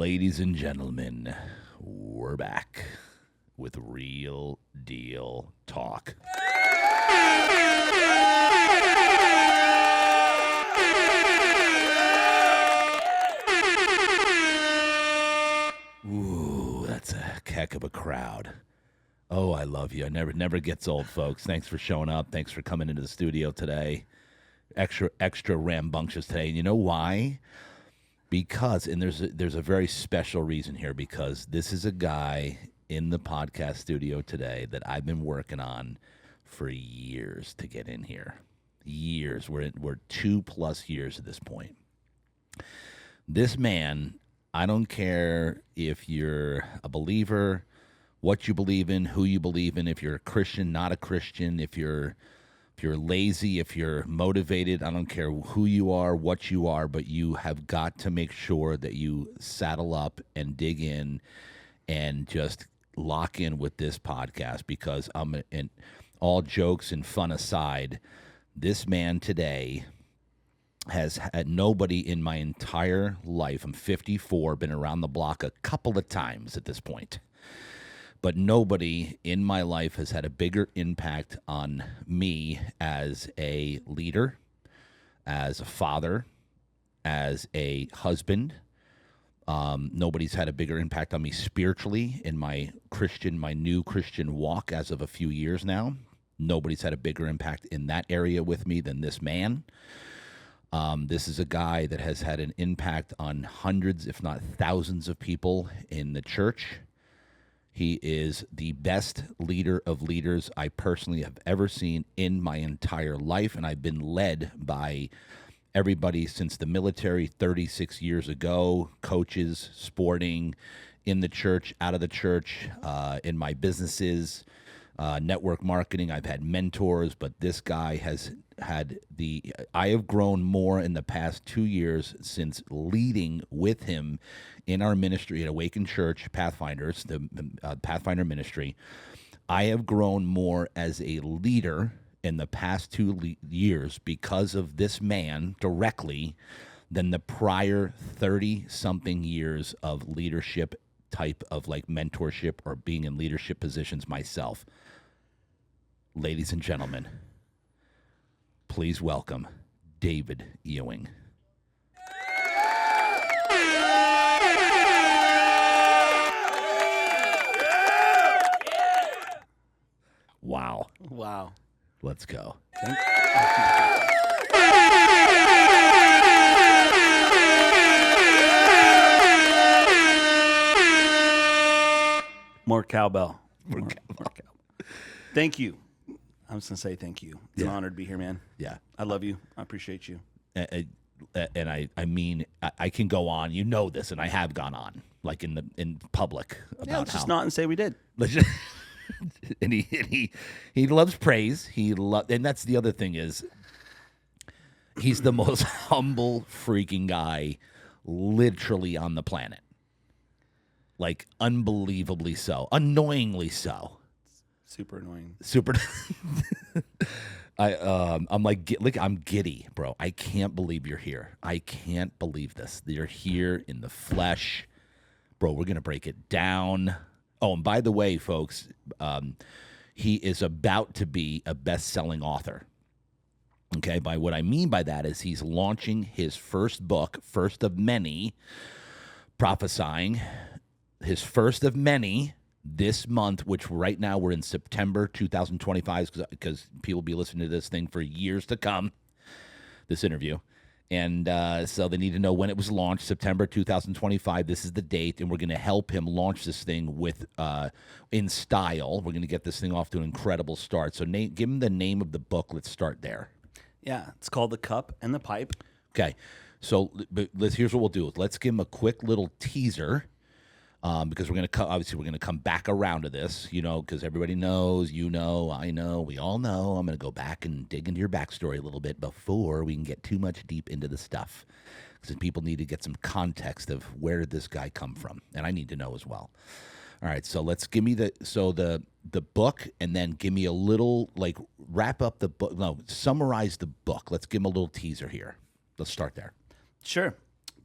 Ladies and gentlemen, we're back with Real Deal Talk. Ooh, that's a heck of a crowd. Oh, I love you. I never gets old, folks. Thanks for showing up. Thanks for coming into the studio today. Extra rambunctious today. And you know why? Because, and there's a very special reason here, because this is a guy in the podcast studio today that I've been working on for years to get in here. Years. We're 2+ years at this point. This man, I don't care if you're a believer, what you believe in, who you believe in, if you're a Christian, not a Christian, if you're lazy, if you're motivated, I don't care who you are, what you are, but you have got to make sure that you saddle up and dig in and just lock in with this podcast, because and all jokes and fun aside, this man today has had nobody in my entire life. I'm 54, been around the block a couple of times at this point. But nobody in my life has had a bigger impact on me as a leader, as a father, as a husband. Nobody's had a bigger impact on me spiritually in my new Christian walk as of a few years now. Nobody's had a bigger impact in that area with me than this man. This is a guy that has had an impact on hundreds, if not thousands of people in the church. He is the best leader of leaders I personally have ever seen in my entire life, and I've been led by everybody since the military 36 years ago, coaches, sporting, in the church, out of the church, in my businesses, network marketing. I've had mentors, but this guy has had I have grown more in the past 2 years since leading with him in our ministry at Awaken Church, Pathfinders, the Pathfinder ministry. I have grown more as a leader in the past 2 years because of this man directly than the prior 30-something years of leadership type of like mentorship or being in leadership positions myself. Ladies and gentlemen, please welcome David Ewing. Wow. Wow. Let's go. More cowbell. More cowbell. Thank you. I was going to say thank you. It's an honor to be here, man. Yeah. I love you. I appreciate you. And I mean, I can go on. You know this, and I have gone on, like in public about let's just not and say we did. And he loves praise. And that's the other thing is, he's the most humble freaking guy, literally on the planet. Like unbelievably so, annoyingly so. Super annoying. Super. I'm like, look, I'm giddy, bro. I can't believe you're here. I can't believe this. You're here in the flesh, bro. We're gonna break it down. Oh, and by the way, folks, he is about to be a best-selling author. Okay, by what I mean by that is he's launching his first book, first of many, prophesying, his first of many this month, which right now we're in September 2025, because people will be listening to this thing for years to come, this interview. And so they need to know when it was launched, September 2025. This is the date, and we're going to help him launch this thing with in style. We're going to get this thing off to an incredible start. So give him the name of the book. Let's start there. Yeah, it's called The Cup and the Pipe. Okay, so here's what we'll do. Let's give him a quick little teaser. Because we're going to come back around to this, because everybody knows, I know, we all know. I'm going to go back and dig into your backstory a little bit before we can get too much deep into the stuff, because people need to get some context of where did this guy come from, and I need to know as well. All right, so let's give me the book, and then give me a little, like, wrap up the book. No, summarize the book. Let's give him a little teaser here. Let's start there. Sure.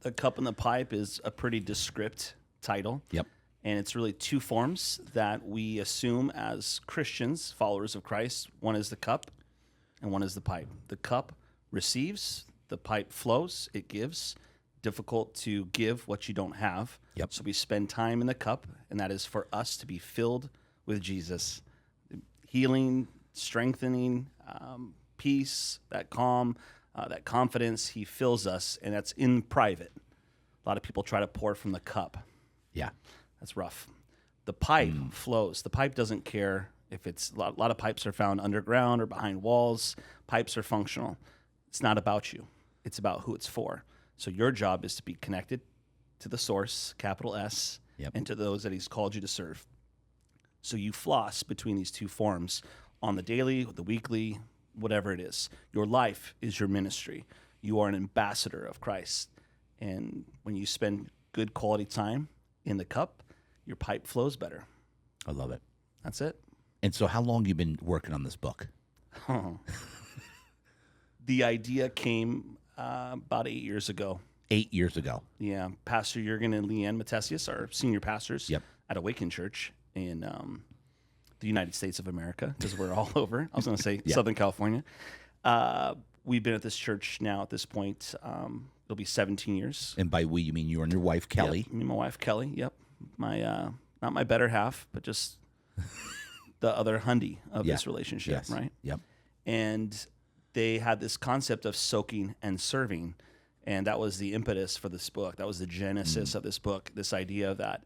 The cup and the pipe is a pretty descriptive title. Yep. And it's really two forms that we assume as Christians, followers of Christ. One is the cup and one is the pipe. The cup receives, the pipe flows, it gives. Difficult to give what you don't have. Yep. So we spend time in the cup, and that is for us to be filled with Jesus. Healing, strengthening, peace, that calm, that confidence. He fills us, and that's in private. A lot of people try to pour from the cup. Yeah. That's rough. The pipe flows. The pipe doesn't care if it's a lot of pipes are found underground or behind walls. Pipes are functional. It's not about you. It's about who it's for. So your job is to be connected to the source, capital S, and to those that he's called you to serve. So you floss between these two forms on the daily, the weekly, whatever it is. Your life is your ministry. You are an ambassador of Christ. And when you spend good quality time in the cup, your pipe flows better. I love it. That's it. And so how long you been working on this book? The idea came about 8 years ago. 8 years ago. Yeah. Pastor Jurgen and Leanne Matesius are senior pastors at Awaken Church in the United States of America, because we're all over. I was going to say Southern California. We've been at this church now at this point. It'll be 17 years. And by we, you mean you and your wife, Kelly? Yep, me and my wife, Kelly. Yep. My not my better half, but just the other hundy of this relationship, right? Yep. And they had this concept of soaking and serving, and that was the impetus for this book. That was the genesis of this book, this idea that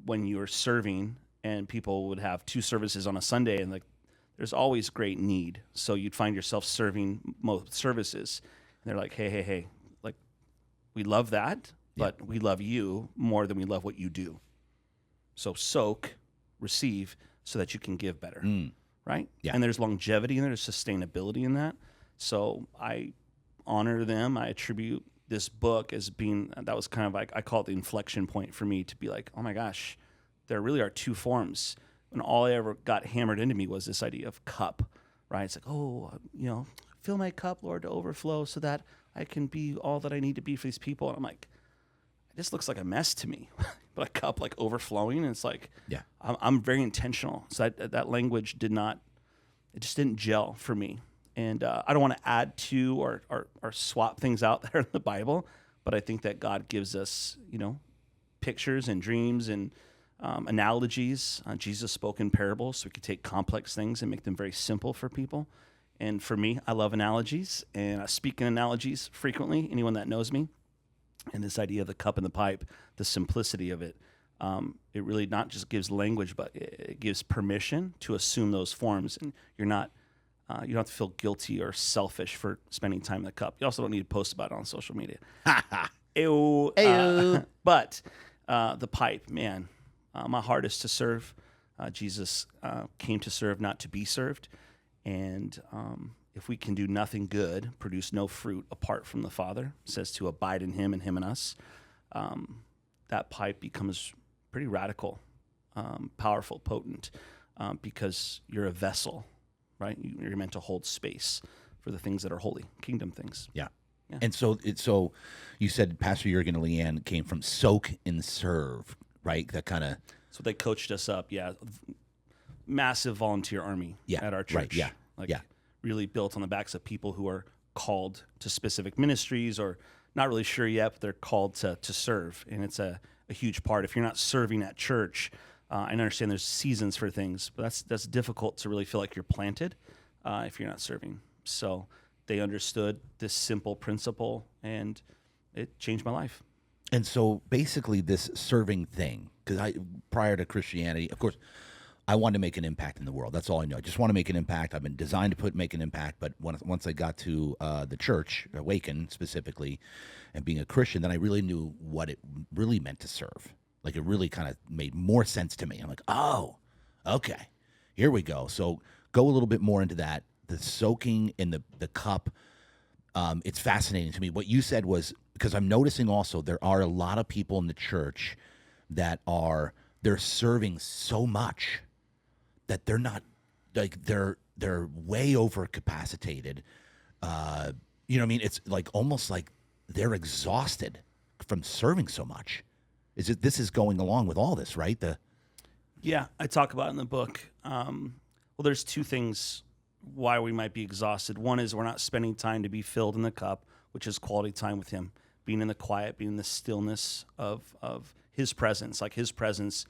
when you were serving and people would have 2 services on a Sunday, and like there's always great need. So you'd find yourself serving most services. And they're like, hey, like we love that, but we love you more than we love what you do. So soak, receive, so that you can give better, right? Yeah. And there's longevity in there, there's sustainability in that. So I honor them. I attribute this book as being, that was kind of like, I call it the inflection point for me to be like, oh my gosh, there really are 2 forms. And all I ever got hammered into me was this idea of cup, right? It's like, fill my cup, Lord, to overflow so that I can be all that I need to be for these people. And I'm like, this looks like a mess to me. But a cup like overflowing, and it's like, I'm very intentional. So that language just didn't gel for me. And I don't want to add to or swap things out there in the Bible, but I think that God gives us, pictures and dreams and analogies. Jesus spoke in parables, so we could take complex things and make them very simple for people. And for me, I love analogies, and I speak in analogies frequently, anyone that knows me. And this idea of the cup and the pipe, the simplicity of it, it really not just gives language, but it gives permission to assume those forms. And you don't have to feel guilty or selfish for spending time in the cup. You also don't need to post about it on social media. Ew. But the pipe, man, my heart is to serve. Jesus came to serve, not to be served. And if we can do nothing good, produce no fruit apart from the Father, it says to abide in him and him in us, that pipe becomes pretty radical, powerful, potent, because you're a vessel, right? You're meant to hold space for the things that are holy, kingdom things. Yeah. And so you said Pastor Jurgen and Leanne came from soak and serve, right? That kind of... So they coached us up, massive volunteer army at our church. Right, really built on the backs of people who are called to specific ministries or not really sure yet, but they're called to serve. And it's a huge part. If you're not serving at church, I understand there's seasons for things, but that's difficult to really feel like you're planted if you're not serving. So they understood this simple principle, and it changed my life. And so basically this serving thing, because prior to Christianity, of course, I wanted to make an impact in the world. That's all I know. I just want to make an impact. I've been designed to make an impact. But once I got to the church, Awaken specifically, and being a Christian, then I really knew what it really meant to serve. Like it really kind of made more sense to me. I'm like, oh, okay, here we go. So go a little bit more into that. The soaking in the cup. It's fascinating to me. What you said was, because I'm noticing also there are a lot of people in the church that they're serving so much that they're not, like, they're way over capacitated. You know what I mean? It's like almost like they're exhausted from serving so much? This is going along with all this, right? Yeah, I talk about it in the book. Well, there's two things why we might be exhausted. One is we're not spending time to be filled in the cup, which is quality time with him, being in the quiet, being in the stillness of his presence, like his presence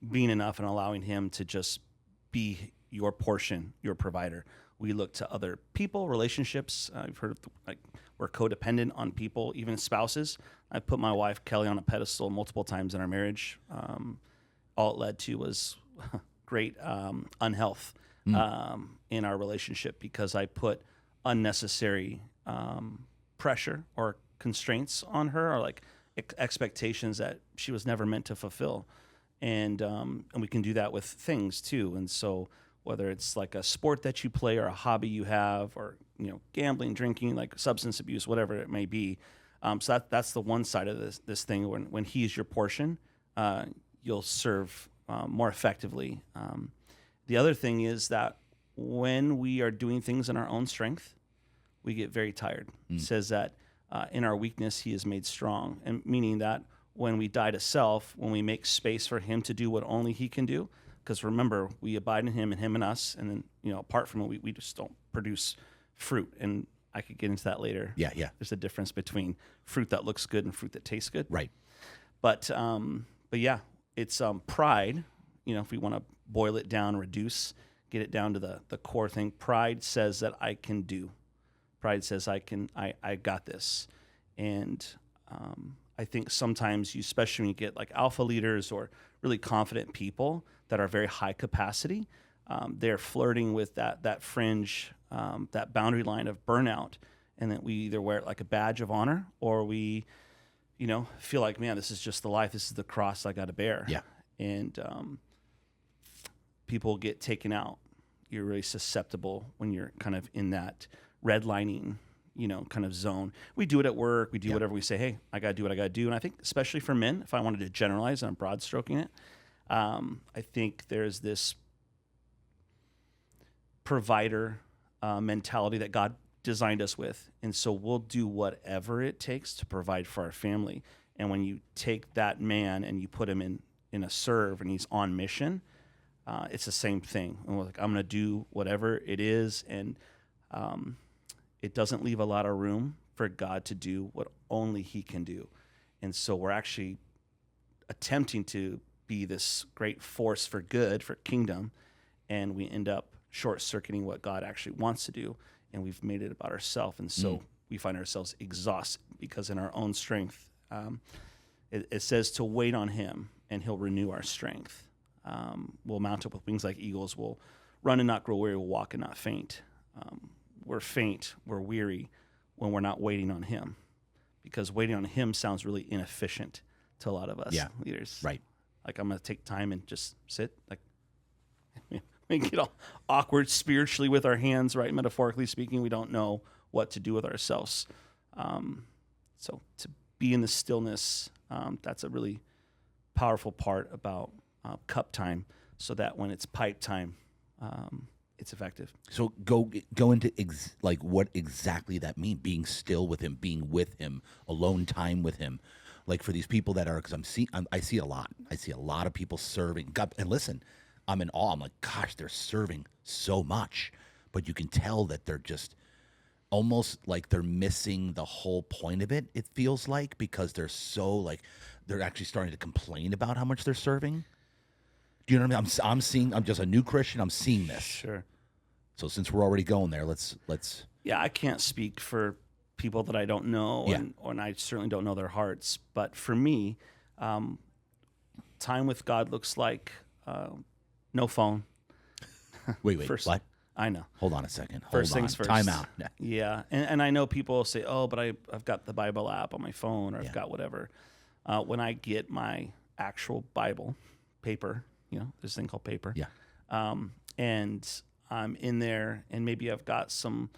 being enough and allowing him to just be your portion, your provider. We look to other people, relationships. I've heard like we're codependent on people, even spouses. I put my wife Kelly on a pedestal multiple times in our marriage. All it led to was great unhealth in our relationship because I put unnecessary pressure or constraints on her, or like expectations that she was never meant to fulfill. And we can do that with things too. And so whether it's like a sport that you play or a hobby you have, or gambling, drinking, like substance abuse, whatever it may be. So that's the one side of this thing. When he's your portion, you'll serve more effectively. The other thing is that when we are doing things in our own strength, we get very tired. It says that in our weakness, he is made strong, and meaning that when we die to self, when we make space for him to do what only he can do, because remember, we abide in him and him in us, and then apart from it, we just don't produce fruit. And I could get into that later. Yeah. There's a difference between fruit that looks good and fruit that tastes good. Right. But yeah, it's pride. If we want to boil it down, get it down to the core thing. Pride says that I can do. Pride says I got this. And I think sometimes especially when you get like alpha leaders or really confident people that are very high capacity, they're flirting with that fringe, that boundary line of burnout. And that we either wear it like a badge of honor, or we, feel like, man, this is just the life. This is the cross I got to bear. Yeah. And people get taken out. You're really susceptible when you're kind of in that redlining, kind of zone. We do it at work. We do whatever we say, hey, I got to do what I got to do. And I think especially for men, if I wanted to generalize and I'm broad stroking it, I think there's this provider mentality that God designed us with. And so we'll do whatever it takes to provide for our family. And when you take that man and you put him in a serve and he's on mission, it's the same thing. And we're like, I'm going to do whatever it is. And it doesn't leave a lot of room for God to do what only he can do. And so we're actually attempting to be this great force for good, for kingdom, and we end up short-circuiting what God actually wants to do, and we've made it about ourselves. And so we find ourselves exhausted because in our own strength, it says to wait on him, and he'll renew our strength. We'll mount up with wings like eagles. We'll run and not grow weary. We'll walk and not faint. We're faint, we're weary when we're not waiting on him, because waiting on him sounds really inefficient to a lot of us leaders. Right. Like, I'm going to take time and just sit. Like, we get all awkward spiritually with our hands, right? Metaphorically speaking, we don't know what to do with ourselves. So to be in the stillness, that's a really powerful part about cup time, so that when it's pipe time, it's effective. So go into what exactly that means. Being still with him, being with him, alone time with him. Like for these people that are, because I see a lot. I see a lot of people serving. God, and listen, I'm in awe. I'm like, gosh, they're serving so much, but you can tell that they're just almost like they're missing the whole point of it. It feels like, because they're so like they're actually starting to complain about how much they're serving. Do you know what I mean? I'm just a new Christian. I'm seeing this. Sure. So since we're already going there, let's. Yeah, I can't speak for people that I don't know, and I certainly don't know their hearts. But for me, time with God looks like no phone. Wait, First, what? I know. Hold on a second. First things first. Time out. Yeah, and I know people say, oh, but I've got the Bible app on my phone, or I've got whatever. When I get my actual Bible, paper, there's this thing called paper. Yeah. And I'm in there, and maybe I've got some,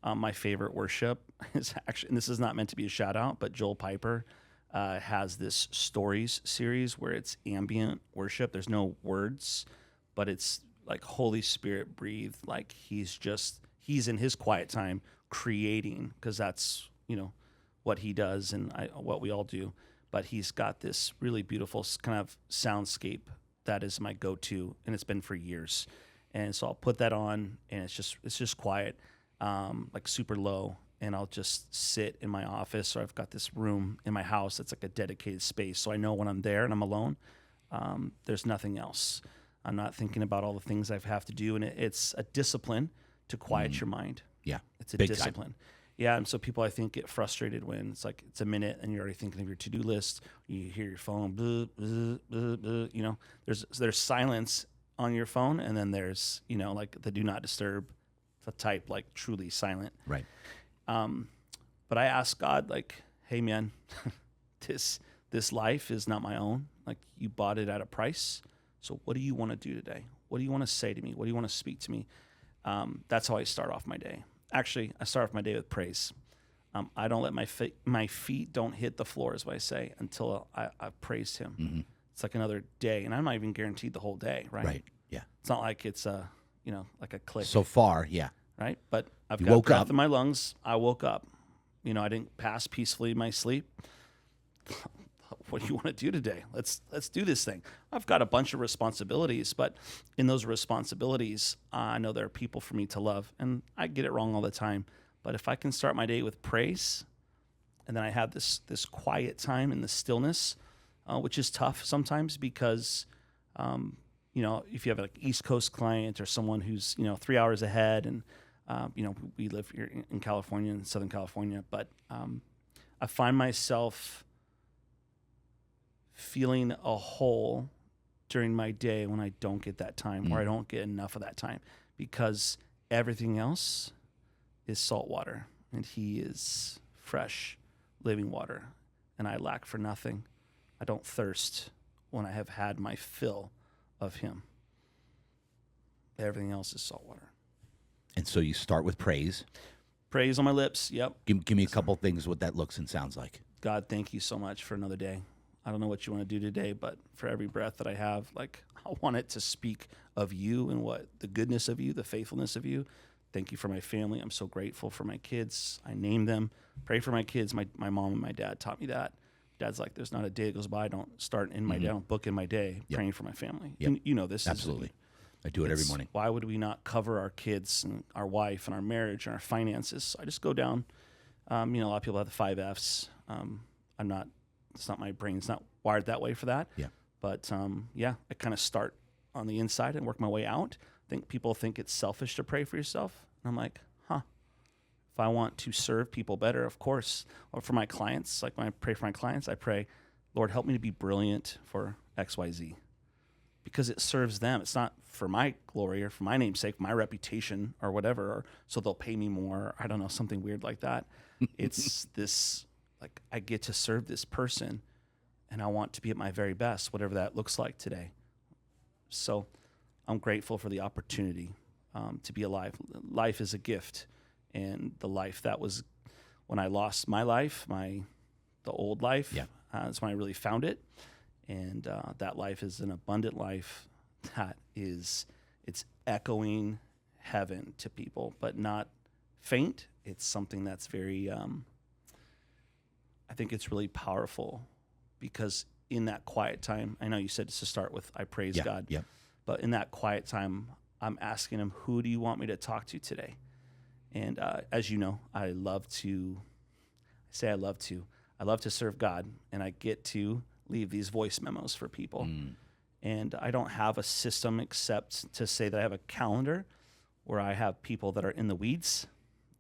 my favorite worship is actually, and this is not meant to be a shout out, but Joel Piper has this stories series where it's ambient worship. There's no words, but it's like Holy Spirit breathed. Like he's in his quiet time creating, because that's, what he does and what we all do. but he's got this really beautiful kind of soundscape that is my go-to, and it's been for years. And so I'll put that on, and it's just quiet, like super low, and I'll just sit in my office, or I've got this room in my house that's like a dedicated space, so I know when I'm there and I'm alone, there's nothing else. I'm not thinking about all the things I have to do, and it's a discipline to quiet your mind. Yeah, It's a big discipline. Yeah, and so people, I think, get frustrated when it's like it's a minute and you're already thinking of your to-do list. You hear your phone, blah, blah, blah, blah, you know. There's silence on your phone, and then there's, you know, like the do not disturb, the type, like truly silent. Right. But I ask God, like, hey man, this life is not my own. Like, you bought it at a price. So what do you want to do today? What do you want to say to me? What do you want to speak to me? That's how I start off my day. Actually, I start off my day with praise. I don't let my feet don't hit the floor, is what I say, until I've praised Him. Mm-hmm. It's like another day, and I'm not even guaranteed the whole day, right? Right. Yeah. It's not like it's you know, like a click. So far, yeah. Right? But I've You got woke breath up. in my lungs. I woke up. You know, I didn't pass peacefully in my sleep. What do you want to do today? Let's do this thing. I've got a bunch of responsibilities, but in those responsibilities, I know there are people for me to love, and I get it wrong all the time. But if I can start my day with praise, and then I have this quiet time in the stillness, which is tough sometimes because, you know, if you have an East Coast client or someone who's, you know, 3 hours ahead, and you know, we live here in California, in Southern California, but I find myself feeling a hole during my day when I don't get that time, or I don't get enough of that time, because everything else is salt water, and He is fresh, living water, and I lack for nothing. I don't thirst when I have had my fill of Him. Everything else is salt water. And so you start with praise. Praise on my lips. Yep. Give me a couple things what that looks and sounds like. God, thank you so much for another day. I don't know what you want to do today, but for every breath that I have, like, I want it to speak of you and what the goodness of you, the faithfulness of you. Thank you for my family. I'm so grateful for my kids. I name them. Pray for my kids. My mom and my dad taught me that. Dad's like, there's not a day that goes by I don't start in my day, I don't book in my day praying for my family. Yep. You know this. Absolutely. I do it every morning. Why would we not cover our kids and our wife and our marriage and our finances? I just go down. You know, a lot of people have the 5 Fs. I'm not. It's not my brain. It's not wired that way for that. Yeah. But yeah, I kind of start on the inside and work my way out. I think people think it's selfish to pray for yourself. And I'm like, if I want to serve people better, of course. Or for my clients, like when I pray for my clients, I pray, Lord, help me to be brilliant for XYZ. Because it serves them. It's not for my glory or for my name's sake, my reputation or whatever, or so they'll pay me more. Or I don't know, something weird like that. It's this, like, I get to serve this person, and I want to be at my very best, whatever that looks like today. So I'm grateful for the opportunity to be alive. Life is a gift, and the life that was when I lost my life, the old life, that's when I really found it. And that life is an abundant life that is, it's echoing heaven to people, but not faint. It's something that's very, I think it's really powerful, because in that quiet time, I know you said to start with, I praise God, but in that quiet time, I'm asking Him, who do you want me to talk to today? And as you know, I love to serve God, and I get to leave these voice memos for people. And I don't have a system except to say that I have a calendar where I have people that are in the weeds.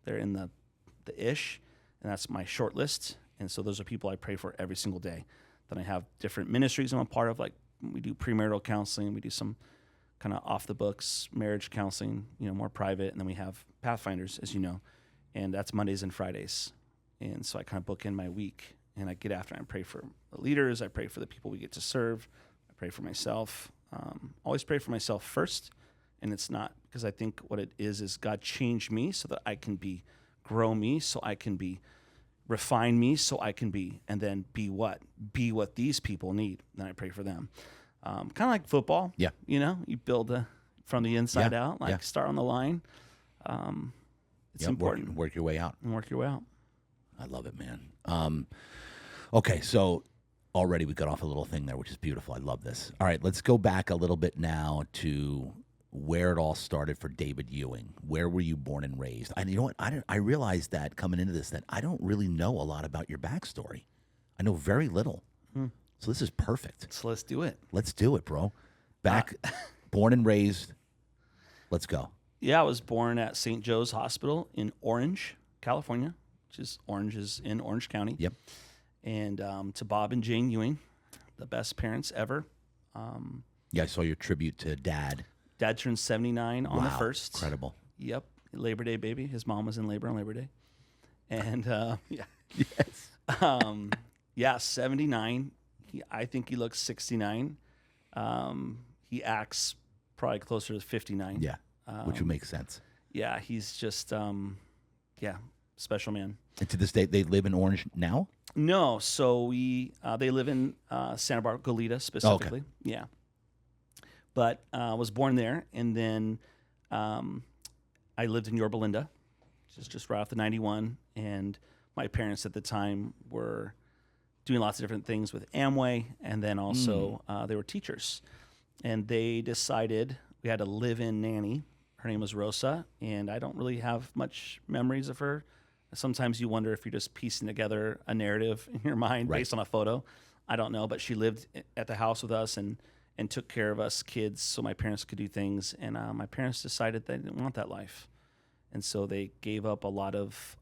They're in the ish, and that's my short list. And so those are people I pray for every single day. Then I have different ministries I'm a part of, like we do premarital counseling, we do some kind of off the books marriage counseling, you know, more private. And then we have Pathfinders, as you know, and that's Mondays and Fridays. And so I kind of book in my week, and I get after it. I pray for the leaders. I pray for the people we get to serve. I pray for myself. Always pray for myself first. And it's not because I think what it is God change me so that I can be, grow me so I can be, refine me so I can be, and then be what? Be what these people need. Then I pray for them. Kind of like football. Yeah. You know, you build from the inside out, like start on the line. It's important. Work your way out. And work your way out. I love it, man. Okay, so already we got off a little thing there, which is beautiful. I love this. All right, let's go back a little bit now to where it all started for David Ewing. Where were you born and raised? And you know what? I realized that coming into this that I don't really know a lot about your backstory. I know very little. So this is perfect. So let's do it. Let's do it, bro. Back, born and raised. Let's go. Yeah, I was born at St. Joe's Hospital in Orange, California, which is Orange is in Orange County. Yep. And to Bob and Jane Ewing, the best parents ever. Yeah, I saw your tribute to Dad. Dad turned 79 on the 1st. Incredible. Yep. Labor Day baby. His mom was in labor on Labor Day. And yeah. Yes. Yeah, 79. I think he looks 69. He acts probably closer to 59. Yeah, which would make sense. Yeah, he's just, special man. And to this day, they live in Orange now? No, so they live in Santa Barbara, Goleta specifically. Yeah. But was born there, and then I lived in Yorba Linda, which is just right off the 91, and my parents at the time were doing lots of different things with Amway, and then also they were teachers. And they decided we had a live-in nanny. Her name was Rosa, and I don't really have much memories of her. Sometimes you wonder if you're just piecing together a narrative in your mind based on a photo. I don't know, but she lived at the house with us and took care of us kids so my parents could do things. And my parents decided they didn't want that life. And so they gave up a lot of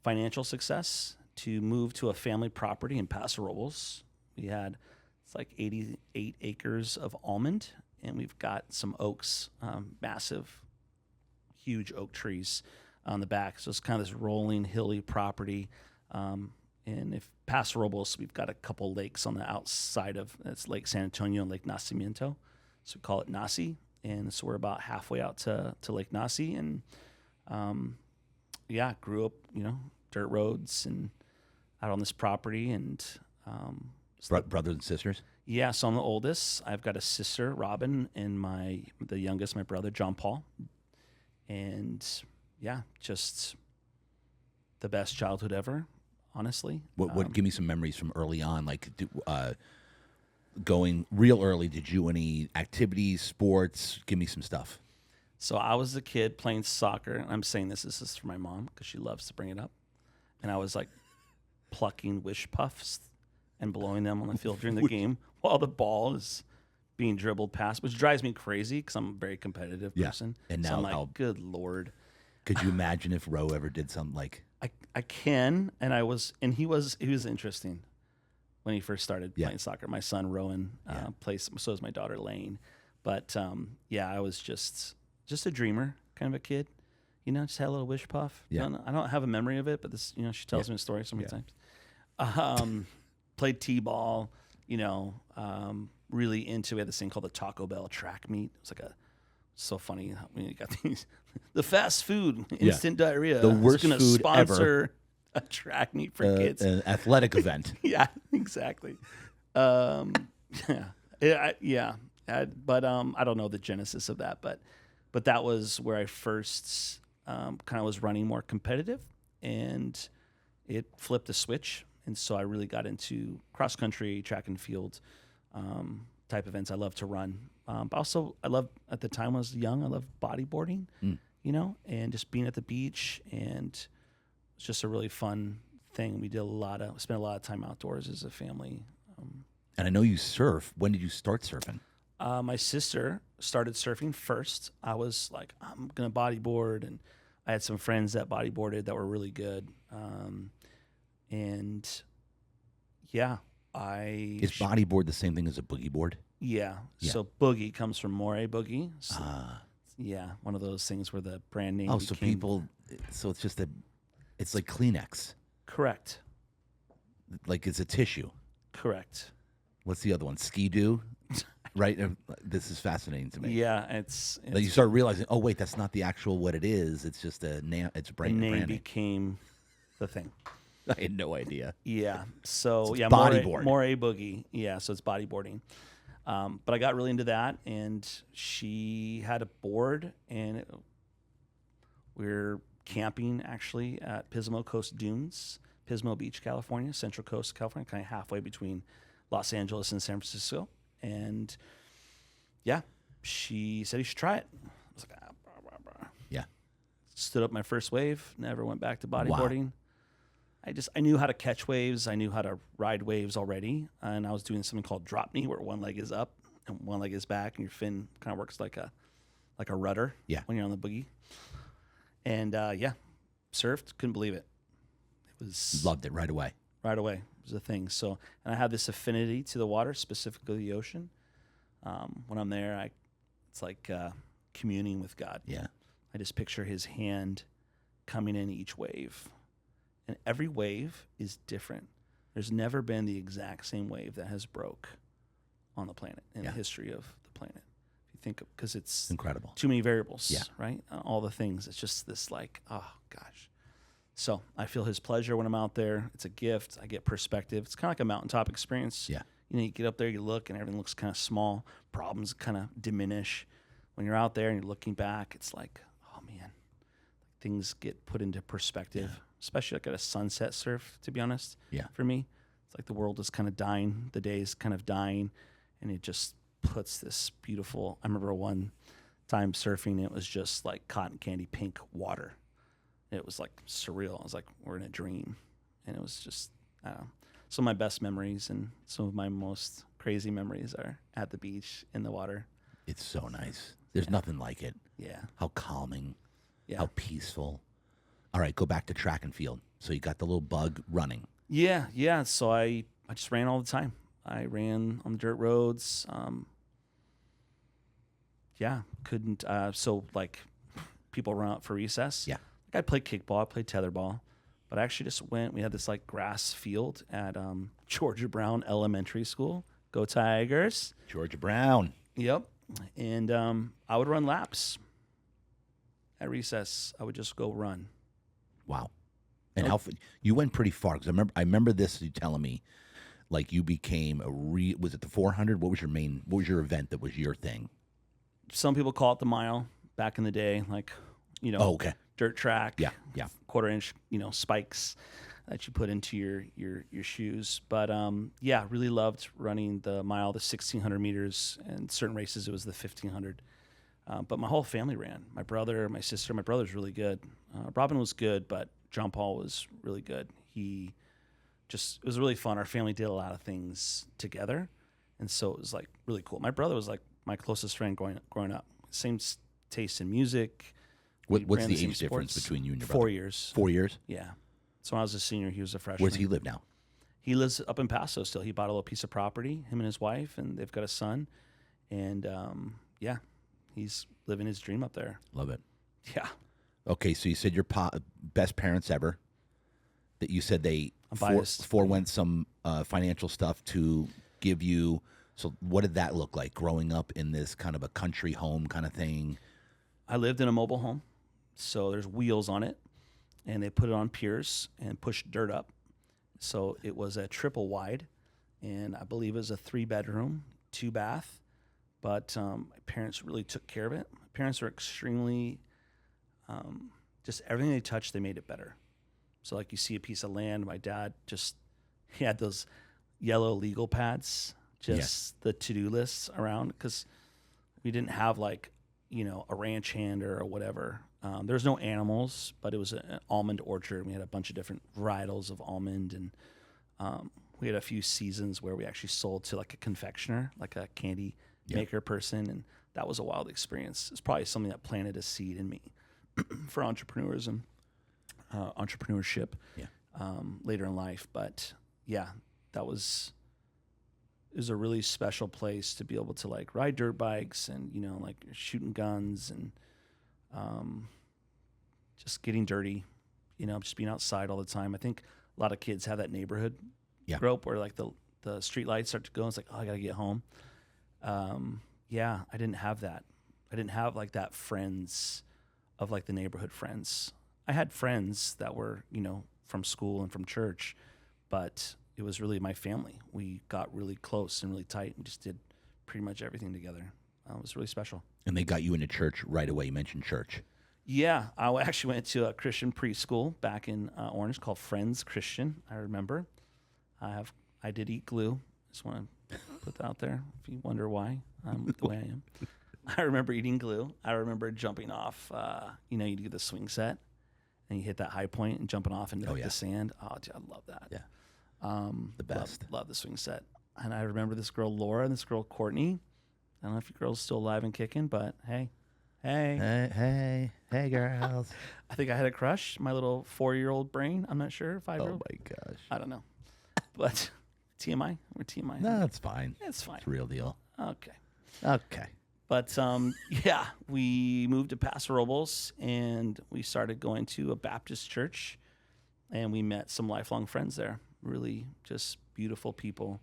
financial success to move to a family property in Paso Robles. It's like 88 acres of almond, and we've got some oaks, massive, huge oak trees on the back. So it's kind of this rolling, hilly property. And if Paso Robles, we've got a couple lakes on the outside of it's Lake San Antonio and Lake Nacimiento. So we call it Nasi. And so we're about halfway out to Lake Nasi. And grew up, dirt roads and out on this property. And brothers and sisters? Yeah, so I'm the oldest. I've got a sister, Robin, and the youngest, my brother, John Paul. And yeah, just the best childhood ever, honestly. What? Give me some memories from early on, like going real early. Did you any activities, sports? Give me some stuff. So I was a kid playing soccer. And I'm saying this is for my mom because she loves to bring it up. And I was like plucking wish puffs and blowing them on the field during the game while the ball is being dribbled past, which drives me crazy because I'm a very competitive person. And so now, I'm like, good Lord. Could you imagine if Roe ever did something like? I can, and he was interesting when he first started playing soccer. My son Rowan plays, so is my daughter Lane. But I was just a dreamer, kind of a kid. Just had a little wish puff. Yeah. I don't have a memory of it, but this, she tells me a story so many times. Played t-ball, really into, we had this thing called the Taco Bell track meet. It was so funny when you got the fast food, instant diarrhea. The worst gonna food sponsor ever. A track meet for kids. An athletic event. Yeah, exactly. But I don't know the genesis of that, but that was where I first kind of was running more competitive, and it flipped a switch. And so I really got into cross country, track and field type events. I love to run. But also, at the time when I was young, I loved bodyboarding, and just being at the beach. And it's just a really fun thing. We spent a lot of time outdoors as a family. And I know you surf. When did you start surfing? My sister started surfing first. I was like, I'm going to bodyboard. And I had some friends that bodyboarded that were really good. Is bodyboard the same thing as a boogie board? Yeah. So boogie comes from Moray Boogie. So, one of those things where the brand name. So it's just it's like Kleenex. Correct. Like it's a tissue. Correct. What's the other one? Ski-Doo? Right? This is fascinating to me. Yeah, it's you start realizing, oh wait, that's not the actual what it is. It's just it's brand. The name became the thing. I had no idea. Yeah. So it's bodyboard. Moray Boogie. Yeah. So it's bodyboarding. But I got really into that, and she had a board, and we're camping actually at Pismo Coast Dunes. Pismo Beach, California, Central Coast of California, kind of halfway between Los Angeles and San Francisco. And yeah, she said you should try it. I was like, Yeah. Stood up my first wave, never went back to bodyboarding. Wow. I knew how to catch waves. I knew how to ride waves already. And I was doing something called drop knee, where one leg is up and one leg is back, and your fin kind of works like a rudder when you're on the boogie. And surfed, couldn't believe it. Loved it right away. Right away. It was a thing. So, and I have this affinity to the water, specifically the ocean. When I'm there, it's like communing with God. Yeah. I just picture his hand coming in each wave. And every wave is different. There's never been the exact same wave that has broke on the planet in the history of the planet. If you think, because it's incredible. Too many variables, right? All the things. It's just this like, oh gosh. So I feel his pleasure when I'm out there. It's a gift. I get perspective. It's kind of like a mountaintop experience. Yeah. You get up there, you look, and everything looks kind of small. Problems kind of diminish. When you're out there and you're looking back, it's like, oh man, things get put into perspective. Yeah. Especially like at a sunset surf, to be honest. Yeah. For me, it's like the world is kind of dying. The day is kind of dying, and it just puts this beautiful. I remember one time surfing, it was just like cotton candy pink water. It was like surreal. I was like, we're in a dream. And it was just, I don't know. Some of my best memories and some of my most crazy memories are at the beach in the water. It's so nice. There's nothing like it. Yeah. How calming. Yeah. How peaceful. All right, go back to track and field. So you got the little bug running. Yeah. So I just ran all the time. I ran on the dirt roads. Couldn't. So like people run out for recess. Yeah. I played kickball, I played tetherball, but I actually just went. We had this like grass field at Georgia Brown Elementary School. Go Tigers! Georgia Brown. Yep. And I would run laps at recess. I would just go run. Wow. And you went pretty far, because I remember this, you telling me, like you became was it the 400? What was your event that was your thing? Some people call it the mile back in the day, like, Oh, okay. Dirt track, yeah, quarter-inch, spikes that you put into your shoes. But really loved running the mile, the 1,600 meters, and certain races it was the 1,500. But my whole family ran. My brother, my sister, my brother's really good. Robin was good, but John Paul was really good. It was really fun. Our family did a lot of things together, and so it was like really cool. My brother was like my closest friend growing up. Same taste in music. What's the age difference between you and your brother? 4 years. 4 years? Yeah. So when I was a senior, he was a freshman. Where does he live now? He lives up in Paso still. He bought a little piece of property, him and his wife, and they've got a son. And he's living his dream up there. Love it. Yeah. Okay, so you said your best parents ever. That you said they forewent some financial stuff to give you. So what did that look like growing up in this kind of a country home kind of thing? I lived in a mobile home. So there's wheels on it, and they put it on piers and push dirt up. So it was a triple wide, and I believe it was a 3-bedroom, 2-bath. But my parents really took care of it. My parents are extremely, just everything they touched, they made it better. So like you see a piece of land, my dad he had those yellow legal pads, the to-do lists around, because we didn't have like, a ranch hand or whatever. There was no animals, but it was an almond orchard. We had a bunch of different varietals of almond, and we had a few seasons where we actually sold to like a confectioner, like a candy maker person, and that was a wild experience. It's probably something that planted a seed in me for entrepreneurism, entrepreneurship later in life. But it was a really special place to be able to like ride dirt bikes and like shooting guns and just getting dirty, just being outside all the time. I think a lot of kids have that neighborhood grow up where like the street lights start to go and it's like, oh, I gotta get home. I didn't have that. I didn't have like that friends of like the neighborhood friends. I had friends that were, from school and from church, but it was really my family. We got really close and really tight and just did pretty much everything together. It was really special. And they got you into church right away. You mentioned church. Yeah, I actually went to a Christian preschool back in Orange called Friends Christian. I remember. I did eat glue. Just want to put that out there if you wonder why I'm the way I am. I remember eating glue. I remember jumping off. You do the swing set, and you hit that high point and jumping off into the sand. Oh, dude, I love that. Yeah, the best. Love the swing set. And I remember this girl Laura and this girl Courtney. I don't know if your girl's still alive and kicking, but hey, girls. I think I had a crush. My little 4-year-old brain. I'm not sure. 5-year-old. Oh my gosh. I don't know. But TMI. We're TMI. No, it's fine. It's fine. It's real deal. Okay. But we moved to Paso Robles and we started going to a Baptist church, and we met some lifelong friends there. Really just beautiful people,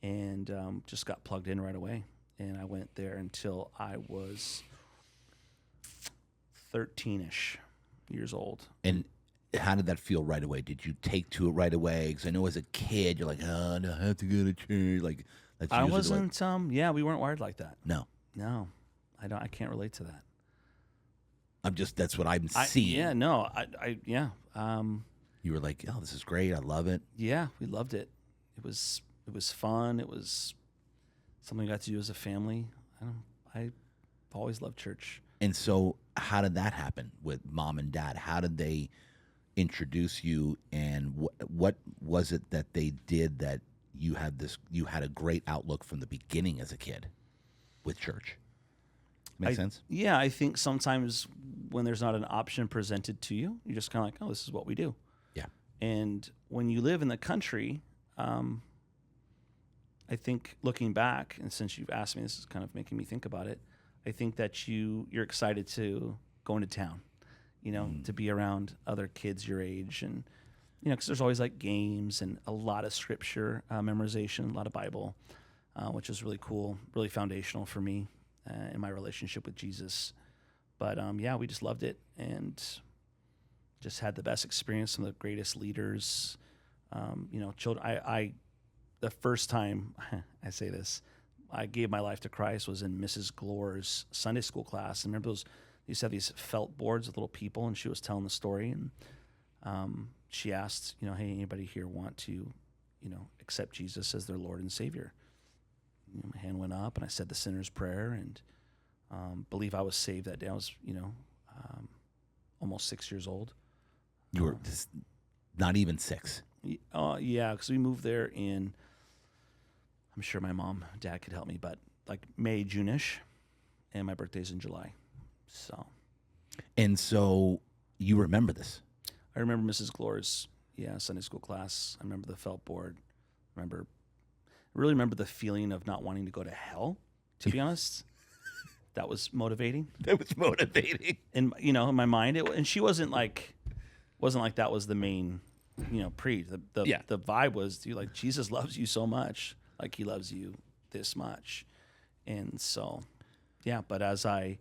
and just got plugged in right away. And I went there until I was 13-ish years old. And how did that feel right away? Did you take to it right away? Because I know as a kid, you're like, oh, no, I have to go to church. Like, that's I wasn't. We weren't wired like that. No, I don't. I can't relate to that. That's what I'm seeing. You were like, oh, this is great. I love it. Yeah, we loved it. It was fun. It was something we got to do as a family. I've always loved church. And so how did that happen with mom and dad? How did they introduce you, and what was it that they did that you had a great outlook from the beginning as a kid with church? Make sense? Yeah, I think sometimes when there's not an option presented to you, you're just kind of like, oh, this is what we do. Yeah. And when you live in the country, I think looking back, and since you've asked me, this is kind of making me think about it, I think that you're excited to go into town, to be around other kids your age, and because there's always like games and a lot of scripture memorization, a lot of Bible, which is really cool, really foundational for me in my relationship with Jesus. But we just loved it and just had the best experience. Some of the greatest leaders, children. The first time I say this, I gave my life to Christ was in Mrs. Glor's Sunday school class. And remember they used to have these felt boards with little people, and she was telling the story. And she asked, hey, anybody here want to, accept Jesus as their Lord and Savior? My hand went up, and I said the sinner's prayer, and believe I was saved that day. I was, almost 6 years old. You were just not even 6. Yeah, because we moved there in, I'm sure my mom and dad could help me, but like May, June-ish, and my birthday's in July. So you remember this? I remember Mrs. Glor's, Sunday school class. I remember the felt board. I really remember the feeling of not wanting to go to hell, to be honest. That was motivating. And, in my mind, and she wasn't like that was the main, preach. The vibe was, dude, like, Jesus loves you so much. Like, he loves you this much. And so, but as I,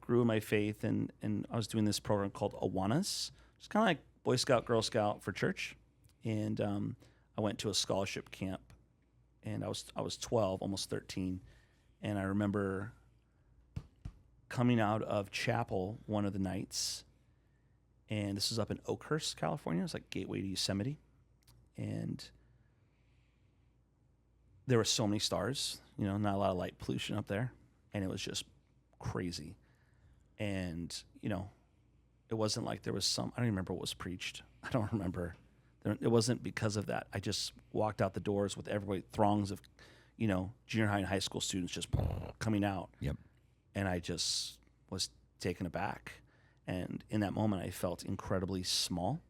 grew in my faith, and I was doing this program called Awanas. It's kind of like Boy Scout, Girl Scout for church. And I went to a scholarship camp, and I was 12, almost 13. And I remember coming out of chapel one of the nights, and this was up in Oakhurst, California. It was like gateway to Yosemite. And there were so many stars, not a lot of light pollution up there. And it was just crazy. And, it wasn't like there was I don't even remember what was preached. I don't remember. It wasn't because of that. I just walked out the doors with everybody, throngs of, junior high and high school students just coming out. Yep. And I just was taken aback. And in that moment, I felt incredibly small,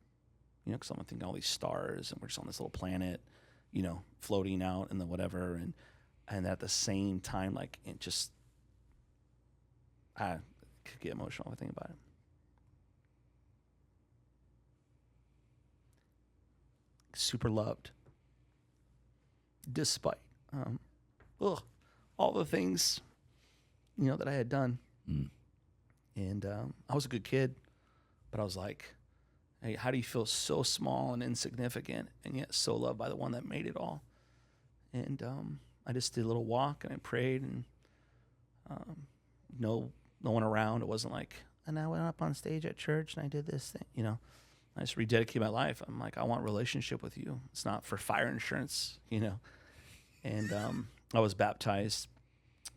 because I'm thinking all these stars, and we're just on this little planet, floating out in the whatever. And at the same time, like, it just, I could get emotional if I think about it. Super loved, despite all the things, that I had done. And I was a good kid, but I was like, hey, how do you feel so small and insignificant and yet so loved by the one that made it all? And I just did a little walk, and I prayed, and no one around. It wasn't like and I went up on stage at church and I did this thing, you know. I just rededicated my life. I'm like, I want relationship with you. It's not for fire insurance, you know. And I was baptized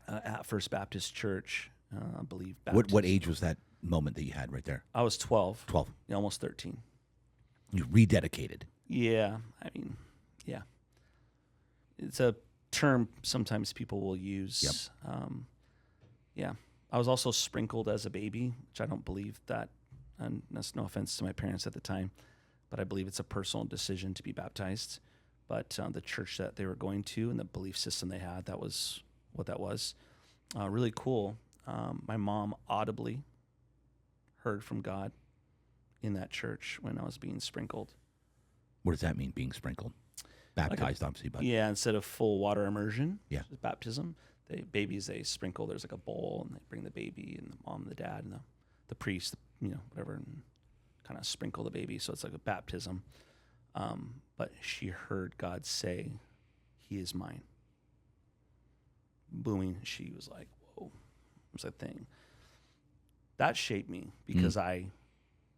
at First Baptist Church, I believe. What age was that moment that you had right there? I was 12. 12. Yeah, almost 13. You rededicated. Yeah, I mean, yeah. It's a term sometimes people will use. Yep. Yeah. I was also sprinkled as a baby, which I don't believe that, and that's no offense to my parents at the time, but I believe it's a personal decision to be baptized. But the church that they were going to and the belief system they had, that was what that was. Really cool. My mom audibly heard from God in that church when I was being sprinkled. What does that mean, being sprinkled? Baptized, obviously, but Yeah, instead of full water immersion, yeah, baptism, they sprinkle. There's like a bowl, and they bring the baby and the mom, and the dad, and the priest, you know, whatever, and kind of sprinkle the baby. So it's like a baptism. But she heard God say, "He is mine." Booming. She was like, "Whoa!" It was a thing that shaped me because I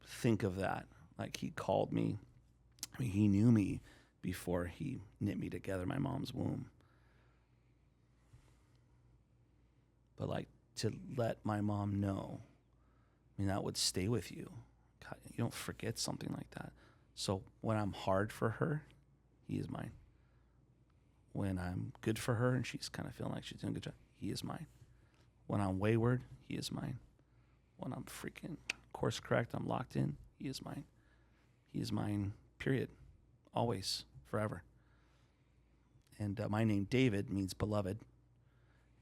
think of that like He called me. I mean, He knew me before He knit me together in my mom's womb. But like to let my mom know, I mean, that would stay with you. God, you don't forget something like that. So when I'm hard for her, He is mine. When I'm good for her and she's kind of feeling like she's doing a good job, He is mine. When I'm wayward, He is mine. When I'm freaking course correct, I'm locked in, He is mine. He is mine, period. Always, forever. And my name, David, means beloved.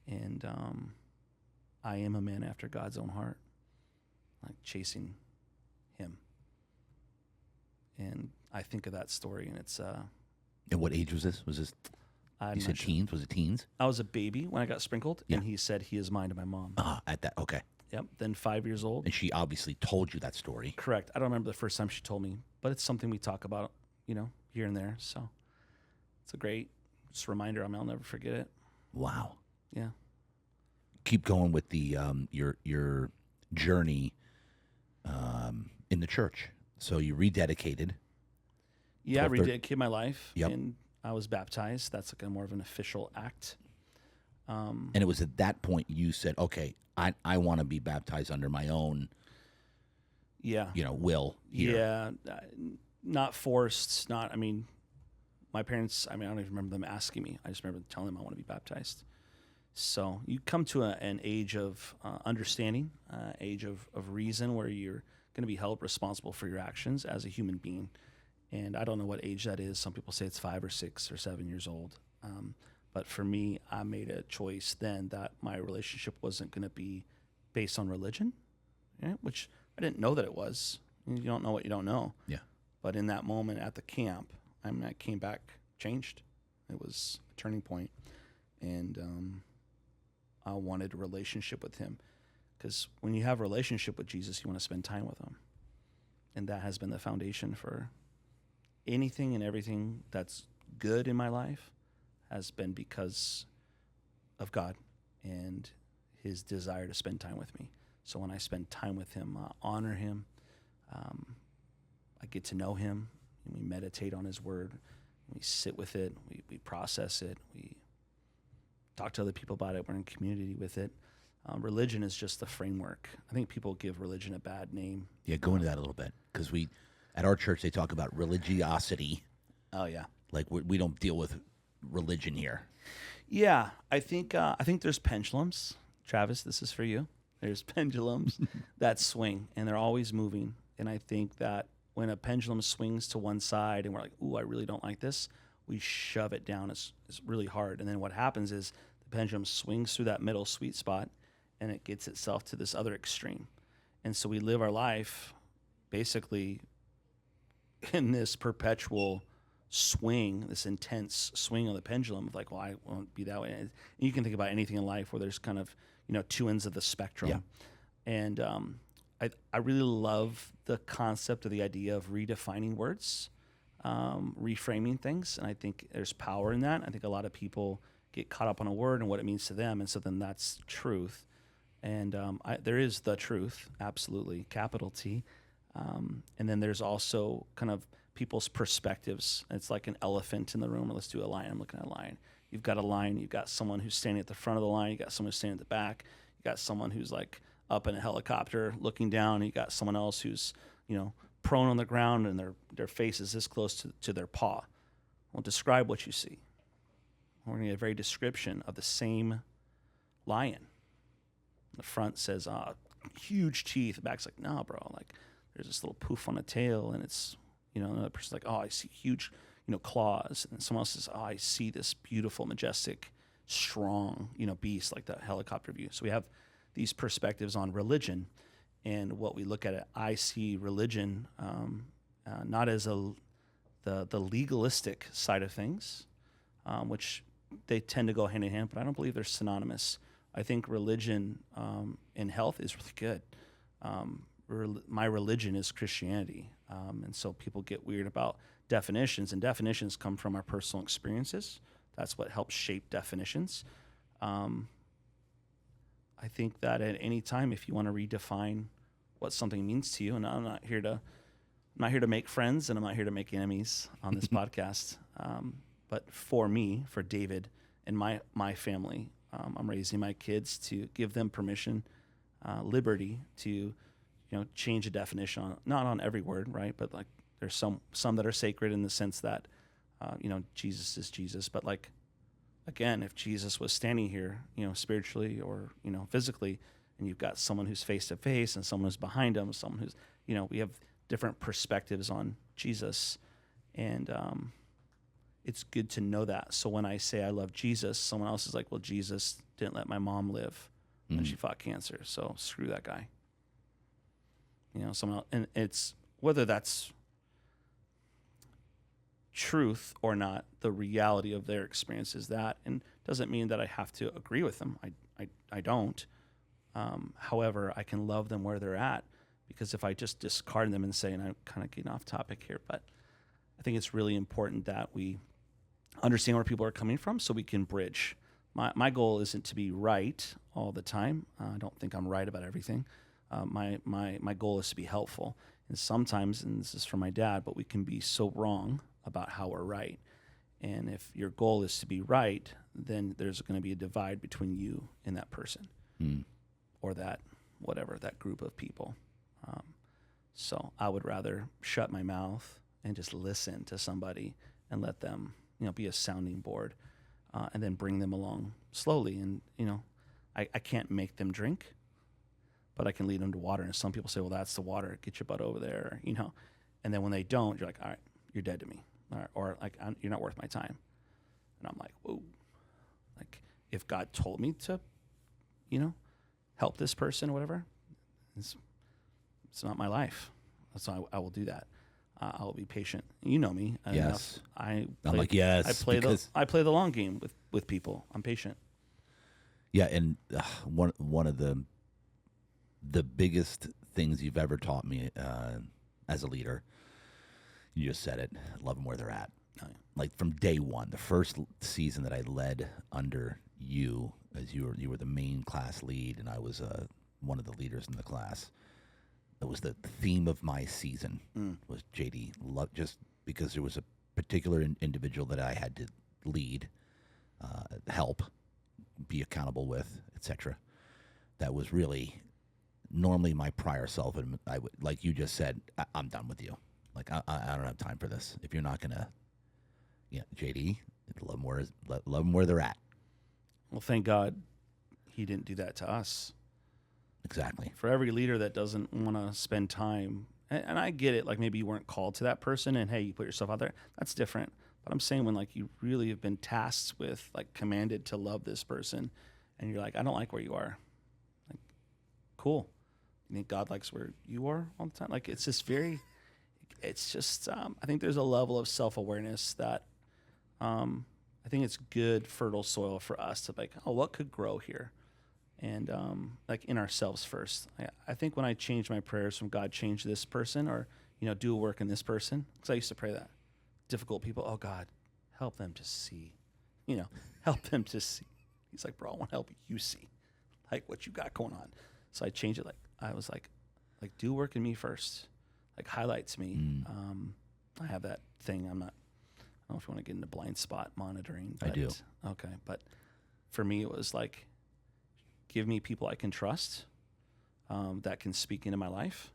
And I am a man after God's own heart, like chasing Him. And I think of that story, and it's... And what age was this? Was this... You said teens? Was it teens? I was a baby when I got sprinkled, and He said, "He is mine," to my mom. At that, okay. Yep. Then 5 years old. And she obviously told you that story. Correct. I don't remember the first time she told me, but it's something we talk about, you know, here and there. So it's a great just reminder. I mean, I'll never forget it. Wow. Yeah. Keep going with the your journey in the church. So you rededicated. Yeah, I rededicated my life. Yep. And I was baptized. That's like a more of an official act. And it was at that point you said, okay, I want to be baptized under my own, will here. Yeah, not forced. I mean, my parents, I don't even remember them asking me. I just remember telling them I want to be baptized. So you come to an age of understanding, age of reason where you're going to be held responsible for your actions as a human being. And I don't know what age that is. Some people say it's 5 or 6 or 7 years old. But for me, I made a choice then that my relationship wasn't going to be based on religion, which I didn't know that it was. You don't know what you don't know. Yeah. But in that moment at the camp, I came back changed. It was a turning point. And I wanted a relationship with Him. Because when you have a relationship with Jesus, you want to spend time with Him. And that has been the foundation for anything and everything that's good in my life has been because of God and His desire to spend time with me. So when I spend time with Him, I honor Him. I get to know Him. And we meditate on His Word. We sit with it. We process it. We talk to other people about it. We're in community with it. Religion is just the framework. I think people give religion a bad name. Yeah, go into that a little bit. Because at our church, they talk about religiosity. Oh, yeah. Like we don't deal with religion here. Yeah, I think there's pendulums. Travis, this is for you. There's pendulums that swing, and they're always moving. And I think that when a pendulum swings to one side and we're like, ooh, I really don't like this, we shove it down. It's really hard. And then what happens is the pendulum swings through that middle sweet spot, and it gets itself to this other extreme. And so we live our life basically in this perpetual swing, this intense swing of the pendulum of like, well, I won't be that way. And you can think about anything in life where there's kind of, two ends of the spectrum. Yeah. And I really love the concept of the idea of redefining words, reframing things. And I think there's power in that. I think a lot of people get caught up on a word and what it means to them. And so then that's truth. And there is the truth, absolutely, capital T. And then there's also kind of people's perspectives. It's like an elephant in the room. Let's do a lion. I'm looking at a lion. You've got a lion. You've got someone who's standing at the front of the line. You got someone who's standing at the back. You got someone who's like up in a helicopter looking down. You got someone else who's, prone on the ground and their face is this close to their paw. Well, describe what you see. We're going to get a very description of the same lion. The front says, huge teeth. The back's like, no, bro. Like, there's this little poof on the tail, and it's, another person's like, oh, I see huge, claws. And someone else says, oh, I see this beautiful, majestic, strong, beast, like the helicopter view. So we have these perspectives on religion. And what we look at it, I see religion not as the legalistic side of things, which they tend to go hand in hand, but I don't believe they're synonymous. I think religion in health is really good. My religion is Christianity. And so people get weird about definitions, and definitions come from our personal experiences. That's what helps shape definitions. I think that at any time, if you want to redefine what something means to you, and I'm not here to make friends, and I'm not here to make enemies on this podcast. But for me, for David and my family, I'm raising my kids to give them permission, liberty to, change a definition on, not on every word, right? But like there's some that are sacred in the sense that, Jesus is Jesus. But like, again, if Jesus was standing here, spiritually or, physically, and you've got someone who's face to face and someone who's behind him, someone who's, we have different perspectives on Jesus. And it's good to know that. So when I say I love Jesus, someone else is like, well, Jesus didn't let my mom live when she fought cancer. So screw that guy. Someone else, and it's whether that's truth or not, the reality of their experience is that, and doesn't mean that I have to agree with them. I don't. However, I can love them where they're at, because if I just discard them and say, and I'm kind of getting off topic here, but I think it's really important that we understand where people are coming from so we can bridge. My goal isn't to be right all the time. I don't think I'm right about everything. My goal is to be helpful. And sometimes, and this is from my dad, but we can be so wrong about how we're right. And if your goal is to be right, then there's going to be a divide between you and that person or that group of people. So I would rather shut my mouth and just listen to somebody and let them, be a sounding board, and then bring them along slowly. And, I can't make them drink, but I can lead them to water. And some people say, well, that's the water. Get your butt over there, And then when they don't, you're like, all right, you're dead to me. Or like, you're not worth my time. And I'm like, whoa. Like, if God told me to, help this person or whatever, it's not my life. So I will do that. I will be patient. You know me. Yes. I'm like, yes. I play the long game with people. I'm patient. Yeah, and one of the biggest things you've ever taught me as a leader, you just said it, love them where they're at. Oh, yeah. Like from day one, the first season that I led under you, as you were the main class lead, and I was one of the leaders in the class. That was the theme of my season, was JD, just because there was a particular individual that I had to lead, help, be accountable with, etc. That was really normally my prior self, and I would, like you just said, I'm done with you. Like I don't have time for this. If you're not gonna, JD, love them where they're at. Well, thank God he didn't do that to us. Exactly. For every leader that doesn't want to spend time, and I get it, like maybe you weren't called to that person, and hey, you put yourself out there, that's different. But I'm saying when like you really have been tasked with, like commanded to love this person, and you're like, I don't like where you are. Like, cool. You think God likes where you are all the time? Like, it's just very, it's just, I think there's a level of self-awareness that I think it's good, fertile soil for us to like, oh, what could grow here? And like in ourselves first. I think when I change my prayers from God, change this person, or, do a work in this person, because I used to pray that. Difficult people, oh God, help them to see, help them to see. He's like, bro, I want to help you see. Like, what you got going on? So I changed it. I was like, do work in me first. Like, highlights me. I have that thing. I don't know if you want to get into blind spot monitoring. But, I do. Okay. But for me, it was like, give me people I can trust, that can speak into my life,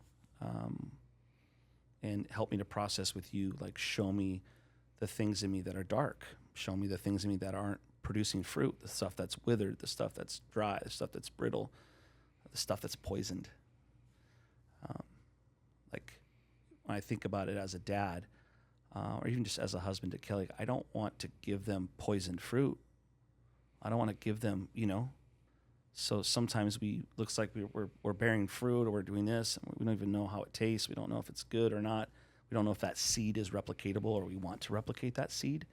and help me to process with you. Like, show me the things in me that are dark. Show me the things in me that aren't producing fruit, the stuff that's withered, the stuff that's dry, the stuff that's brittle, the stuff that's poisoned. Like, when I think about it as a dad, or even just as a husband to Kelly, I don't want to give them poisoned fruit. I don't want to give them, So sometimes looks like we're bearing fruit, or we're doing this, and we don't even know how it tastes. We don't know if it's good or not. We don't know if that seed is replicatable, or we want to replicate that seed.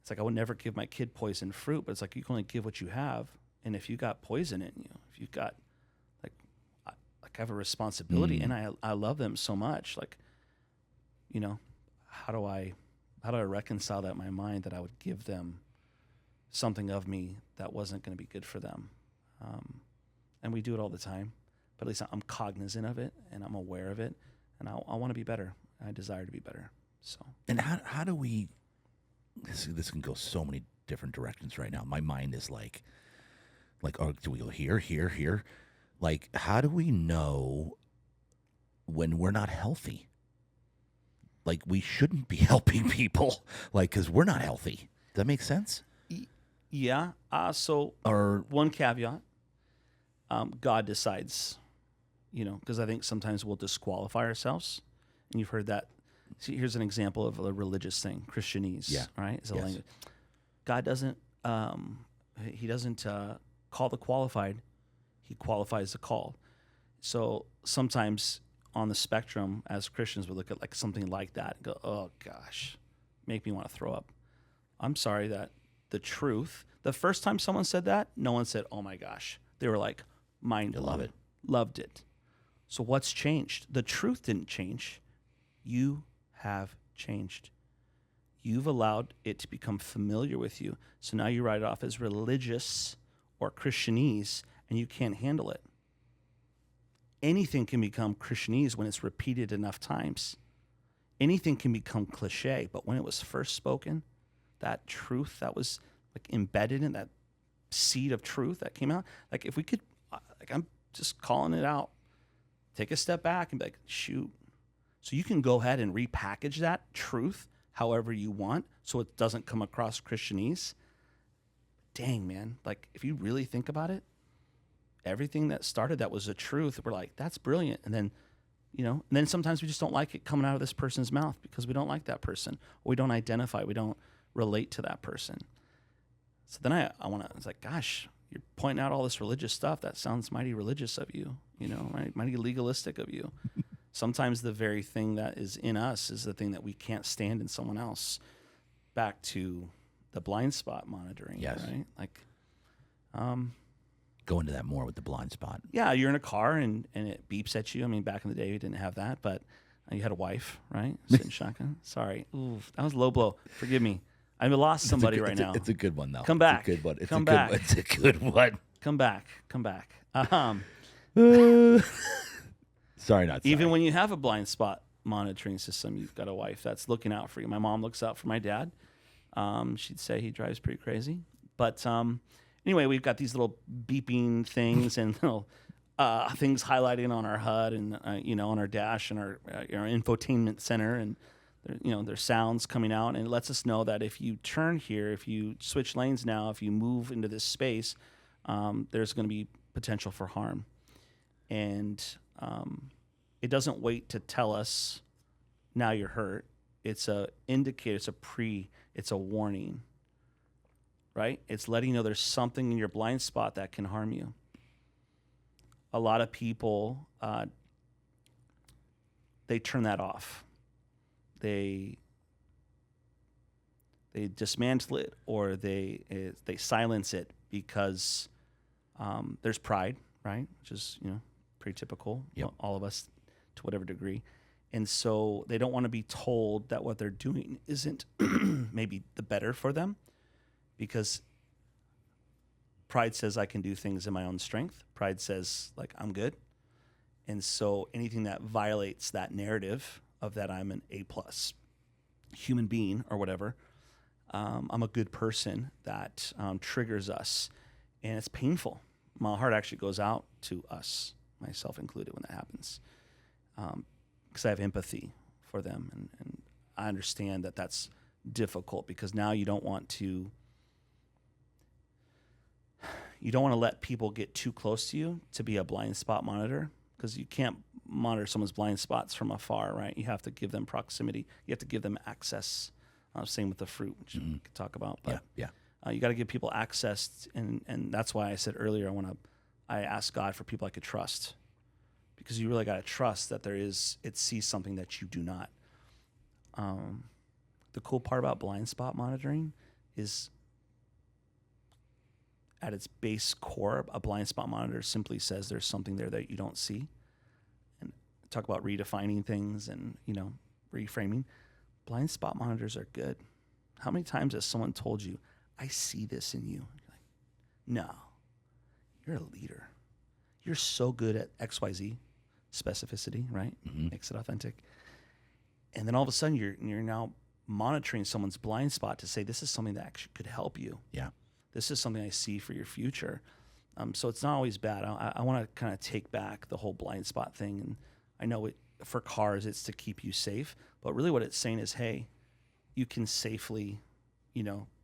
It's like, I would never give my kid poisoned fruit, but it's like, you can only give what you have. And if you got poison in you, if you've got, I have a responsibility, and I love them so much. Like, how do I reconcile that in my mind, that I would give them something of me that wasn't going to be good for them? And we do it all the time, but at least I'm cognizant of it, and I'm aware of it, and I want to be better. I desire to be better. So, and how do we? This can go so many different directions right now. My mind is like, oh, do we go here, here, here? Like, how do we know when we're not healthy? Like, we shouldn't be helping people, like, because we're not healthy. Does that make sense? Yeah. So, one caveat: God decides. Because I think sometimes we'll disqualify ourselves, and you've heard that. See, here's an example of a religious thing: Christianese. Yeah. Right. It's a language. God doesn't. He doesn't call the qualified. He qualifies the call. So sometimes on the spectrum, as Christians, we look at like something like that and go, "Oh gosh, make me want to throw up." I'm sorry that the truth. The first time someone said that, no one said, "Oh my gosh." They were like, mind blown. Love it. Loved it. So what's changed? The truth didn't change. You have changed. You've allowed it to become familiar with you. So now you write it off as religious or Christianese, and you can't handle it. Anything can become Christianese when it's repeated enough times. Anything can become cliche, but when it was first spoken, that truth that was like embedded in that seed of truth that came out, like, if we could, like, I'm just calling it out, take a step back and be like, shoot. So you can go ahead and repackage that truth however you want, so it doesn't come across Christianese. Dang, man. Like, if you really think about it, everything that started that was a truth, we're like, that's brilliant. And then, and then sometimes we just don't like it coming out of this person's mouth because we don't like that person, or we don't identify, we don't relate to that person. So then I want to, it's like, gosh, you're pointing out all this religious stuff. That sounds mighty religious of you, mighty legalistic of you. Sometimes the very thing that is in us is the thing that we can't stand in someone else. Back to the blind spot monitoring, yes. Right? Like, go into that more with the blind spot. Yeah, you're in a car and it beeps at you. I mean, back in the day, we didn't have that, but you had a wife, right? Sitting shotgun. Sorry. Ooh, that was low blow. Forgive me. I lost somebody right now. It's a good one, though. Come back. It's a good one. Come back. It's a good one. Come back. Sorry, not sorry. Even when you have a blind spot monitoring system, you've got a wife that's looking out for you. My mom looks out for my dad. She'd say he drives pretty crazy. But anyway, we've got these little beeping things and little things highlighting on our HUD and on our dash and our infotainment center, and there's sounds coming out, and it lets us know that if you turn here, if you switch lanes now, if you move into this space, there's going to be potential for harm. And it doesn't wait to tell us now you're hurt. It's a indicator. It's a warning. Right? It's letting you know there's something in your blind spot that can harm you. A lot of people, they turn that off. They dismantle it, or they silence it because there's pride, right? Which is pretty typical. Yep. All of us to whatever degree. And so they don't want to be told that what they're doing isn't maybe the better for them, because pride says I can do things in my own strength. Pride says, like, I'm good. And so anything that violates that narrative of that I'm an A+ human being or whatever, I'm a good person, that triggers us. And it's painful. My heart actually goes out to us, myself included, when that happens. Because I have empathy for them. And I understand that that's difficult, because now you don't want to let people get too close to you to be a blind spot monitor, because you can't monitor someone's blind spots from afar, right? You have to give them proximity. You have to give them access. Same with the fruit, which we could talk about. But you got to give people access, and that's why I said earlier I ask God for people I could trust, because you really got to trust that it sees something that you do not. The cool part about blind spot monitoring is, at its base core, a blind spot monitor simply says there's something there that you don't see. And talk about redefining things and, reframing. Blind spot monitors are good. How many times has someone told you, I see this in you? You're like, no, you're a leader. You're so good at XYZ, specificity, right? Makes it authentic. And then all of a sudden you're now monitoring someone's blind spot to say, this is something that actually could help you. Yeah. This is something I see for your future. So it's not always bad. I want to kind of take back the whole blind spot thing. And I know for cars, it's to keep you safe. But really what it's saying is, hey, you can safely,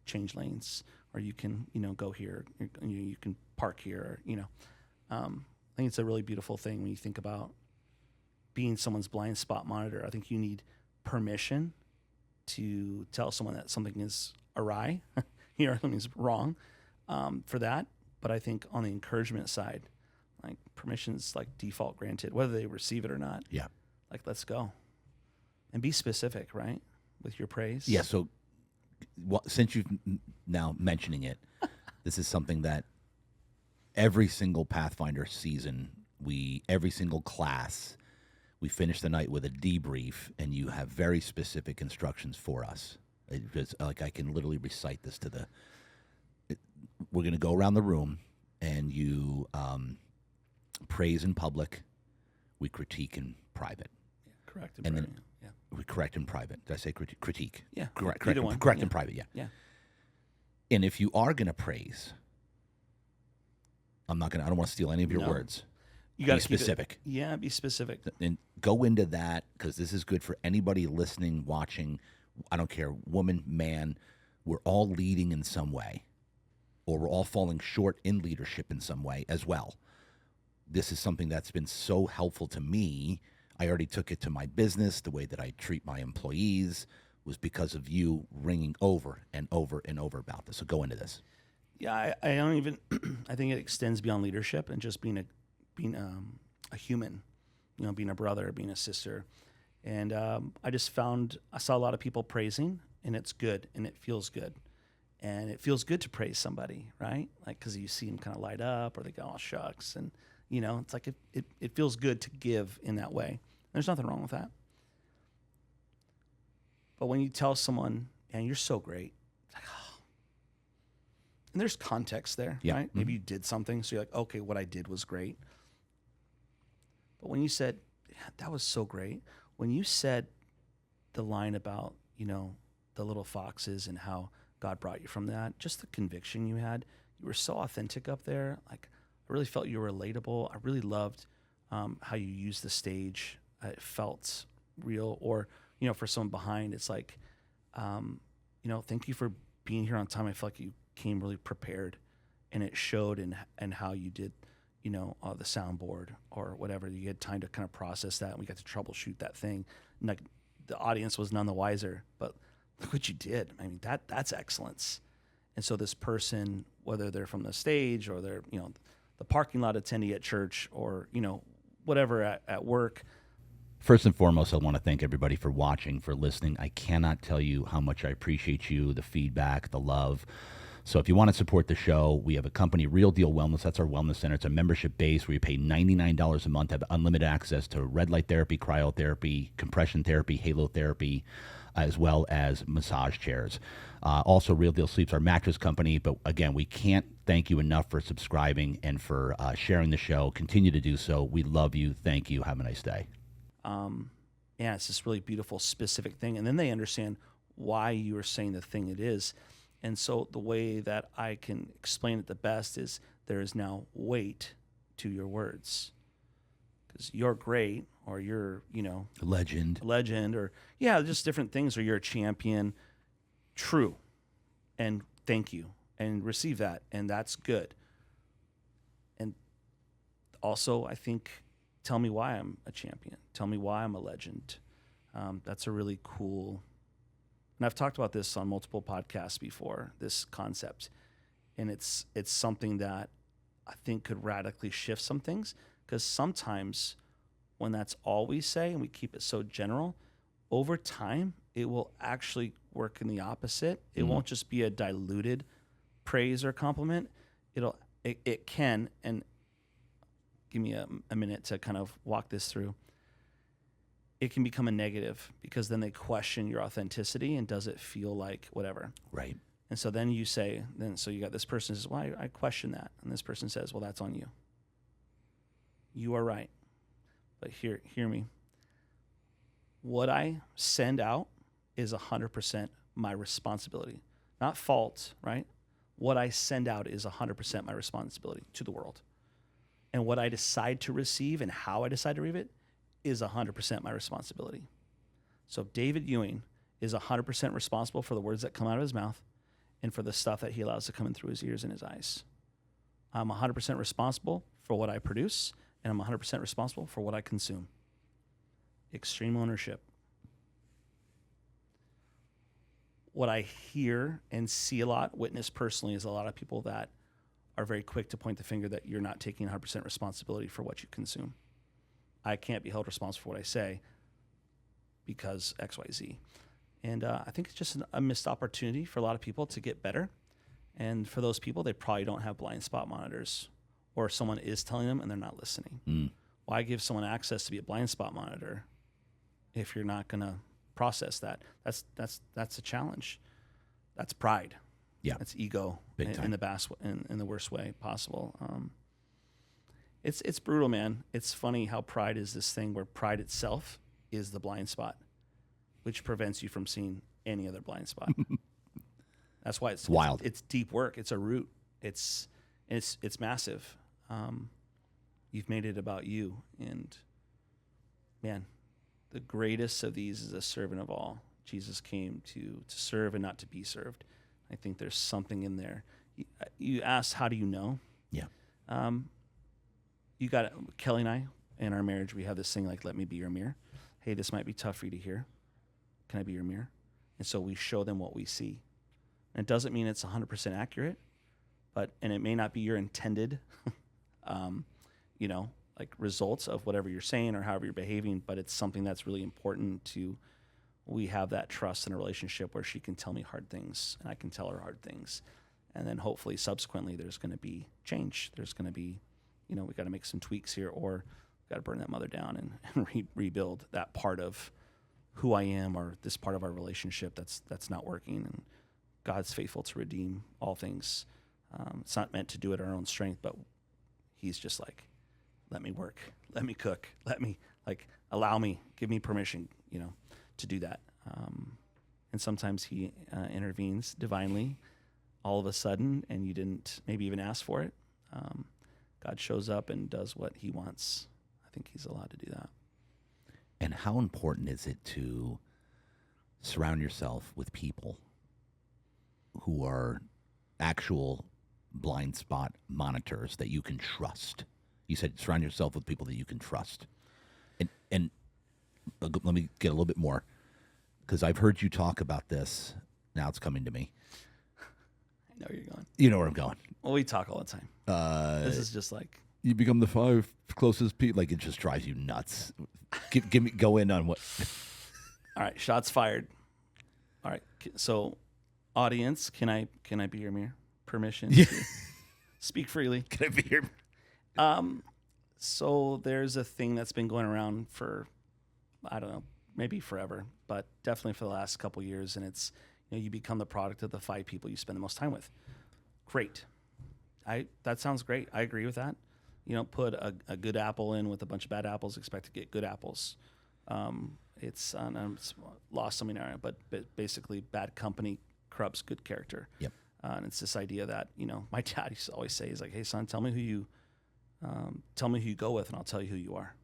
change lanes, or you can, go here, you can park here, I think it's a really beautiful thing when you think about being someone's blind spot monitor. I think you need permission to tell someone that something is awry, something's wrong, for that. But I think on the encouragement side, like, permission's like default granted, whether they receive it or not. Yeah. Like, let's go. And be specific, right, with your praise. Yeah, so since you've now mentioning it, this is something that every single Pathfinder season, every single class, we finish the night with a debrief, and you have very specific instructions for us. I can literally recite this we're going to go around the room, and you praise in public, we critique in private. Yeah, correct in and private. Then we correct in private. Did I say critique? Yeah. Correct Yeah. in private, yeah. Yeah. And if you are going to praise, I don't want to steal any of your words. You got to be specific. Be specific. And go into that, because this is good for anybody listening, watching. I don't care, woman, man, we're all leading in some way, or we're all falling short in leadership in some way as well. This is something that's been so helpful to me. I already took it to my business. The way that I treat my employees was because of you ringing over and over and over about this. So go into this. Yeah, I don't even. I think it extends beyond leadership and just being a human, being a brother, being a sister. And I saw a lot of people praising, and it's good, and it feels good. And it feels good to praise somebody, right? Like, because you see them kind of light up, or they go, oh, shucks. And, it's like it feels good to give in that way. There's nothing wrong with that. But when you tell someone, man, you're so great, it's like, oh. And there's context there, right? Mm-hmm. Maybe you did something, so you're like, okay, what I did was great. But when you said, yeah, that was so great, when you said the line about, the little foxes and how God brought you from that, just the conviction you had, you were so authentic up there. Like, I really felt you were relatable. I really loved how you used the stage. It felt real. Or, for someone behind, it's like, thank you for being here on time. I feel like you came really prepared, and it showed in how you did, the soundboard or whatever. You had time to kind of process that, and we got to troubleshoot that thing. And like, the audience was none the wiser, but look what you did. I mean, that's excellence. And so this person, whether they're from the stage or they're, the parking lot attendee at church, or, whatever at work. First and foremost, I want to thank everybody for watching, for listening. I cannot tell you how much I appreciate you, the feedback, the love. So if you want to support the show, we have a company, Real Deal Wellness. That's our wellness center. It's a membership base where you pay $99 a month, have unlimited access to red light therapy, cryotherapy, compression therapy, halo therapy, as well as massage chairs. Also, Real Deal Sleep's our mattress company. But again, we can't thank you enough for subscribing and for sharing the show. Continue to do so. We love you. Thank you. Have a nice day. Yeah, it's this really beautiful, specific thing. And then they understand why you are saying the thing it is. And so the way that I can explain it the best is there is now weight to your words. Because you're great, or you're, Legend, or just different things, or you're a champion. True. And thank you. And receive that. And that's good. And also, I think, tell me why I'm a champion. Tell me why I'm a legend. That's a really cool, and I've talked about this on multiple podcasts before, this concept. And it's something that I think could radically shift some things, because sometimes when that's all we say and we keep it so general, over time, it will actually work in the opposite. It won't just be a diluted praise or compliment. It can, and give me a minute to kind of walk this through. It can become a negative, because then they question your authenticity and does it feel like whatever. right? And so then you say, so you got this person says, well, I question that. And this person says, well, that's on you. You are right. But hear me. What I send out is 100% my responsibility, not fault, right? What I send out is 100% my responsibility to the world. And what I decide to receive and how I decide to receive it is 100% my responsibility. So David Ewing is 100% responsible for the words that come out of his mouth and for the stuff that he allows to come in through his ears and his eyes. I'm 100% responsible for what I produce, and I'm 100% responsible for what I consume. Extreme ownership. What I hear and see a lot, witness personally, is a lot of people that are very quick to point the finger that you're not taking 100% responsibility for what you consume. I can't be held responsible for what I say because X, Y, Z. And I think it's just a missed opportunity for a lot of people to get better. And for those people, they probably don't have blind spot monitors, or someone is telling them and they're not listening. Why give someone access to be a blind spot monitor if you're not going to process that? That's a challenge. That's pride. Yeah, that's ego in the worst way possible. It's brutal, man. It's funny how pride is this thing where pride itself is the blind spot, which prevents you from seeing any other blind spot. That's why it's wild. It's deep work. It's a root. It's massive. You've made it about you, and man, the greatest of these is a servant of all. Jesus came to serve and not to be served. I think there's something in there. You asked, how do you know? Yeah. You got Kelly and I, in our marriage, we have this thing like, let me be your mirror. Hey, this might be tough for you to hear. Can I be your mirror? And so we show them what we see. And it doesn't mean it's 100% accurate, and it may not be your intended, like results of whatever you're saying or however you're behaving, but it's something that's really important to, we have that trust in a relationship where she can tell me hard things and I can tell her hard things. And then hopefully subsequently there's going to be change. There's going to be, we got to make some tweaks here, or got to burn that mother down and rebuild that part of who I am, or this part of our relationship that's not working. And God's faithful to redeem all things. It's not meant to do it our own strength, but he's just like, let me work, let me cook, let me allow me, give me permission, to do that. And sometimes he intervenes divinely all of a sudden, and you didn't maybe even ask for it. God shows up and does what he wants. I think he's allowed to do that. And how important is it to surround yourself with people who are actual blind spot monitors that you can trust? You said surround yourself with people that you can trust. And let me get a little bit more, because I've heard you talk about this. Now it's coming to me. I know where you're going. You know where I'm going. Well, we talk all the time. This is just like, you become the 5 closest people. Like, it just drives you nuts. Give me, go in on what. All right, shots fired. All right, so audience, can I be your mirror? Permission to speak freely. Can I be your? So there's a thing that's been going around for, I don't know, maybe forever, but definitely for the last couple years, and it's, you become the product of the 5 people you spend the most time with. Great. That sounds great. I agree with that. You don't put a good apple in with a bunch of bad apples, expect to get good apples. It's lost something in but basically bad company corrupts good character. Yep. And it's this idea that, my dad used to always say, he's like, hey son, tell me who you go with and I'll tell you who you are.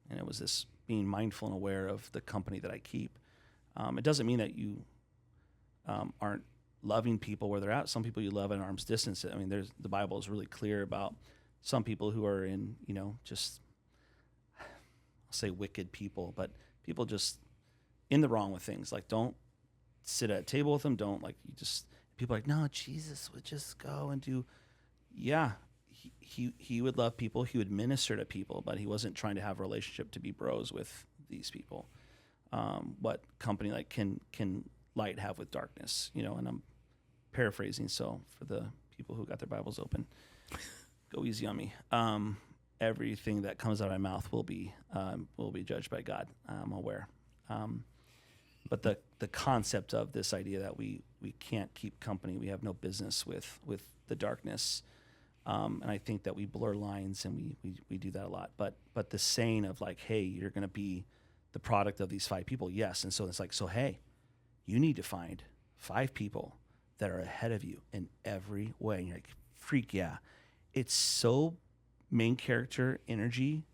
And it was this being mindful and aware of the company that I keep. It doesn't mean that you aren't loving people where they're at. Some people you love at arm's distance. I mean, the Bible is really clear about some people who are in, just, I'll say wicked people, but people just in the wrong with things. Like, don't sit at a table with them. Don't people are like, no, Jesus would just go and do. Yeah, he would love people. He would minister to people, but he wasn't trying to have a relationship to be bros with these people. What company like can light have with darkness, and I'm paraphrasing. So for the people who got their Bibles open, go easy on me. Everything that comes out of my mouth will be judged by God. I'm aware. But the concept of this idea that we can't keep company, we have no business with the darkness. And I think that we blur lines and we do that a lot. But the saying of like, hey, you're going to be the product of these 5 people. Yes. And so it's like, so, hey, you need to find 5 people that are ahead of you in every way. And you're like, freak yeah. It's so main character energy,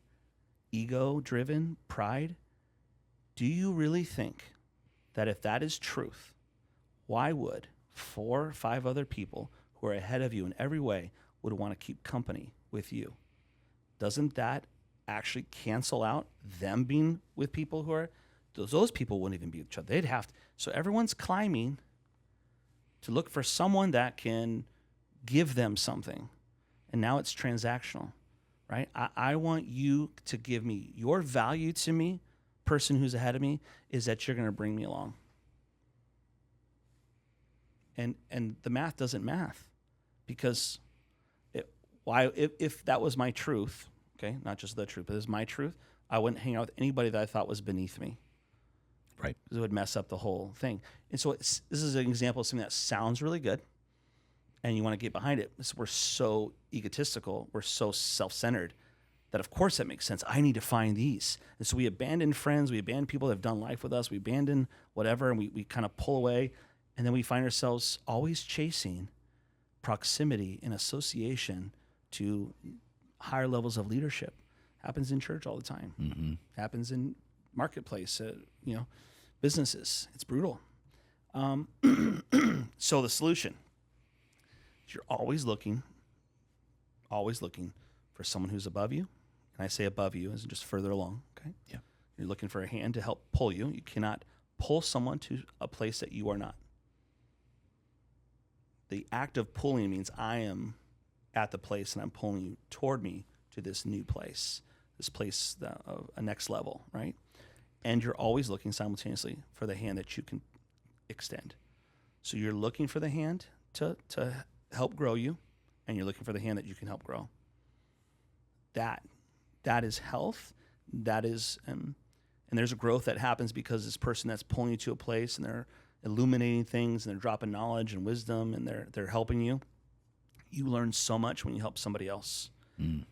ego driven, pride. Do you really think that if that is truth, why would 4 or 5 other people who are ahead of you in every way would want to keep company with you? Doesn't that actually cancel out them being with people who are, those people wouldn't even be with each other. They'd have to, so everyone's climbing to look for someone that can give them something. And now it's transactional, right? I want you to give me your value to me, person who's ahead of me, is that you're going to bring me along. And the math doesn't math, because if that was my truth, okay, not just the truth, but it's my truth, I wouldn't hang out with anybody that I thought was beneath me. Right. Because it would mess up the whole thing. And so this is an example of something that sounds really good, and you want to get behind it. We're so egotistical, we're so self-centered, that of course that makes sense. I need to find these. And so we abandon friends, we abandon people that have done life with us, we abandon whatever, and we kind of pull away. And then we find ourselves always chasing proximity and association to higher levels of leadership. Happens in church all the time. Mm-hmm. Happens in marketplace, businesses. It's brutal. So the solution is you're always looking for someone who's above you. And I say above you as in just further along, okay? Yeah. You're looking for a hand to help pull you. You cannot pull someone to a place that you are not. The act of pulling means I am at the place and I'm pulling you toward me to this new place, this place, a next level, right? And you're always looking simultaneously for the hand that you can extend. So you're looking for the hand to help grow you, and you're looking for the hand that you can help grow. That is health. That is, and there's a growth that happens because this person that's pulling you to a place and they're illuminating things and they're dropping knowledge and wisdom and they're helping you. You learn so much when you help somebody else. Mm.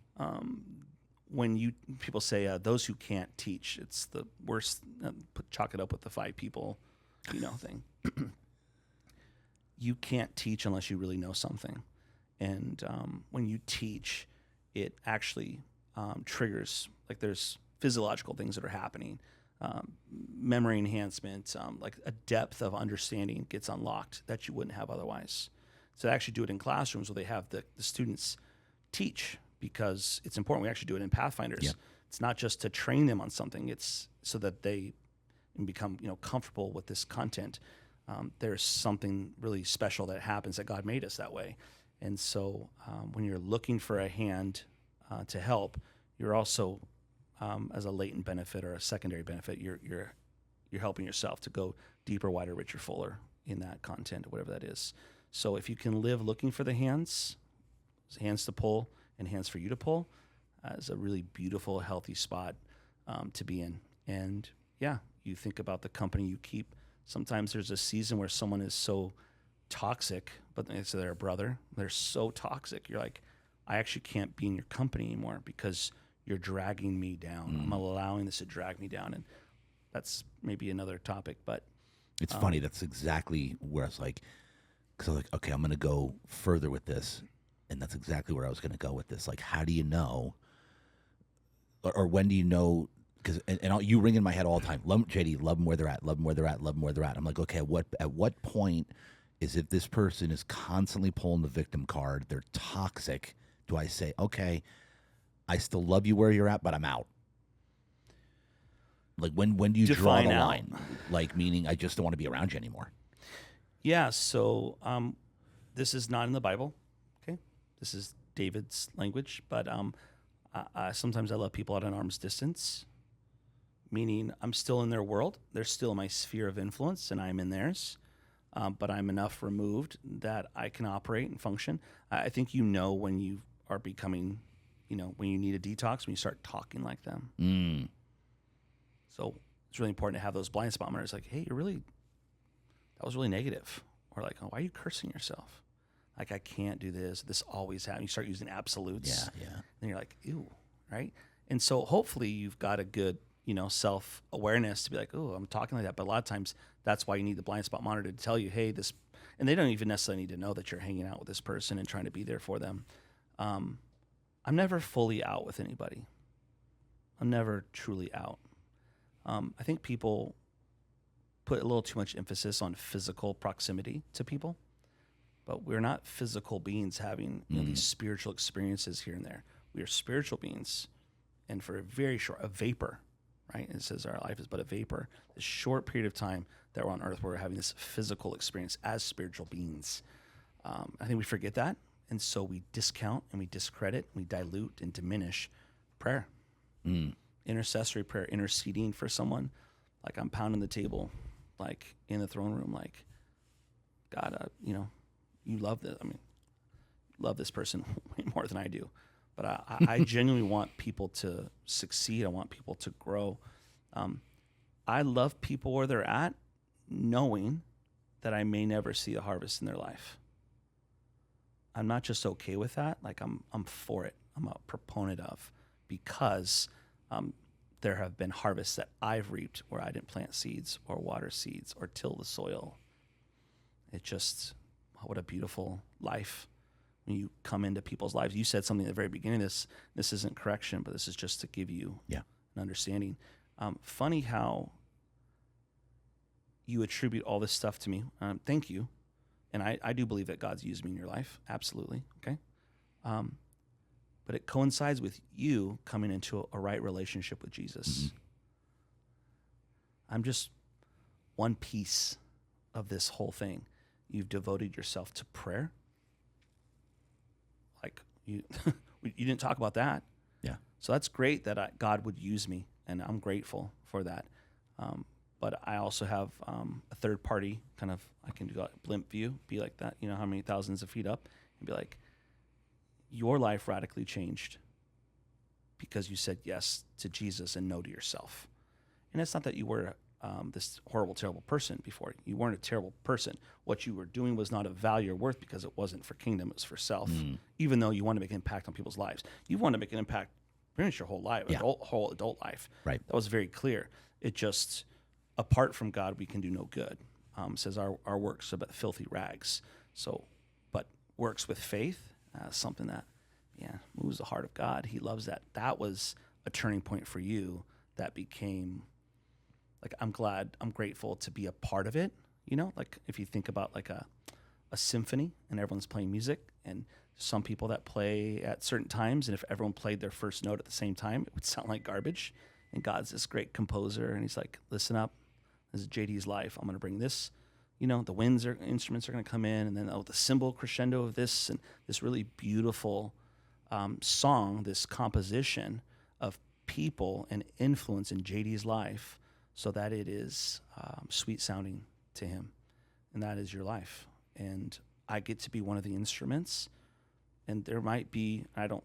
When people say those who can't teach, it's the worst. Chalk it up with the 5 people, thing. You can't teach unless you really know something, and when you teach, it actually triggers, like, there's physiological things that are happening. Memory enhancement, like a depth of understanding gets unlocked that you wouldn't have otherwise. So they actually do it in classrooms where they have the students teach, because it's important. We actually do it in Pathfinders. Yep. It's not just to train them on something. It's so that they can become comfortable with this content. There's something really special that happens, that God made us that way. And so when you're looking for a hand to help, you're also, as a latent benefit or a secondary benefit, you're helping yourself to go deeper, wider, richer, fuller in that content, whatever that is. So if you can live looking for the hands to pull and hands for you to pull, is a really beautiful, healthy spot to be in. And yeah, you think about the company you keep. Sometimes there's a season where someone is so toxic, but they say they're a brother. They're so toxic. You're like, I actually can't be in your company anymore because you're dragging me down. I'm allowing this to drag me down. And that's maybe another topic, but It's funny. That's exactly where I was like, because I was like, okay, I'm going to go further with this. And that's exactly where I was going to go with this. Like, how do you know, or when do you know? Because you ring in my head all the time. JD, love them where they're at. Love them where they're at. Love them where they're at. I'm like, okay, at what point is if this person is constantly pulling the victim card, they're toxic? Do I say, okay, I still love you where you're at, but I'm out? Like, when do you draw Define the out. line? Like, meaning I just don't want to be around you anymore. Yeah, so this is not in the Bible, okay? This is David's language, but sometimes I love people at an arm's distance, meaning I'm still in their world. They're still in my sphere of influence, and I'm in theirs, but I'm enough removed that I can operate and function. I think when you are becoming, when you need a detox, when you start talking like them. So it's really important to have those blind spot moments like, hey, that was really negative. Or like, oh, why are you cursing yourself? Like, I can't do this. This always happens. You start using absolutes. Yeah. And you're like, ew, right? And so hopefully you've got a good, self-awareness to be like, oh, I'm talking like that. But a lot of times that's why you need the blind spot monitor to tell you, hey, this, and they don't even necessarily need to know that you're hanging out with this person and trying to be there for them. I'm never fully out with anybody. I'm never truly out. I think people put a little too much emphasis on physical proximity to people, but we're not physical beings having these spiritual experiences here and there. We are spiritual beings, and for a vapor, right? It says our life is but a vapor. This short period of time that we're on earth, we're having this physical experience as spiritual beings. I think we forget that, and so we discount and we discredit, we dilute and diminish prayer. Intercessory prayer, interceding for someone. Like, I'm pounding the table, like in the throne room, like, God, you love this. I mean, love this person way more than I do. But I genuinely want people to succeed. I want people to grow. I love people where they're at, knowing that I may never see a harvest in their life. I'm not just okay with that. Like, I'm for it. I'm a proponent of, because there have been harvests that I've reaped where I didn't plant seeds or water seeds or till the soil. It just, what a beautiful life when you come into people's lives. You said something at the very beginning of this. This isn't correction, but this is just to give you an understanding. Funny how you attribute all this stuff to me. Thank you. And I do believe that God's used me in your life. Absolutely. Okay. But it coincides with you coming into a right relationship with Jesus. I'm just one piece of this whole thing. You've devoted yourself to prayer. Like, you didn't talk about that. Yeah. So that's great that God would use me, and I'm grateful for that. But I also have a third party kind of, I can do a blimp view, be like that, how many thousands of feet up, and be like, your life radically changed because you said yes to Jesus and no to yourself. And it's not that you were this horrible, terrible person before. You weren't a terrible person. What you were doing was not of value or worth because it wasn't for kingdom, it was for self. Even though you want to make an impact on people's lives. You want to make an impact pretty much your whole life, whole adult life. Right. That was very clear. It just, apart from God, we can do no good. It says our works are but filthy rags. So, but works with faith, something that, moves the heart of God. He loves that. That was a turning point for you that became, like, I'm grateful to be a part of it. Like, if you think about like a symphony and everyone's playing music, and some people that play at certain times, and if everyone played their first note at the same time, it would sound like garbage. And God's this great composer, and he's like, listen up, this is JD's life. I'm going to bring this, the instruments are going to come in, and then the cymbal crescendo of this, and this really beautiful song, this composition of people and influence in JD's life, so that it is sweet sounding to him. And that is your life. And I get to be one of the instruments. And there might be, I don't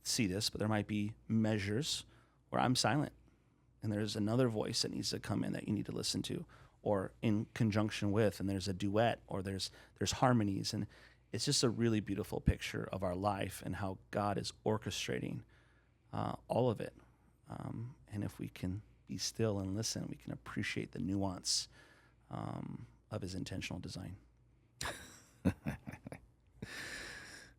see this, but there might be measures where I'm silent. And there's another voice that needs to come in that you need to listen to. or in conjunction with, and there's a duet, or there's harmonies, and it's just a really beautiful picture of our life and how God is orchestrating all of it. And if we can be still and listen, we can appreciate the nuance of his intentional design.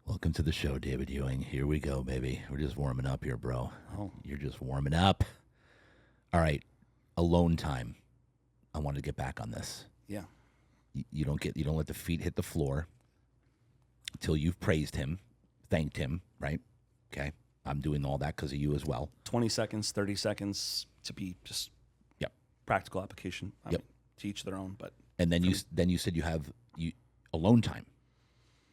Welcome to the show, David Ewing. Here we go, baby. We're just warming up here, bro. Oh. You're just warming up. All right, alone time. I wanted to get back on this. Yeah. You don't let the feet hit the floor until you've praised him, thanked him, right? Okay. I'm doing all that because of you as well. 20 seconds, 30 seconds to be just practical application. I mean, to each their own, but. And then you said you have alone time.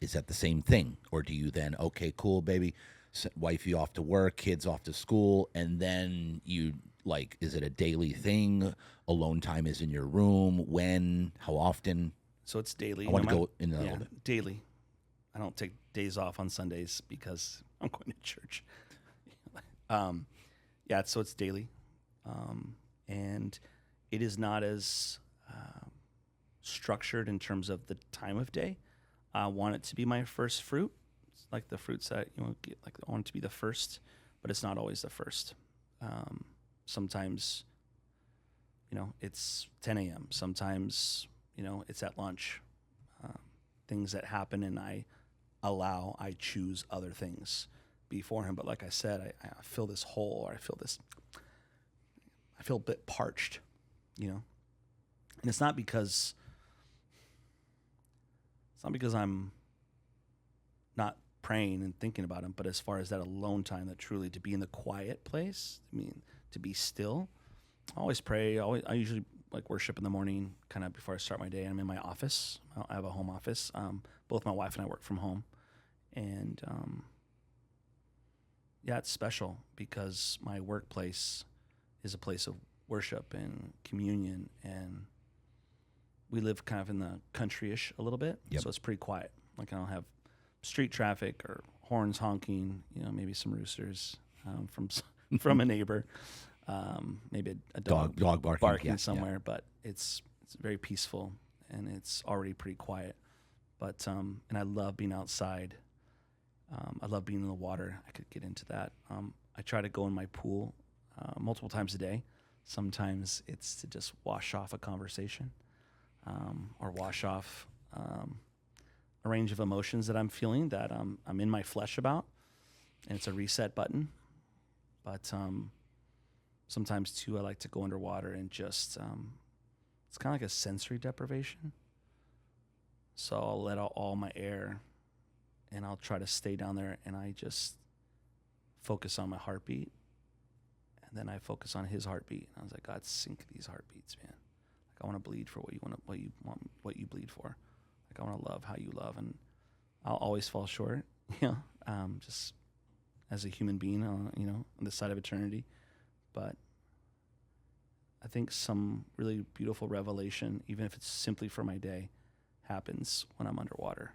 Is that the same thing? Or do you then, okay, cool, baby, wifey off to work, kids off to school, and then you, like, is it a daily thing? Alone time is in your room? When? How often? So it's daily. I want to go in a little bit. Daily. I don't take days off on Sundays because I'm going to church. So it's daily. And it is not as structured in terms of the time of day. I want it to be my first fruit. It's like the fruits that get, like I want it to be the first, but it's not always the first. Sometimes, it's 10 a.m. Sometimes, it's at lunch. Things that happen, and I choose other things before him. But like I said, I feel this hole, or I feel a bit parched, and it's not because I'm not praying and thinking about him, but as far as that alone time, that truly to be in the quiet place, to be still. I always pray. I usually like worship in the morning, kind of before I start my day. I'm in my office. I have a home office. Both my wife and I work from home, and it's special because my workplace is a place of worship and communion, and we live kind of in the country-ish a little bit, so it's pretty quiet. Like I don't have street traffic or horns honking, maybe some roosters from a neighbor, maybe a dog barking somewhere, but it's very peaceful, and it's already pretty quiet. But and I love being outside. I love being in the water. I could get into that. I try to go in my pool multiple times a day. Sometimes it's to just wash off a conversation, or wash off a range of emotions that I'm feeling that I'm in my flesh about, and it's a reset button. But sometimes too, I like to go underwater and just it's kind of like a sensory deprivation. So I'll let out all my air, and I'll try to stay down there, and I just focus on my heartbeat, and then I focus on his heartbeat. And I was like, God, sync these heartbeats, man. Like I want to bleed for what you bleed for. Like I want to love how you love, and I'll always fall short, just as a human being, on this side of eternity. But I think some really beautiful revelation, even if it's simply for my day, happens when I'm underwater,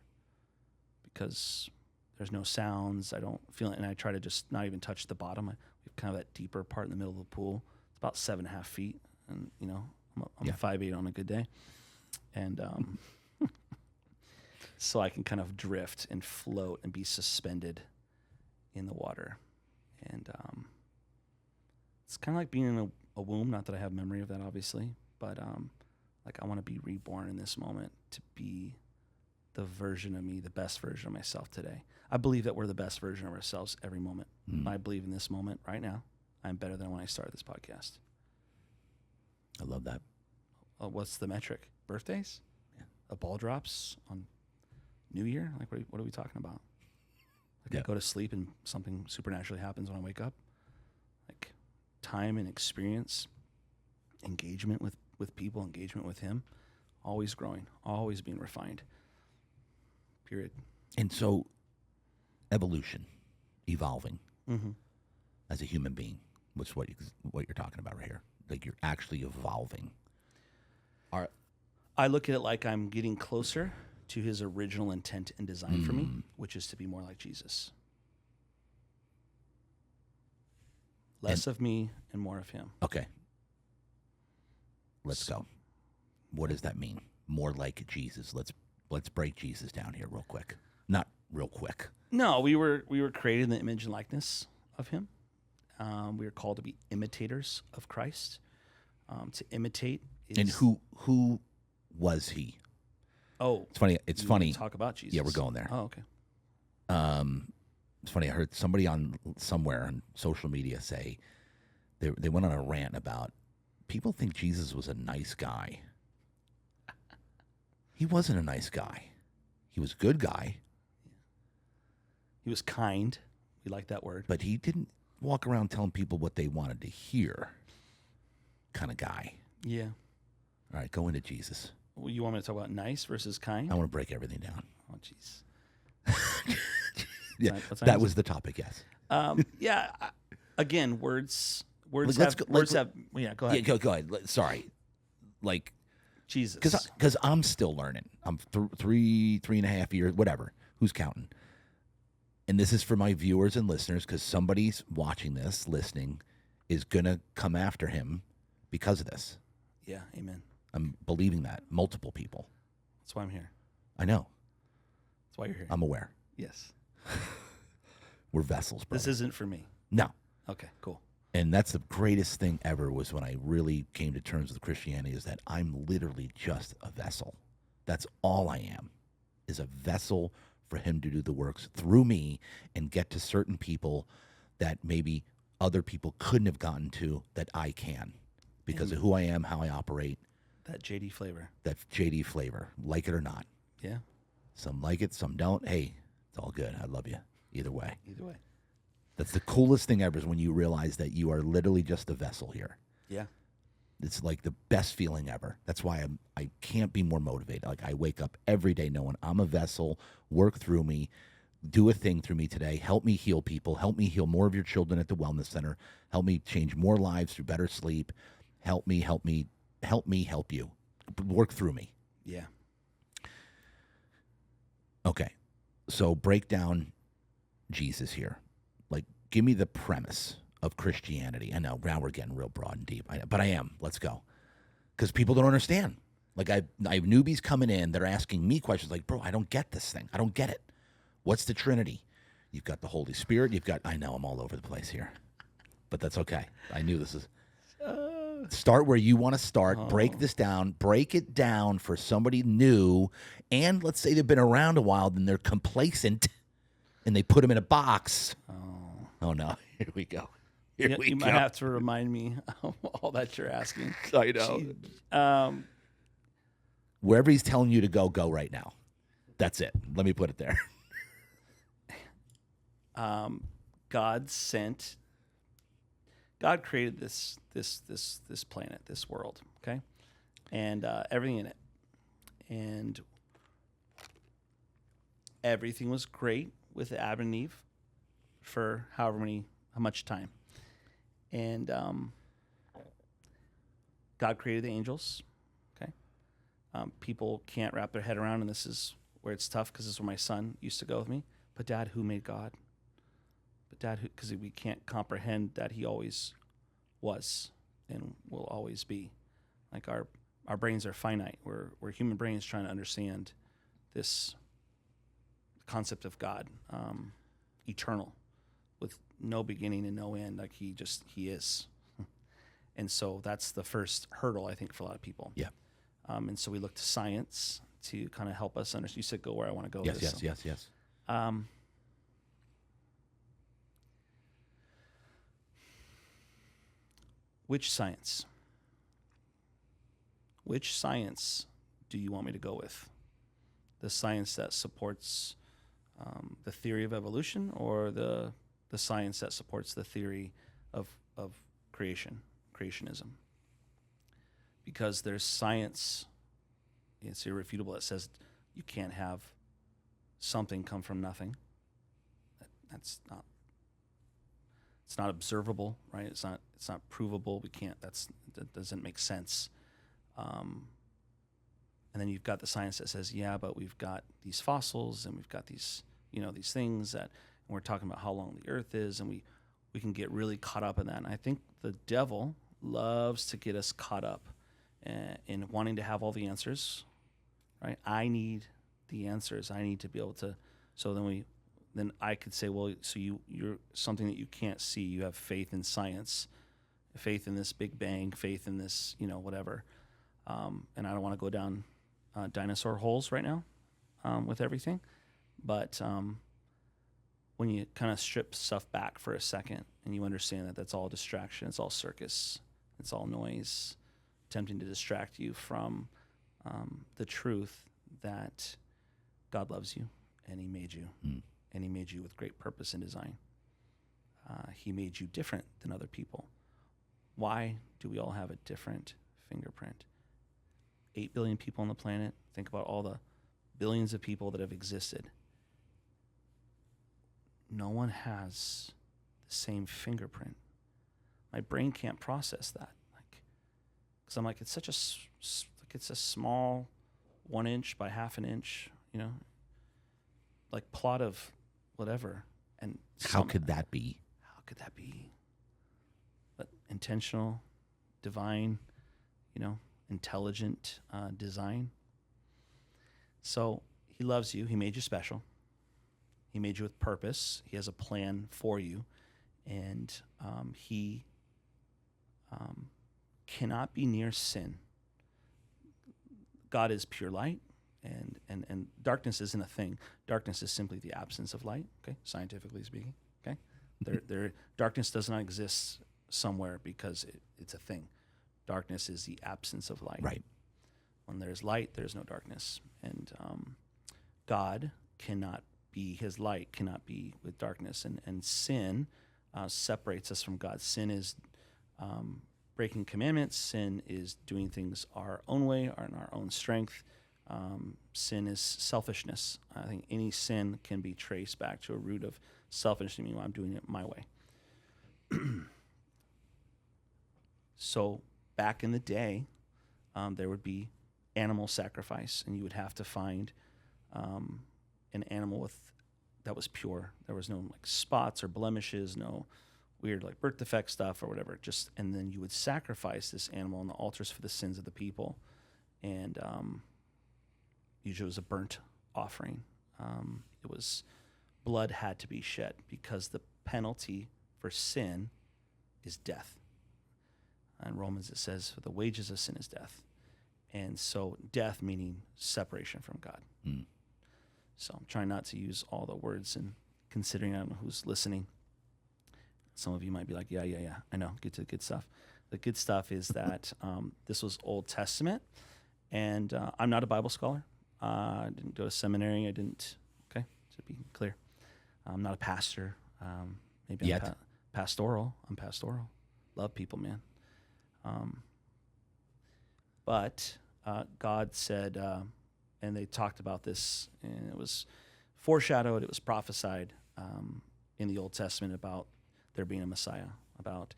because there's no sounds. I don't feel it, and I try to just not even touch the bottom. We have kind of that deeper part in the middle of the pool. It's about 7.5 feet, and I'm a 5'8" on a good day, and so I can kind of drift and float and be suspended in the water, and it's kind of like being in a womb. Not that I have memory of that, obviously, but like I want to be reborn in this moment to be the version of me, the best version of myself today. I believe that we're the best version of ourselves every moment. I believe in this moment right now, I'm better than when I started this podcast. I love that. What's the metric? Birthdays? Yeah. A ball drops on New Year? Like, what are we talking about? Like I go to sleep and something supernaturally happens when I wake up. Like time and experience, engagement with people, engagement with him, always growing, always being refined. Period. And so, evolution, evolving as a human being, what's what you're talking about right here. Like you're actually evolving. I look at it like I'm getting closer to his original intent and design for me, which is to be more like Jesus. Less of me and more of him. Okay. Let's go. what does that mean? More like Jesus. Let's break Jesus down here real quick. Not real quick. No, we were created in the image and likeness of Him. We are called to be imitators of Christ. To imitate is... And who was He? Oh, It's funny. It's funny. Talk about Jesus. Yeah, we're going there. Oh, okay. It's funny. I heard somebody somewhere on social media say they went on a rant about people think Jesus was a nice guy. He wasn't a nice guy. He was a good guy. He was kind. We like that word. But he didn't walk around telling people what they wanted to hear kind of guy. Yeah. All right, go into Jesus. Well, you want me to talk about nice versus kind? I want to break everything down. Oh, jeez. Yeah, that was the topic, yes. Yeah. Again, words Let's have... go- Words let- have... Yeah, go ahead. Yeah, go ahead. Sorry. Like, Jesus. because I'm still learning. I'm 3.5 years, whatever. Who's counting? And this is for my viewers and listeners, because somebody's watching this, listening, is going to come after him because of this. Yeah, amen. I'm believing that. Multiple people. That's why I'm here. I know. That's why you're here. I'm aware. Yes. We're vessels, brother. This isn't for me. No. Okay, cool. And that's the greatest thing ever, was when I really came to terms with Christianity, is that I'm literally just a vessel. That's all I am, is a vessel for him to do the works through me and get to certain people that maybe other people couldn't have gotten to, that I can, because of who I am, how I operate. That JD flavor. That JD flavor, like it or not. Yeah. Some like it, some don't. Hey, it's all good. I love you either way. Either way. That's the coolest thing ever, is when you realize that you are literally just a vessel here. Yeah. It's like the best feeling ever. That's why I can't be more motivated. Like, I wake up every day knowing I'm a vessel. Work through me. Do a thing through me today. Help me heal people. Help me heal more of your children at the wellness center. Help me change more lives through better sleep. Help me help you. Work through me. Yeah. Okay. So break down Jesus here. Like, give me the premise of Christianity. I know, now we're getting real broad and deep, but I am. Let's go. Because people don't understand. Like, I have newbies coming in that are asking me questions like, bro, I don't get this thing. I don't get it. What's the Trinity? You've got the Holy Spirit. I know I'm all over the place here, but that's okay. I knew this is... Start where you want to start. Break this down. Break it down for somebody new. And let's say they've been around a while, then they're complacent, and they put them in a box. Oh no. Here we go. Here we You go. might have to remind me of all that you're asking. I know. Wherever he's telling you to go right now. That's it. Let me put it there. God created this planet, this world, okay, and everything in it, and everything was great with Adam and Eve for how much time, and God created the angels, okay. People can't wrap their head around, and this is where it's tough, because this is where my son used to go with me. But Dad, who made God? Because we can't comprehend that he always was and will always be. Like, our brains are finite. We're human brains trying to understand this concept of God, eternal, with no beginning and no end. Like, he is. And so that's the first hurdle, I think, for a lot of people. Yeah. And so we look to science to kind of help us understand. You said go where I want to go. Yes. Which science? Which science do you want me to go with? The science that supports the theory of evolution, or the science that supports the theory of creationism? Because there's science, it's irrefutable, that says you can't have something come from nothing. It's not observable, right? It's not provable. That doesn't make sense. And then you've got the science that says, yeah, but we've got these fossils, and we've got these things that, and we're talking about how long the earth is, and we can get really caught up in that. And I think the devil loves to get us caught up in wanting to have all the answers, right? I need the answers. I need to be able to. So then I could say, well, so you're something that you can't see. You have faith in science, faith in this Big Bang, faith in this, whatever. And I don't want to go down dinosaur holes right now with everything, but when you kind of strip stuff back for a second and you understand that that's all distraction, it's all circus, it's all noise, attempting to distract you from the truth that God loves you and he made you, and he made you with great purpose and design. He made you different than other people. Why do we all have a different fingerprint? 8 billion people on the planet. Think about all the billions of people that have existed. No one has the same fingerprint. My brain can't process that. Because I'm like, it's such it's a small 1 inch by half an inch, like plot of whatever. And how could that be? How could that be? But intentional, divine, intelligent design. So he loves you. He made you special. He made you with purpose. He has a plan for you. And he cannot be near sin. God is pure light, and darkness isn't a thing. Darkness is simply the absence of light, okay, scientifically speaking, okay? Darkness does not exist somewhere because it's a thing. Darkness is the absence of light. Right. When there's light, there's no darkness. And God cannot be, his light cannot be with darkness. And sin separates us from God. Sin is breaking commandments. Sin is doing things our own way or in our own strength. Sin is selfishness. I think any sin can be traced back to a root of selfishness. I mean, I'm doing it my way. So back in the day, there would be animal sacrifice, and you would have to find an animal that was pure. There was no spots or blemishes, no weird birth defect stuff or whatever. And then you would sacrifice this animal on the altars for the sins of the people, and usually it was a burnt offering. It was blood had to be shed because the penalty for sin is death. In Romans it says, "For the wages of sin is death." And so death meaning separation from God. So I'm trying not to use all the words, and considering I don't know who's listening. Some of you might be like, yeah, I know, get to the good stuff. The good stuff is that this was Old Testament, and I'm not a Bible scholar. I didn't go to seminary. Okay, to be clear. I'm not a pastor. Maybe Yet. I'm pastoral. I'm pastoral. Love people, man. But God said, and they talked about this, and it was foreshadowed, it was prophesied in the Old Testament about there being a Messiah, about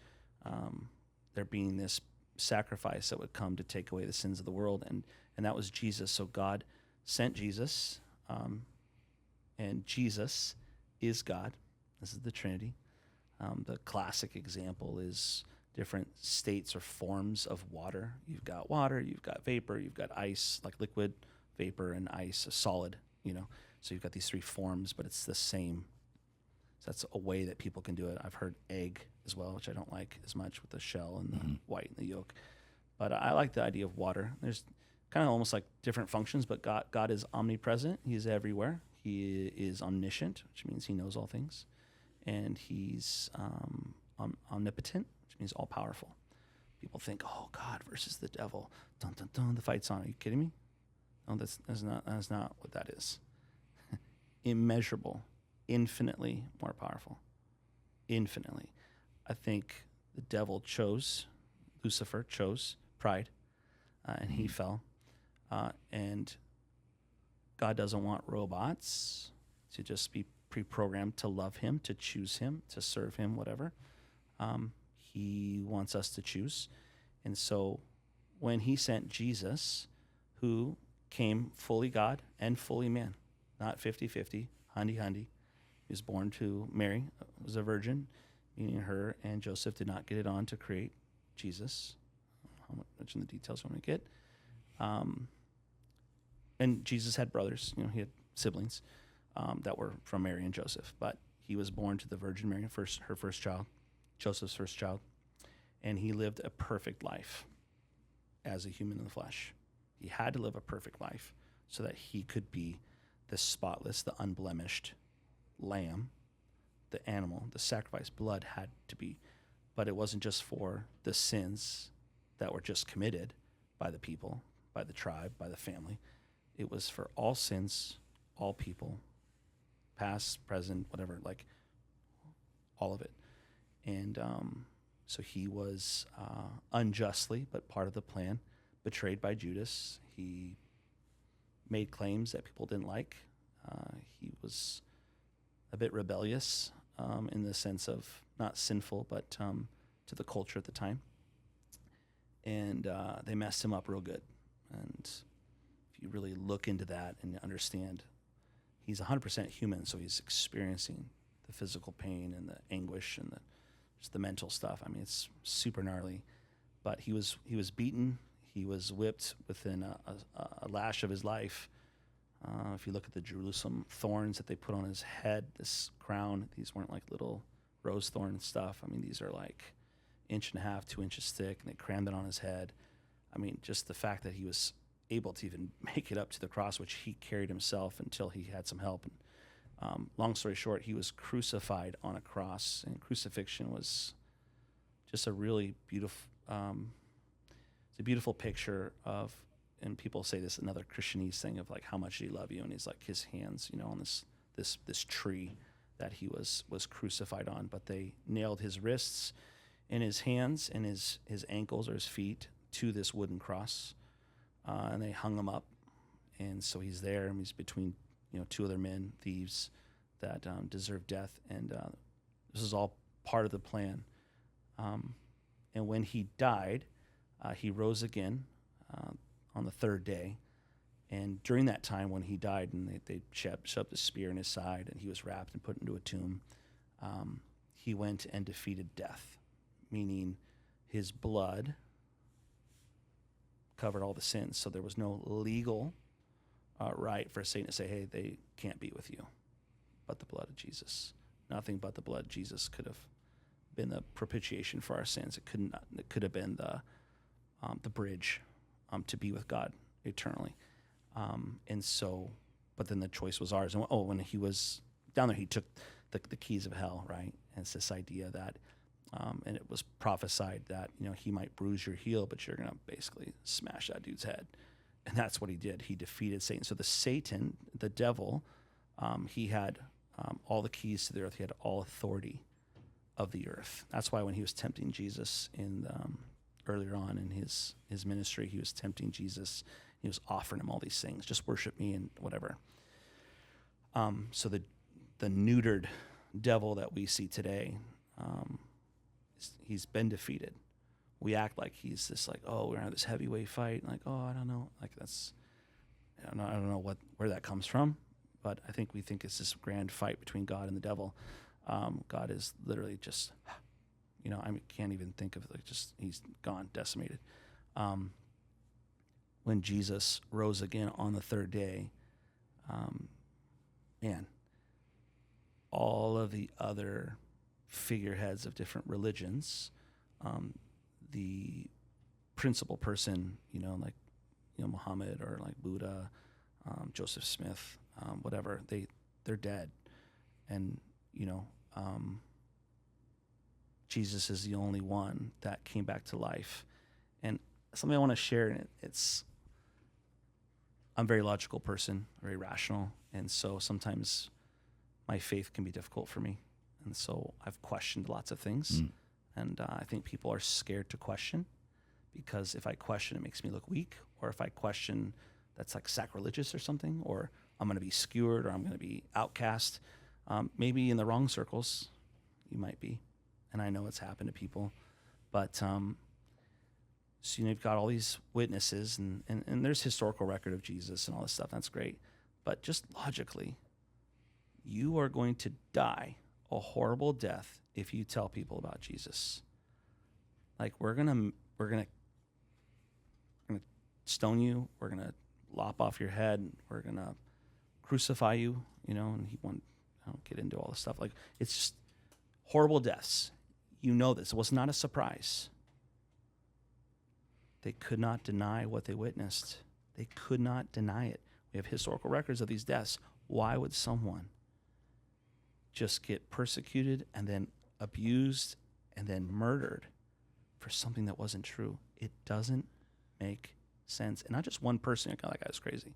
there being this sacrifice that would come to take away the sins of the world, and that was Jesus. So God sent Jesus, and Jesus is God. This is the Trinity. The classic example is different states or forms of water. You've got water, you've got vapor, you've got ice, like liquid, vapor, and ice, a solid, So you've got these three forms, but it's the same. So that's a way that people can do it. I've heard egg as well, which I don't like as much with the shell and the white and the yolk. But I like the idea of water. There's kind of almost like different functions, but God is omnipresent. He's everywhere. He is omniscient, which means he knows all things. And he's omnipotent, which means all powerful. People think, oh, God versus the devil. Dun, dun, dun, the fight's on. Are you kidding me? No, that's not what that is. Immeasurable, infinitely more powerful. Infinitely. I think the devil Lucifer chose pride, and he fell. And God doesn't want robots to just be pre-programmed to love him, to choose him, to serve him, whatever. He wants us to choose. And so when he sent Jesus, who came fully God and fully man, not 50-50, hundy. He was born to Mary, was a virgin, meaning her and Joseph did not get it on to create Jesus. how much in the details you want to get. And Jesus had brothers, he had siblings that were from Mary and Joseph, but he was born to the Virgin Mary, her first child, Joseph's first child, and he lived a perfect life as a human in the flesh. He had to live a perfect life so that he could be the spotless, the unblemished lamb, the animal, the sacrifice. Blood had to be, but it wasn't just for the sins that were just committed by the people, by the tribe, by the family. It was for all sins, all people, past, present, whatever, like all of it. And so he was unjustly, but part of the plan, betrayed by Judas. He made claims that people didn't like. He was a bit rebellious in the sense of not sinful, but to the culture at the time. And they messed him up real good. And if you really look into that and understand, he's 100% human, so he's experiencing the physical pain and the anguish and just the mental stuff. I mean, it's super gnarly. But he was beaten. He was whipped within a lash of his life. If you look at the Jerusalem thorns that they put on his head, this crown, these weren't like little rose thorn stuff. I mean, these are like 1.5 inches, 2 inches thick, and they crammed it on his head. I mean, just the fact that he was able to even make it up to the cross, which he carried himself until he had some help. And long story short, he was crucified on a cross, and crucifixion was just a really beautiful, it's a beautiful picture of, and people say this, another Christianese thing of like, how much did he love you? And he's like his hands, on this tree that he was crucified on, but they nailed his wrists and his hands and his ankles or his feet to this wooden cross, and they hung him up. And so he's there, and he's between two other men, thieves, that deserve death. And this is all part of the plan. And when he died, he rose again on the third day. And during that time when he died, and they shoved the spear in his side, and he was wrapped and put into a tomb, he went and defeated death, meaning his blood covered all the sins. So there was no legal right for Satan to say, hey, they can't be with you, but the blood of Jesus. Nothing but the blood of Jesus could have been the propitiation for our sins. It could have been the bridge to be with God eternally. And so, but then the choice was ours. And when he was down there, he took the keys of hell, right? And it's this idea that, and it was prophesied that, he might bruise your heel, but you're going to basically smash that dude's head. And that's what he did. He defeated Satan. So the devil, he had all the keys to the earth. He had all authority of the earth. That's why when he was tempting Jesus earlier on in his ministry, he was tempting Jesus. He was offering him all these things. Just worship me and whatever. So the neutered devil that we see today, he's been defeated. We act like he's this like, oh, we're gonna have this heavyweight fight. Like, oh, I don't know. Like I don't know where that comes from, but we think it's this grand fight between God and the devil. God is literally just, I can't even think of he's gone, decimated. When Jesus rose again on the third day, all of the other figureheads of different religions, the principal person, like Muhammad or like Buddha, Joseph Smith, whatever, they're dead, and Jesus is the only one that came back to life. And something I want to share, and I'm a very logical person, very rational, and so sometimes my faith can be difficult for me, and so I've questioned lots of things. And I think people are scared to question, because if I question, it makes me look weak, or if I question, that's like sacrilegious or something, or I'm going to be skewered, or I'm going to be outcast. Maybe in the wrong circles, you might be, and I know it's happened to people. But so you've got all these witnesses, and there's historical record of Jesus and all this stuff. That's great, but just logically, you are going to die a horrible death if you tell people about Jesus. Like we're gonna stone you. We're going to lop off your head. We're going to crucify you, and he wanted, I don't get into all this stuff. Like, it's just horrible deaths. You know this. It was not a surprise. They could not deny what they witnessed. They could not deny it. We have historical records of these deaths. Why would someone just get persecuted and then abused and then murdered for something that wasn't true? It doesn't make sense. And not just one person, that guy was crazy.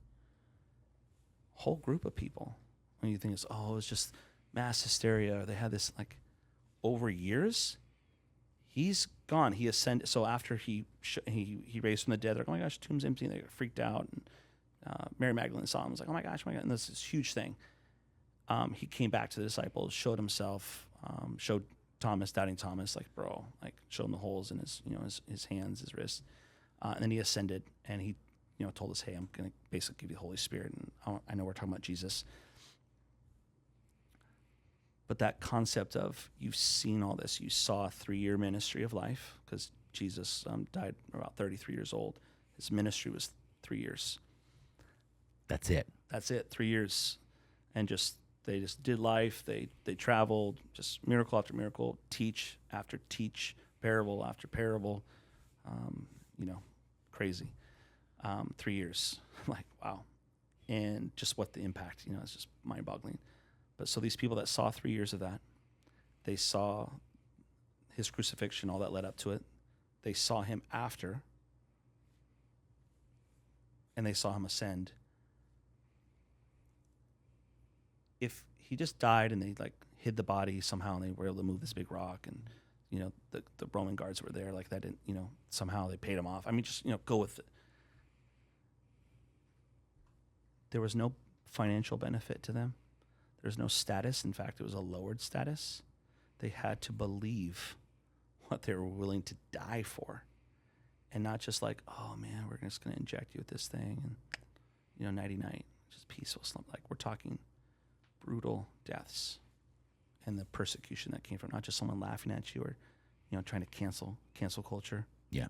Whole group of people. When you think it's, it was just mass hysteria, or they had this, like, over years, he's gone. He ascended. So after he raised from the dead, they're like, oh my gosh, tomb's empty. And they got freaked out. And Mary Magdalene saw him. Was like, oh my gosh, and this is this huge thing. He came back to the disciples, showed himself, showed Thomas, doubting Thomas, like, bro, like, showed him the holes in his, his hands, his wrists. And then he ascended, and he, told us, hey, I'm going to basically give you the Holy Spirit. And I know we're talking about Jesus. But that concept of, you've seen all this, you saw a 3-year ministry of life, because Jesus died about 33 years old. His ministry was 3 years. That's it. 3 years. And they just did life. They traveled, just miracle after miracle, teach after teach, parable after parable. Crazy. 3 years. Like, wow. And just what the impact, it's just mind-boggling. But so these people that saw 3 years of that, they saw his crucifixion, all that led up to it. They saw him after, and they saw him ascend. If he just died and they, like, hid the body somehow, and they were able to move this big rock, and the Roman guards were there, like, that didn't, somehow they paid him off. I mean, just go with it. There was no financial benefit to them. There's no status. In fact, it was a lowered status. They had to believe what they were willing to die for, and not just like, oh man, we're just going to inject you with this thing, and nighty night, just peaceful slump. Like, we're talking brutal deaths, and the persecution that came from not just someone laughing at you or trying to cancel culture. Yeah,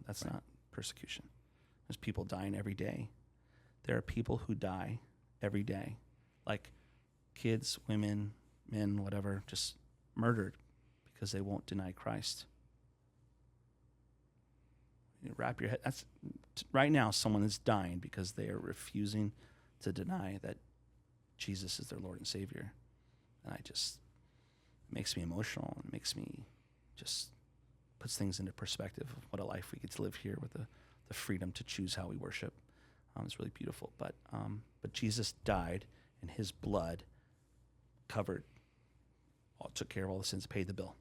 that's right. Not persecution. There's people dying every day. There are people who die every day, like kids, women, men, whatever, just murdered because they won't deny Christ. Wrap your head. That's right now. Someone is dying because they are refusing to deny that Jesus is their Lord and Savior, and it makes me emotional. It makes me just puts things into perspective of what a life we get to live here with the freedom to choose how we worship. It's really beautiful. But Jesus died, and his blood took care of all the sins, paid the bill.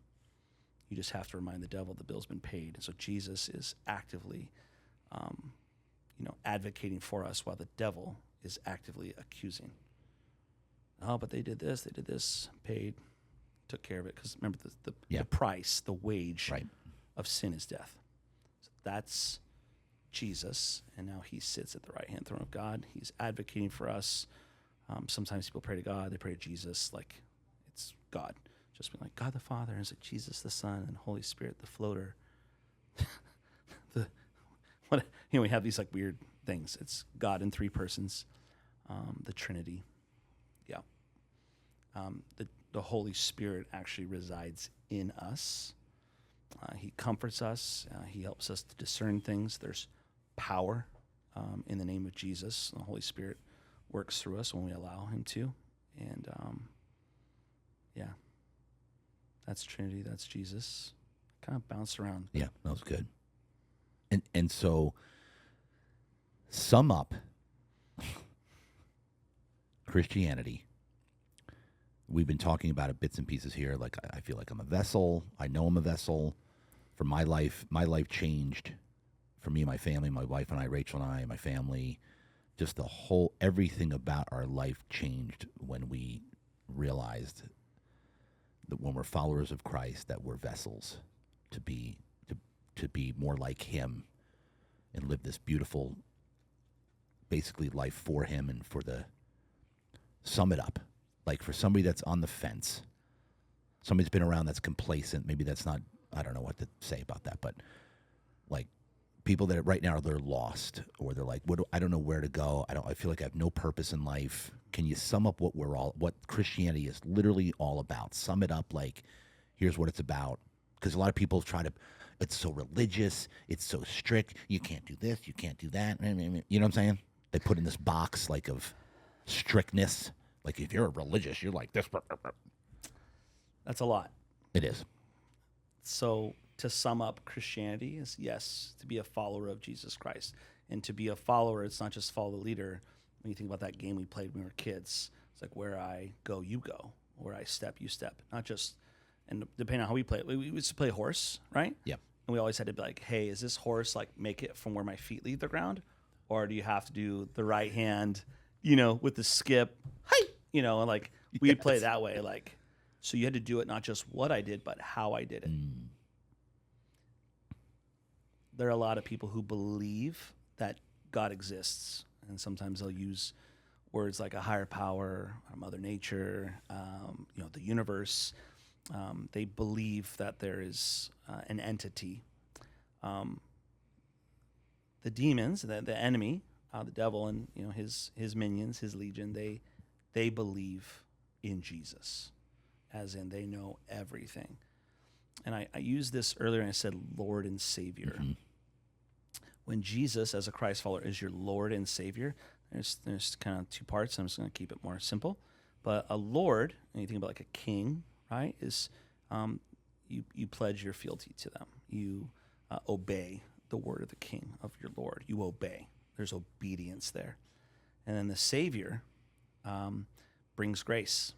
You just have to remind the devil the bill's been paid. And so Jesus is actively, advocating for us, while the devil is actively accusing. Oh, but they did this, paid, took care of it. Because remember, the price, the wage of sin is death. So that's Jesus, and now he sits at the right-hand throne of God. He's advocating for us. Sometimes people pray to God, they pray to Jesus, like it's God. Just be like, God the Father, and it's like Jesus the Son, and Holy Spirit the floater. We have these like weird things. It's God in 3 persons, the Trinity. Yeah. The Holy Spirit actually resides in us. He comforts us. He helps us to discern things. There's power in the name of Jesus. The Holy Spirit works through us when we allow him to. And that's Trinity. That's Jesus. Kind of bounced around. Yeah, that was good. And so, sum up Christianity. We've been talking about it bits and pieces here. Like, I feel like I'm a vessel. I know I'm a vessel. For my life changed. For me and my family, my wife and I, Rachel and I, my family, just everything about our life changed when we realized that when we're followers of Christ, that we're vessels to be more like him and live this beautiful, basically, life for him. And sum it up, like for somebody that's on the fence, somebody's been around that's complacent, maybe that's not, I don't know what to say about that, but like people that right now they're lost, or they're like, I don't know where to go. I feel like I have no purpose in life. Can you sum up what Christianity is literally all about? Sum it up like, here's what it's about. Because a lot of people it's so religious, it's so strict. You can't do this, you can't do that. You know what I'm saying? They put in this box like of strictness. Like if you're religious, you're like this. That's a lot. It is. So to sum up, Christianity is, yes, to be a follower of Jesus Christ. And to be a follower, it's not just follow the leader. When you think about that game we played when we were kids, it's like where I go, you go. Where I step, you step. Not just, and depending on how we play it, we used to play horse, right? Yep. And we always had to be like, hey, is this horse like make it from where my feet leave the ground? Or do you have to do the right hand, with the skip? Hi! And like we'd play that way. Like, so you had to do it not just what I did, but how I did it. There are a lot of people who believe that God exists, and sometimes they'll use words like a higher power, or Mother Nature, the universe. They believe that there is an entity. The demons, the enemy, the devil, and his minions, his legion, they believe in Jesus, as in they know everything. And I used this earlier, and I said Lord and Savior. Mm-hmm. When Jesus, as a Christ follower, is your Lord and Savior, there's kind of two parts. I'm just going to keep it more simple. But a Lord, and you think about like a king, right, is you pledge your fealty to them. You obey the word of the king, of your Lord. You obey. There's obedience there. And then the Savior brings grace.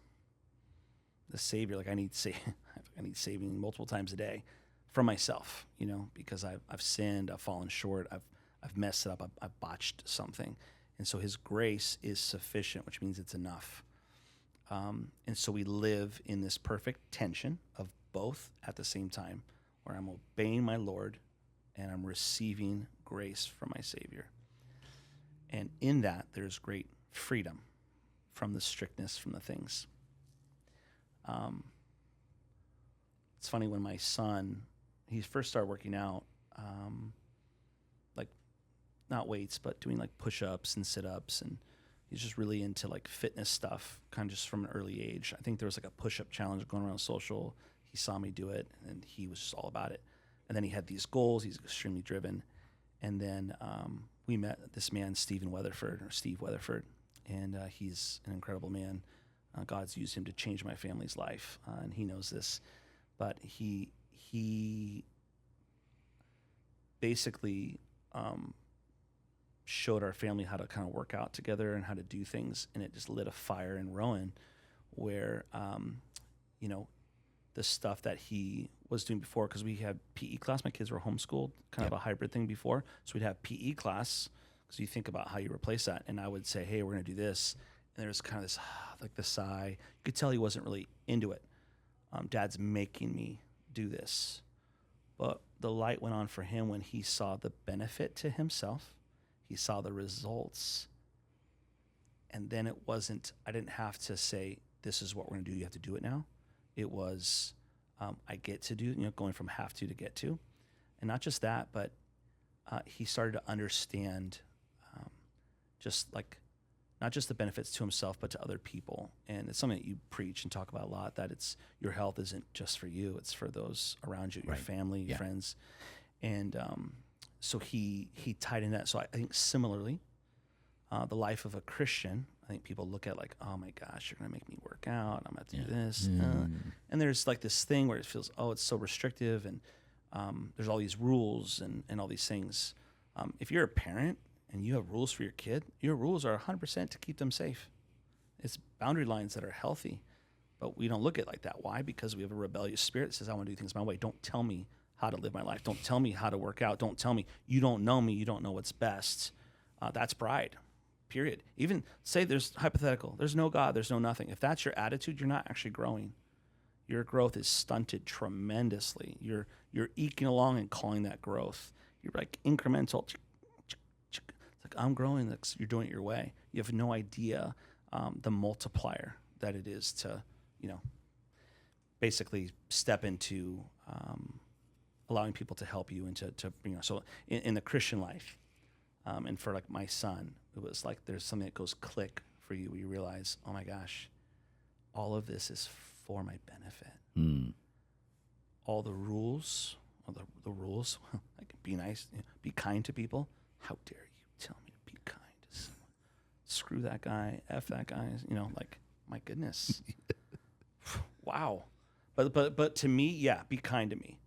The Savior, like I need saving multiple times a day from myself, because I've sinned, I've fallen short, I've messed it up, I've botched something. And so his grace is sufficient, which means it's enough. And so we live in this perfect tension of both at the same time, where I'm obeying my Lord and I'm receiving grace from my Savior. And in that, there's great freedom from the strictness, from the things. It's funny, when my son, he first started working out, like not weights, but doing like push-ups and sit-ups, and he's just really into like fitness stuff, kind of just from an early age. I think there was like a push-up challenge going around social. He saw me do it, and he was just all about it. And then he had these goals. He's extremely driven. And then we met this man, Steve Weatherford, and he's an incredible man. God's used him to change my family's life, and he knows this. But he basically showed our family how to kind of work out together and how to do things, and it just lit a fire in Rowan, where the stuff that he was doing before, because we had PE class. My kids were homeschooled, kind of a hybrid thing before, so we'd have PE class, because you think about how you replace that, and I would say, hey, we're going to do this, and there's kind of this like the sigh. You could tell he wasn't really into it. Dad's making me do this. But the light went on for him when he saw the benefit to himself. He saw the results. And then I didn't have to say, this is what we're going to do. You have to do it now. It was, I get to do, going from have to get to. And not just that, but he started to understand not just the benefits to himself, but to other people. And it's something that you preach and talk about a lot, that it's your health isn't just for you, it's for those around you, your family, your friends. And so he tied in that. So I think similarly, the life of a Christian, I think people look at like, oh my gosh, you're going to make me work out, I'm going to do this. And there's like this thing where it feels, it's so restrictive, and there's all these rules and all these things. If you're a parent, and you have rules for your kid, your rules are 100% to keep them safe. It's boundary lines that are healthy, but we don't look at it like that. Why? Because we have a rebellious spirit that says, I want to do things my way. Don't tell me how to live my life. Don't tell me how to work out. Don't tell me. You don't know me. You don't know what's best. That's pride, period. Even say there's hypothetical. There's no God. There's no nothing. If that's your attitude, you're not actually growing. Your growth is stunted tremendously. You're eking along and calling that growth. You're like incremental. I'm growing. You're doing it your way. You have no idea the multiplier that it is to, basically step into allowing people to help you and to so in the Christian life, and for like my son, it was like there's something that goes click for you where you realize, oh my gosh, all of this is for my benefit. All the rules, the rules, like be nice, be kind to people. How dare you tell me to be kind to someone? Screw that guy, F that guy, like, my goodness. Wow. But to me, yeah, be kind to me,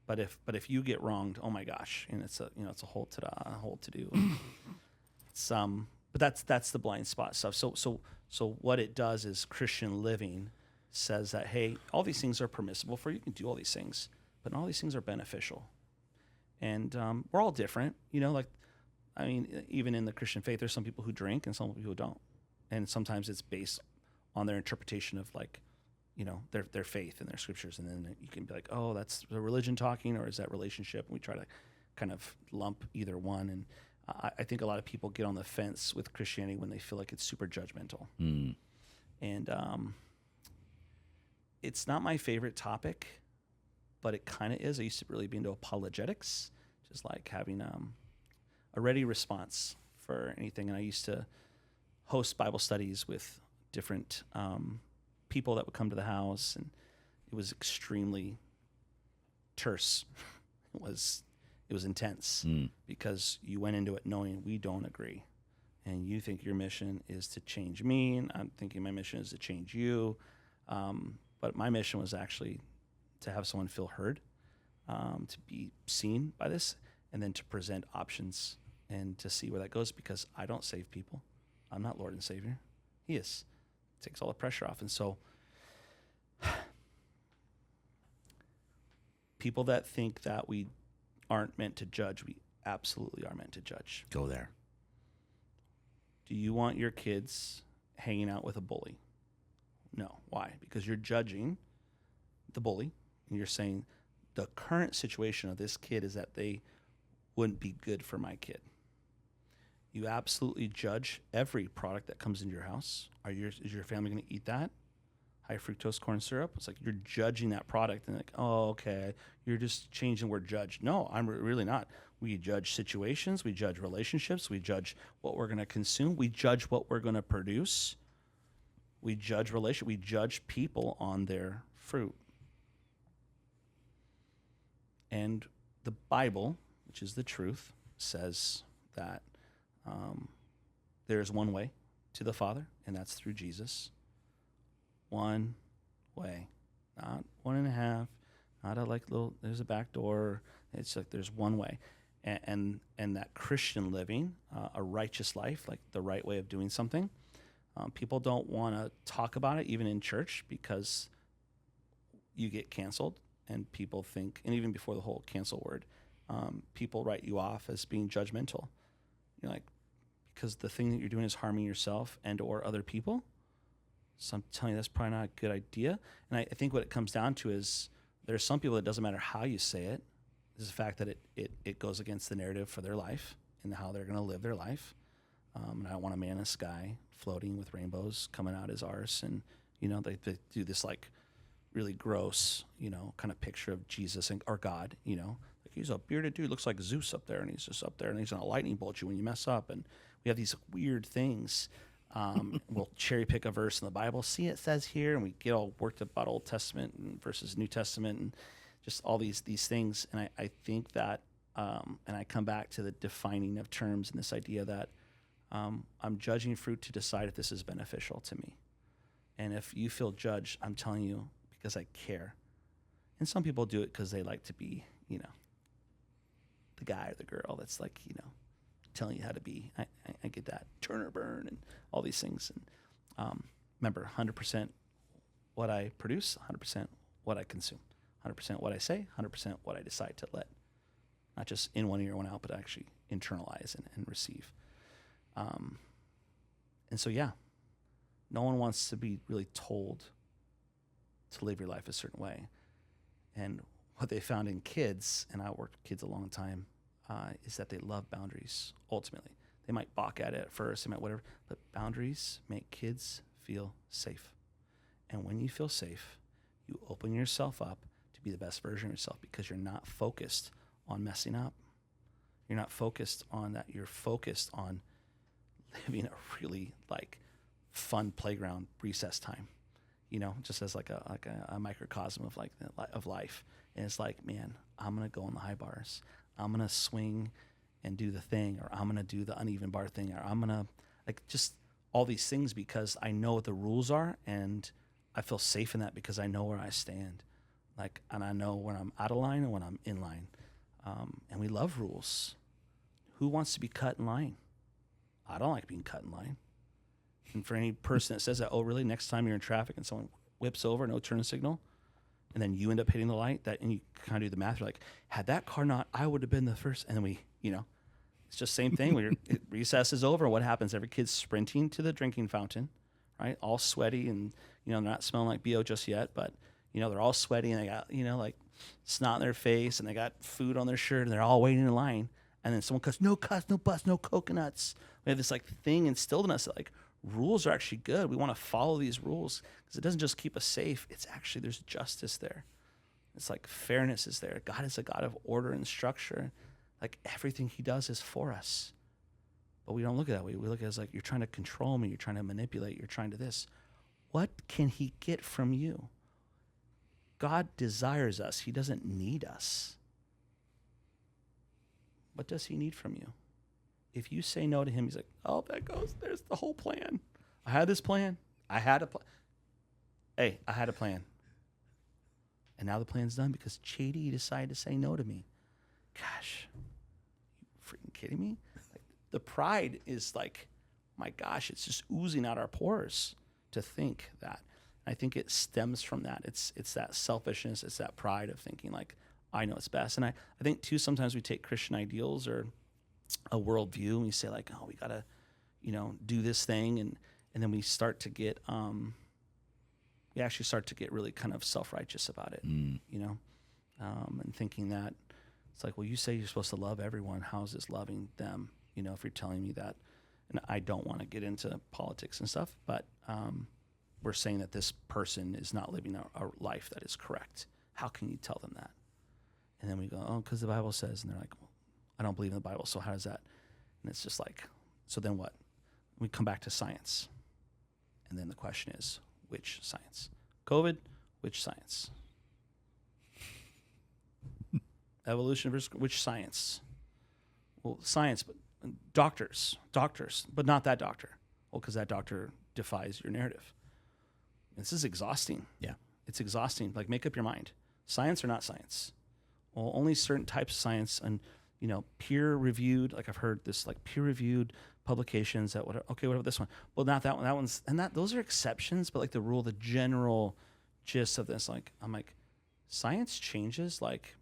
But if you get wronged, oh my gosh, and it's a whole to do. It's but that's the blind spot stuff. So what it does is Christian living says that, hey, all these things are permissible for you. You can do all these things, but all these things are beneficial. And we're all different, even in the Christian faith, there's some people who drink and some people who don't. And sometimes it's based on their interpretation of their faith and their scriptures. And then you can be like, oh, that's the religion talking, or is that relationship? And we try to kind of lump either one. And I think a lot of people get on the fence with Christianity when they feel like it's super judgmental. And it's not my favorite topic, but it kind of is. I used to really be into apologetics, just like having a ready response for anything. And I used to host Bible studies with different people that would come to the house, and it was extremely terse. It was intense because you went into it knowing we don't agree, and you think your mission is to change me, and I'm thinking my mission is to change you. But my mission was actually to have someone feel heard, to be seen by this, and then to present options and to see where that goes, because I don't save people. I'm not Lord and Savior. He is. Takes all the pressure off. And so people that think that we aren't meant to judge, we absolutely are meant to judge. Go there. Do you want your kids hanging out with a bully? No. Why? Because you're judging the bully, and you're saying the current situation of this kid is that they wouldn't be good for my kid. You absolutely judge every product that comes into your house. Is your family going to eat that? High fructose corn syrup? It's like you're judging that product, and like, oh, okay, you're just changing the word judge. No, I'm really not. We judge situations. We judge relationships. We judge what we're going to consume. We judge what we're going to produce. We judge we judge people on their fruit. And the Bible, which is the truth, says that there is one way to the Father, and that's through Jesus. One way, not one and a half, not there's a back door. It's like there's one way. And that Christian living, a righteous life, like the right way of doing something, people don't want to talk about it, even in church, because you get canceled, and people think, and even before the whole cancel word, people write you off as being judgmental. You're like, because the thing that you're doing is harming yourself and or other people. So I'm telling you, that's probably not a good idea. And I think what it comes down to is there's some people, it doesn't matter how you say it. It's the fact that it goes against the narrative for their life and how they're going to live their life. And I don't want a man in the sky floating with rainbows coming out his arse. And, they do this like really gross, kind of picture of Jesus or God, like he's a bearded dude, looks like Zeus up there, and he's just up there, and he's going to lightning bolt you when you mess up. And we have these weird things. We'll cherry pick a verse in the Bible. See, it says here, and we get all worked up about Old Testament versus New Testament, and just all these things. And I think that, and I come back to the defining of terms and this idea that I'm judging fruit to decide if this is beneficial to me. And if you feel judged, I'm telling you because I care. And some people do it because they like to be, the guy or the girl that's like, telling you how to be. I get that. Turn or burn and all these things. And remember, 100% what I produce, 100% what I consume, 100% what I say, 100% what I decide to let. Not just in one ear, one out, but actually internalize and receive. And so, yeah, no one wants to be really told to live your life a certain way. And what they found in kids, and I worked with kids a long time, is that they love boundaries, ultimately. They might balk at it at first, they might whatever, but boundaries make kids feel safe. And when you feel safe, you open yourself up to be the best version of yourself because you're not focused on messing up. You're not focused on that. You're focused on living a really like fun playground recess time, just as like a microcosm of like of life. And it's like, man, I'm going to go on the high bars. I'm going to swing and do the thing, or I'm going to do the uneven bar thing, or I'm going to like just all these things because I know what the rules are and I feel safe in that because I know where I stand. Like, and I know when I'm out of line and when I'm in line. And we love rules. Who wants to be cut in line? I don't like being cut in line. And for any person that says that, oh, really? Next time you're in traffic and someone whips over, no turn signal, and then you end up hitting the light, and you kind of do the math. You're like, had that car not, I would have been the first. And then it's just same thing. Recess is over. What happens? Every kid's sprinting to the drinking fountain, right? All sweaty and, they're not smelling like BO just yet, but, they're all sweaty and they got, like snot in their face and they got food on their shirt and they're all waiting in line. And then someone goes, no cuss, no bus, no coconuts. We have this like thing instilled in us that like rules are actually good. We want to follow these rules because it doesn't just keep us safe. It's actually, there's justice there. It's like fairness is there. God is a God of order and structure. Like everything he does is for us. But we don't look at it that way. We look at it as like, you're trying to control me. You're trying to manipulate. You're trying to this. What can he get from you? God desires us. He doesn't need us. What does he need from you? If you say no to him, he's like, oh, there's the whole plan. I had this plan. I had a plan. Hey, I had a plan. And now the plan's done because Chady decided to say no to me. Gosh, you freaking kidding me? Like, the pride is like, my gosh, it's just oozing out our pores to think that. I think it stems from that. It's that selfishness. It's that pride of thinking like, I know it's best. And I think too, sometimes we take Christian ideals or a worldview and we say like, oh, we got to, do this thing. And then we start to get, we actually start to get really kind of self-righteous about it, and thinking that it's like, well, you say you're supposed to love everyone. How's this loving them? If you're telling me that, and I don't want to get into politics and stuff, but we're saying that this person is not living a life that is correct. How can you tell them that? And then we go, oh, because the Bible says, and they're like, well, I don't believe in the Bible, so how does that? And it's just like, so then what? We come back to science. And then the question is, which science? COVID, which science? Evolution versus which science? Well, science, but doctors, but not that doctor. Well, because that doctor defies your narrative. This is exhausting. Yeah. It's exhausting. Like, make up your mind. Science or not science? Well, only certain types of science and, peer-reviewed, like I've heard this, like peer-reviewed publications that what about this one? Well, not that one. That one's, and those are exceptions, but like the general gist of this, like, I'm like, science changes like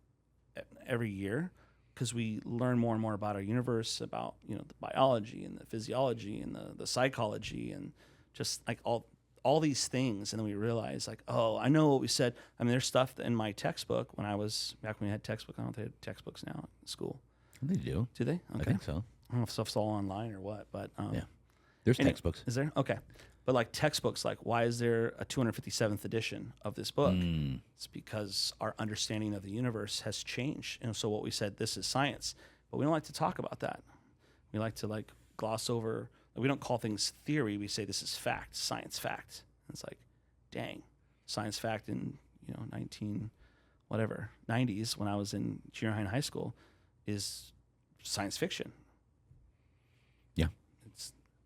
every year because we learn more and more about our universe, about, the biology and the physiology and the psychology and just like all these things. And then we realize like, oh, I know what we said. I mean, there's stuff in my textbook back when we had textbook. I don't know if they have textbooks now in school. They do. Do they? Okay. I think so. I don't know if stuff's all online or what, but yeah. There's textbooks. Is there? Okay. But like textbooks, like why is there a 257th edition of this book? It's because our understanding of the universe has changed. And so what we said, this is science, but we don't like to talk about that. We like to like gloss over. We don't call things theory. We say this is fact, science fact. And it's like, dang, science fact in 90s when I was in junior high and high school is science fiction. Yeah.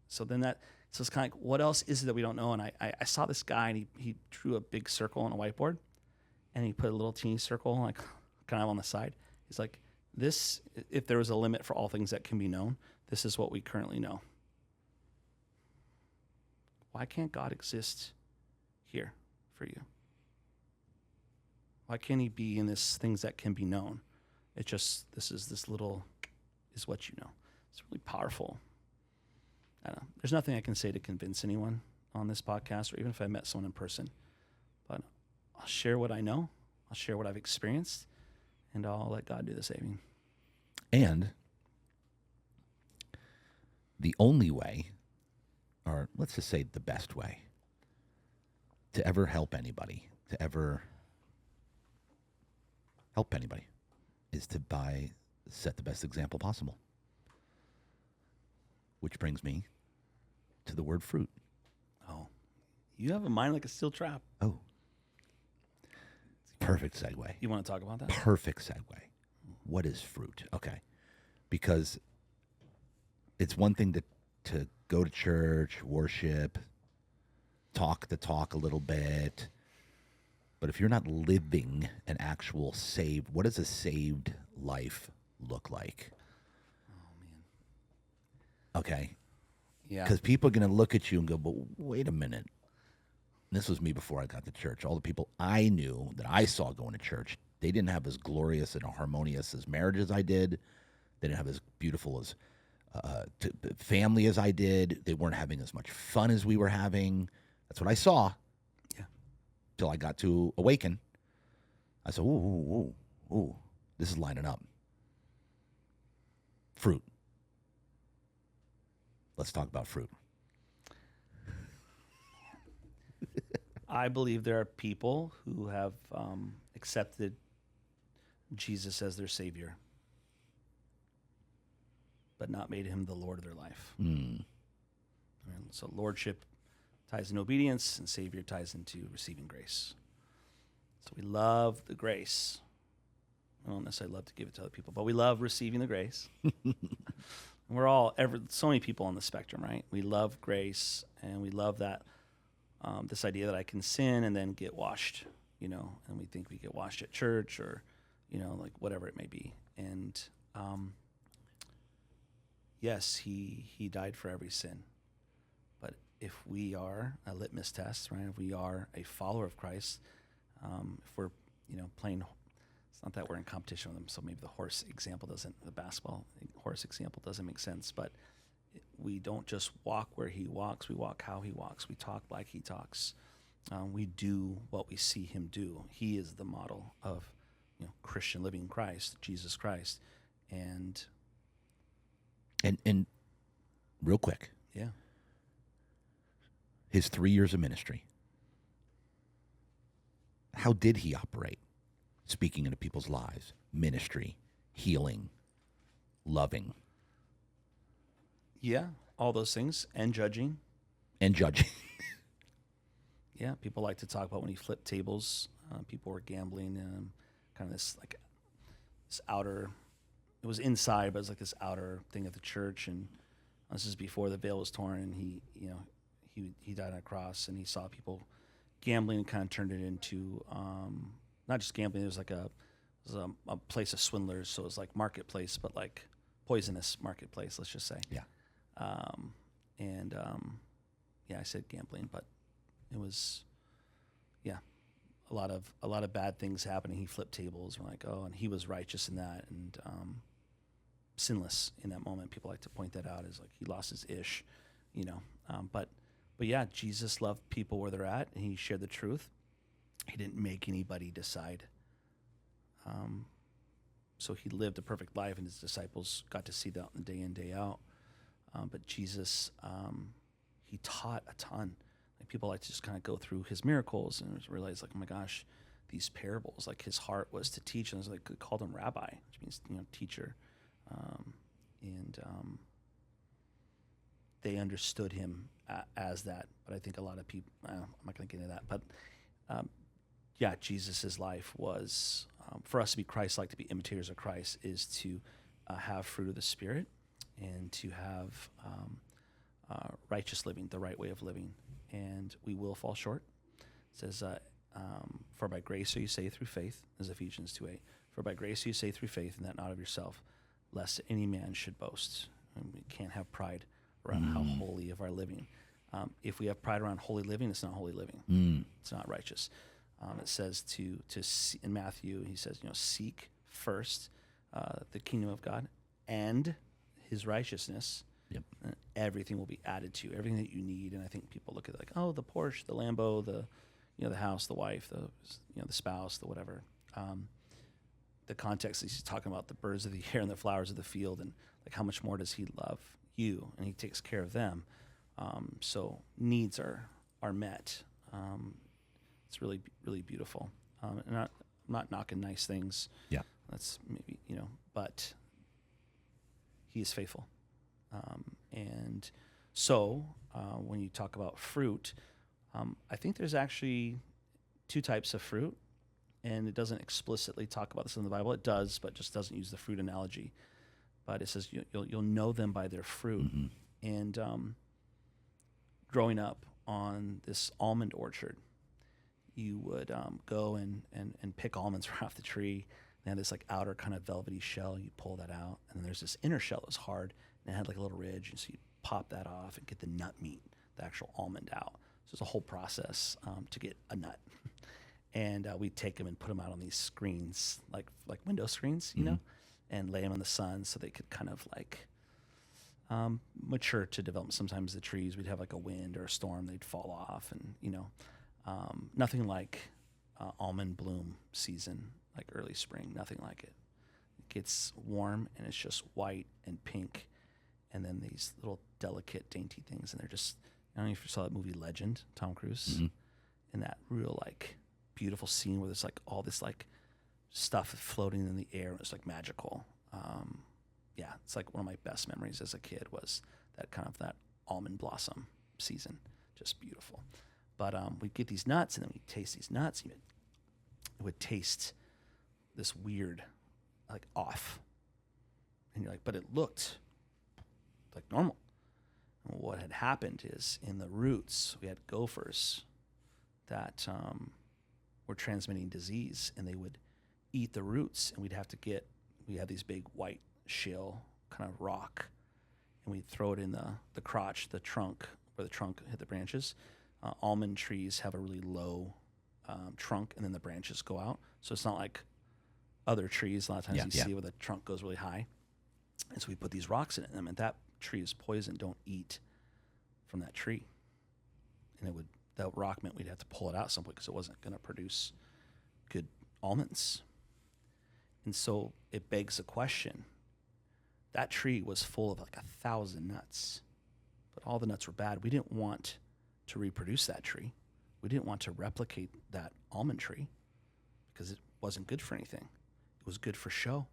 So it's kind of like, what else is it that we don't know? And I saw this guy and he drew a big circle on a whiteboard and he put a little teeny circle like kind of on the side. He's like, this, if there was a limit for all things that can be known, this is what we currently know. Why can't God exist here for you? Why can't he be in this things that can be known? It's just, this little is what you know. It's really powerful. I don't know. There's nothing I can say to convince anyone on this podcast or even if I met someone in person. But I'll share what I know. I'll share what I've experienced. And I'll let God do the saving. And the only way, or let's just say the best way, to ever help anybody, to ever help anybody, is to set the best example possible. Which brings me to the word fruit. Oh, you have a mind like a steel trap. Oh, perfect segue. You want to talk about that? Perfect segue. What is fruit? Okay. Because it's one thing to go to church, worship, talk the talk a little bit. But if you're not living an actual saved, what does a saved life look like? Oh, man. Okay. Yeah. Because people are going to look at you and go, but wait a minute. And this was me before I got to church. All the people I knew that I saw going to church, they didn't have as glorious and harmonious as marriage as I did. They didn't have as beautiful as family as I did. They weren't having as much fun as we were having. That's what I saw. Yeah. Till I got to Awaken. I said, ooh, this is lining up. Fruit. Let's talk about fruit. I believe there are people who have accepted Jesus as their Savior, but not made him the Lord of their life. Mm. And so lordship ties in obedience, and Savior ties into receiving grace. So we love the grace. I don't necessarily love to give it to other people, but we love receiving the grace. We're all, so many people on the spectrum, right? We love grace, and we love that, this idea that I can sin and then get washed, and we think we get washed at church or, like whatever it may be. And yes, he died for every sin. But if we are a litmus test, right? If we are a follower of Christ, if we're, playing, it's not that we're in competition with them, so maybe the basketball horse example doesn't make sense, but we don't just walk where he walks, we walk how he walks, we talk like he talks. We do what we see him do. He is the model of, Christian living Christ, Jesus Christ. And real quick, yeah, his 3 years of ministry, how did he operate? Speaking into people's lives, ministry, healing, loving. Yeah, all those things, and judging. Yeah, people like to talk about when he flipped tables. People were gambling, kind of this outer. It was inside, but it was like this outer thing at the church, and this is before the veil was torn, and he died on a cross, and he saw people gambling, and kind of turned it into not just gambling. It was like a place of swindlers, so it was like marketplace, but like poisonous marketplace. Let's just say. Yeah. I said gambling, but it was, a lot of bad things happening. He flipped tables. We're like, oh, and he was righteous in that, and sinless in that moment. People like to point that out as like he lost his ish, but yeah, Jesus loved people where they're at, and he shared the truth. He didn't make anybody decide. So he lived a perfect life, and his disciples got to see that day in, day out. But Jesus, he taught a ton. Like people like to just kind of go through his miracles and realize, like, oh my gosh, these parables. Like his heart was to teach, and they called him rabbi, which means teacher, and they understood him as that. But I think a lot of people, I'm not going to get into that. But Jesus's life was for us to be Christ-like, to be imitators of Christ, is to have fruit of the Spirit, and to have righteous living, the right way of living. And we will fall short. It says, for by grace are you saved through faith, as Ephesians 2:8. For by grace are you saved through faith, and that not of yourself, lest any man should boast. And we can't have pride around how holy of our living. If we have pride around holy living, it's not holy living. It's not righteous. It says to see, in Matthew, he says, seek first the kingdom of God and his righteousness. Yep. And everything will be added to you, everything that you need. And I think people look at it like, oh, the Porsche, the Lambo, the house, the wife, the spouse, the whatever. The context is he's talking about the birds of the air and the flowers of the field, and like how much more does he love you, and he takes care of them. So needs are met. It's really, really beautiful. And I'm I'm not knocking nice things. Yeah. That's maybe, but he is faithful. And so when you talk about fruit, I think there's actually two types of fruit, and it doesn't explicitly talk about this in the Bible. It does, but just doesn't use the fruit analogy. But it says you'll know them by their fruit. Mm-hmm. And growing up on this almond orchard, you would go and pick almonds right off the tree. They had this like outer kind of velvety shell. You pull that out, and then there's this inner shell that was hard, and it had like a little ridge, and so you pop that off and get the nut meat, the actual almond out. So it's a whole process to get a nut. And we'd take them and put them out on these screens, like window screens, Mm-hmm. and lay them in the sun so they could kind of like mature to develop. Sometimes the trees, we'd have like a wind or a storm, they'd fall off, and nothing like almond bloom season, like early spring, nothing like it. It gets warm and it's just white and pink, and then these little delicate, dainty things, and they're just, I don't know if you saw that movie Legend, Tom Cruise, Mm-hmm. and that real like beautiful scene where there's like all this like stuff floating in the air, and it's like magical. Yeah, it's like one of my best memories as a kid was that almond blossom season, just beautiful. But we'd get these nuts, and then we'd taste these nuts, and it would taste this weird, like off, and you're like, but it looked like normal. And what had happened is in the roots we had gophers that were transmitting disease, and they would eat the roots, and we had these big white shale kind of rock, and we'd throw it in the crotch, the trunk, where the trunk hit the branches. Almond trees have a really low trunk, and then the branches go out. So it's not like other trees. A lot of times see where the trunk goes really high. And so we put these rocks in it, and that tree is poison. Don't eat from that tree. And that rock meant we'd have to pull it out some point because it wasn't going to produce good almonds. And so it begs the question. That tree was full of like 1,000 nuts, but all the nuts were bad. We didn't want to reproduce that tree. We didn't want to replicate that almond tree because it wasn't good for anything. It was good for show.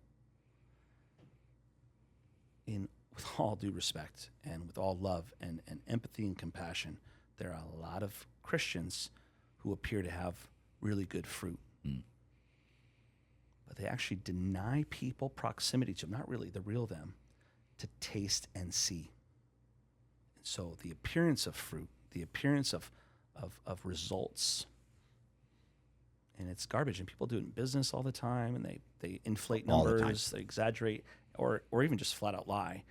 With all due respect and with all love and empathy and compassion, there are a lot of Christians who appear to have really good fruit. Mm. But they actually deny people proximity to them, not really the real them, to taste and see. And so the appearance of fruit, the appearance of results, and it's garbage. And people do it in business all the time, and they inflate numbers, they exaggerate, or even just flat out lie.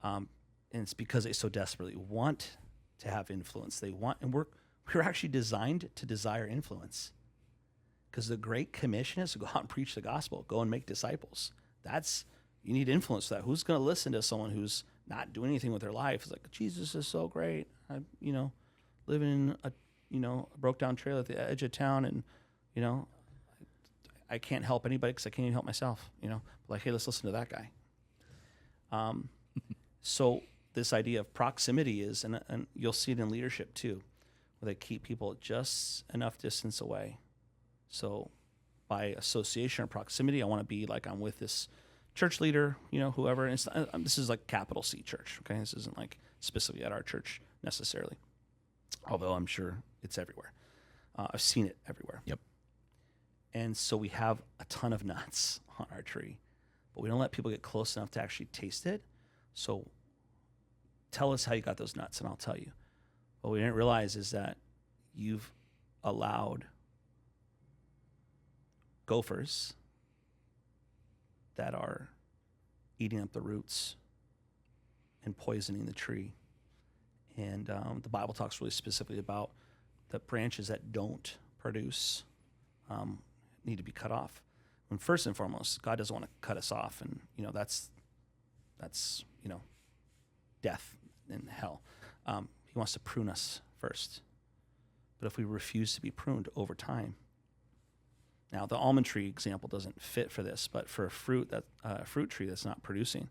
And it's because they so desperately want to have influence. And we're actually designed to desire influence. Because the Great Commission is to go out and preach the gospel, go and make disciples. You need influence for that. Who's going to listen to someone who's not doing anything with their life? It's like, Jesus is so great. I living in a broke down trailer at the edge of town, and I can't help anybody because I can't even help myself. Like, hey, let's listen to that guy. So this idea of proximity is, and you'll see it in leadership too, where they keep people just enough distance away. So by association or proximity, I want to be like I'm with this church leader, whoever. And this is like capital C church, okay? This isn't like specifically at our church necessarily, although I'm sure it's everywhere. I've seen it everywhere. Yep. And so we have a ton of nuts on our tree, but we don't let people get close enough to actually taste it. So tell us how you got those nuts, and I'll tell you. What we didn't realize is that you've allowed gophers that are eating up the roots and poisoning the tree. And the Bible talks really specifically about the branches that don't produce need to be cut off. When first and foremost, God doesn't want to cut us off, and that's death and hell. He wants to prune us first. But if we refuse to be pruned over time, now the almond tree example doesn't fit for this, but for a fruit tree that's not producing,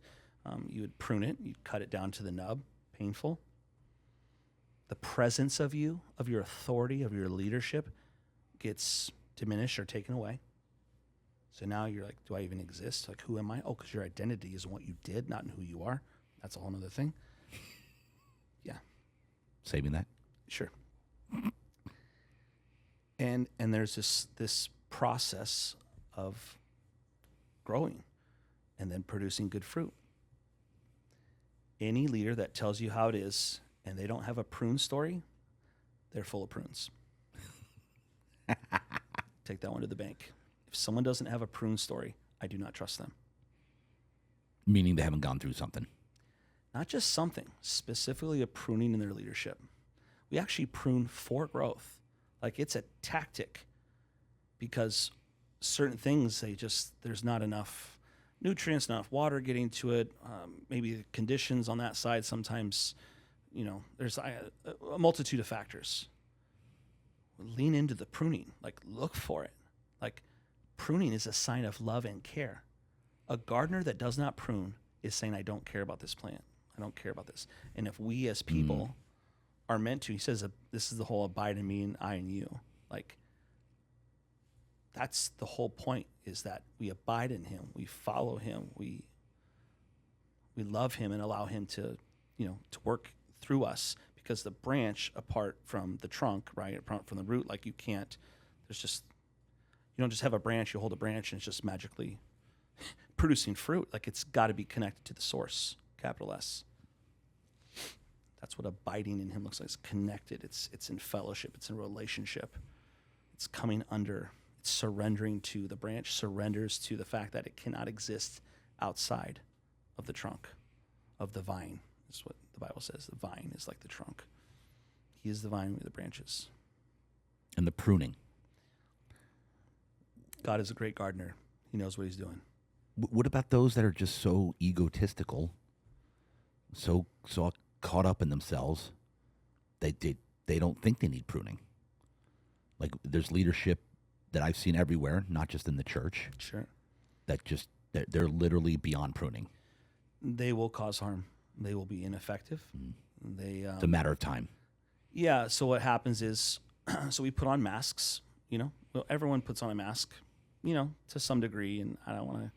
you would prune it, you'd cut it down to the nub, painful. The presence of your authority, of your leadership gets diminished or taken away. So now you're like, do I even exist? Like, who am I? Oh, because your identity is what you did, not in who you are. That's a whole other thing. Yeah, Saving that. sure. And there's this process of growing and then producing good fruit. Any leader that tells you how it is and they don't have a prune story, they're full of prunes. Take that one to the bank. If someone doesn't have a prune story, I do not trust them. Meaning they haven't gone through something. Not just something, specifically a pruning in their leadership. We actually prune for growth. Like, it's a tactic, because certain things, there's not enough nutrients, not enough water getting to it. Maybe the conditions on that side, sometimes, there's a multitude of factors. Lean into the pruning, like, look for it. Like, pruning is a sign of love and care. A gardener that does not prune is saying, I don't care about this plant. I don't care about this. And if we as people are meant to, he says, this is the whole abide in me and I in you. Like, that's the whole point, is that we abide in him. We follow him. We love him and allow him to work through us, because the branch, apart from the trunk, right, apart from the root, like, you don't just have a branch, you hold a branch and it's just magically producing fruit. Like, it's got to be connected to the source, capital S. That's what abiding in him looks like. It's connected. It's in fellowship. It's in relationship. It's coming under. It's surrendering to the branch, surrenders to the fact that it cannot exist outside of the trunk of the vine. That's what the Bible says. The vine is like the trunk. He is the vine with the branches. And the pruning. God is a great gardener. He knows what he's doing. What about those that are just so egotistical, so caught up in themselves, they don't think they need pruning? Like, there's leadership that I've seen everywhere, not just in the church. Sure. That just they're literally beyond pruning. They will cause harm. They will be ineffective. It's a matter of time. Yeah. So what happens is, so we put on masks. Well, everyone puts on a mask, to some degree, and I don't want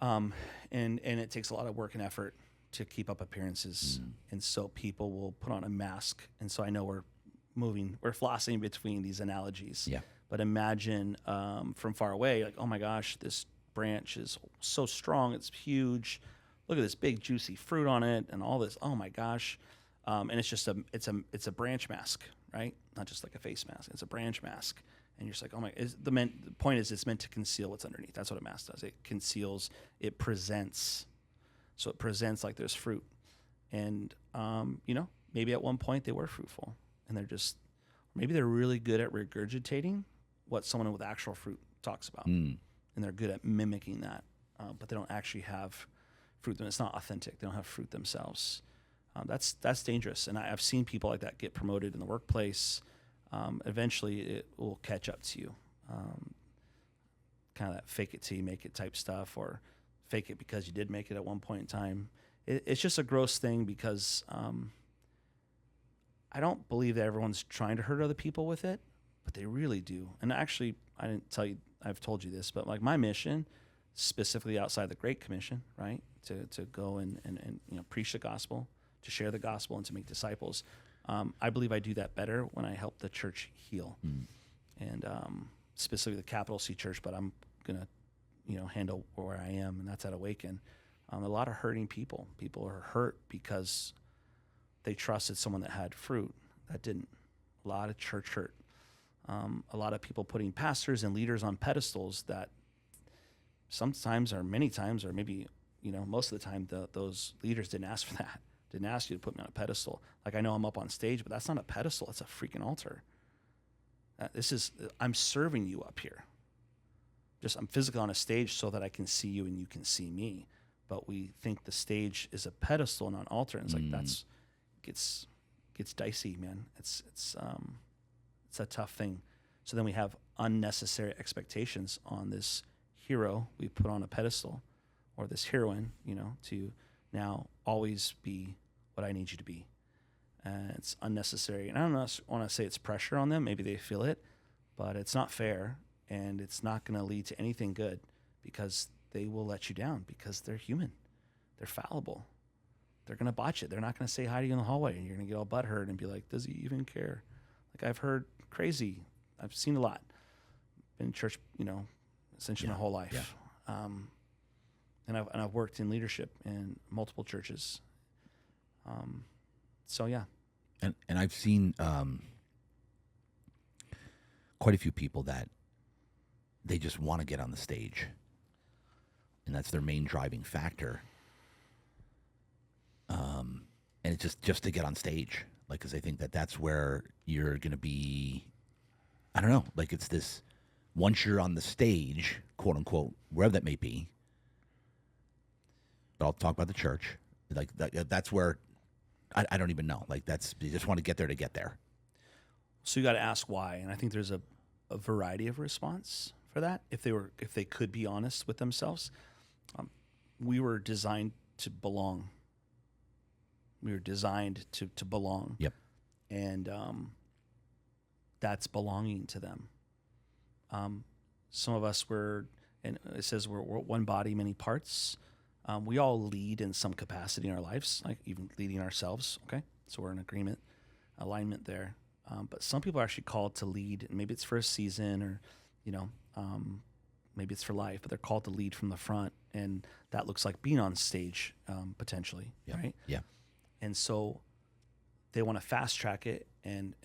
to. And it takes a lot of work and effort to keep up appearances, and so people will put on a mask. And so I know we're flossing between these analogies. Yeah. But imagine from far away, like, oh my gosh, this branch is so strong, it's huge. Look at this big juicy fruit on it, and all this. Oh my gosh, and it's just it's a branch mask, right? Not just like a face mask. It's a branch mask, and you're just like, oh my. The point is, it's meant to conceal what's underneath. That's what a mask does. It conceals. It presents. So it presents like there's fruit, and maybe at one point they were fruitful, and maybe they're really good at regurgitating what someone with actual fruit talks about, and they're good at mimicking that, but they don't actually have fruit. It's not authentic. They don't have fruit themselves. That's dangerous, and I've seen people like that get promoted in the workplace. Eventually, it will catch up to you. Kind of that fake it till you make it type stuff, or fake it because you did make it at one point in time. It's just a gross thing, because I don't believe that everyone's trying to hurt other people with it, but they really do. And actually, I didn't tell you, I've told you this, but like, my mission, specifically outside the Great Commission, right, to go and preach the gospel, to share the gospel, and to make disciples. I believe I do that better when I help the church heal, and specifically the capital C church. But I'm gonna, handle where I am, and that's at Awaken. A lot of hurting people. People are hurt because they trusted someone that had fruit that didn't. A lot of church hurt. A lot of people putting pastors and leaders on pedestals that sometimes, or many times, or maybe most of the time, those leaders didn't ask for that. Didn't ask you to put me on a pedestal. Like, I know I'm up on stage, but that's not a pedestal. It's a freaking altar. I'm serving you up here. I'm physically on a stage so that I can see you and you can see me. But we think the stage is a pedestal, not an altar. And it's like, gets dicey, man. It's a tough thing. So then we have unnecessary expectations on this hero we put on a pedestal, or this heroine, to now always be what I need you to be. And it's unnecessary. And I don't want to say it's pressure on them. Maybe they feel it, but it's not fair. and it's not going to lead to anything good because they will let you down because they're human. They're fallible. They're going to botch it. They're not going to say hi to you in the hallway, and you're going to get all butthurt and be like, does he even care? Like I've heard crazy. I've seen a lot. Been in church, essentially my whole life. Yeah. And I've worked in leadership in multiple churches. So yeah. And I've seen quite a few people that they just want to get on the stage, and that's their main driving factor. And it's just to get on stage, like, because I think that's where you're going to be. I don't know, like it's this. Once you're on the stage, quote unquote, wherever that may be. But I'll talk about the church. Like that's where I don't even know. Like you just want to get there to get there. So you got to ask why, and I think there's a variety of response for that. If they could be honest with themselves, we were designed to belong. We were designed to belong. Yep. And that's belonging to them. Some of us and it says we're one body, many parts. We all lead in some capacity in our lives, like even leading ourselves. Okay, so we're in alignment there. But some people are actually called to lead, and maybe it's for a season, or maybe it's for life. But they're called to lead from the front, and that looks like being on stage potentially, right? Yeah. And so they want to fast track it, and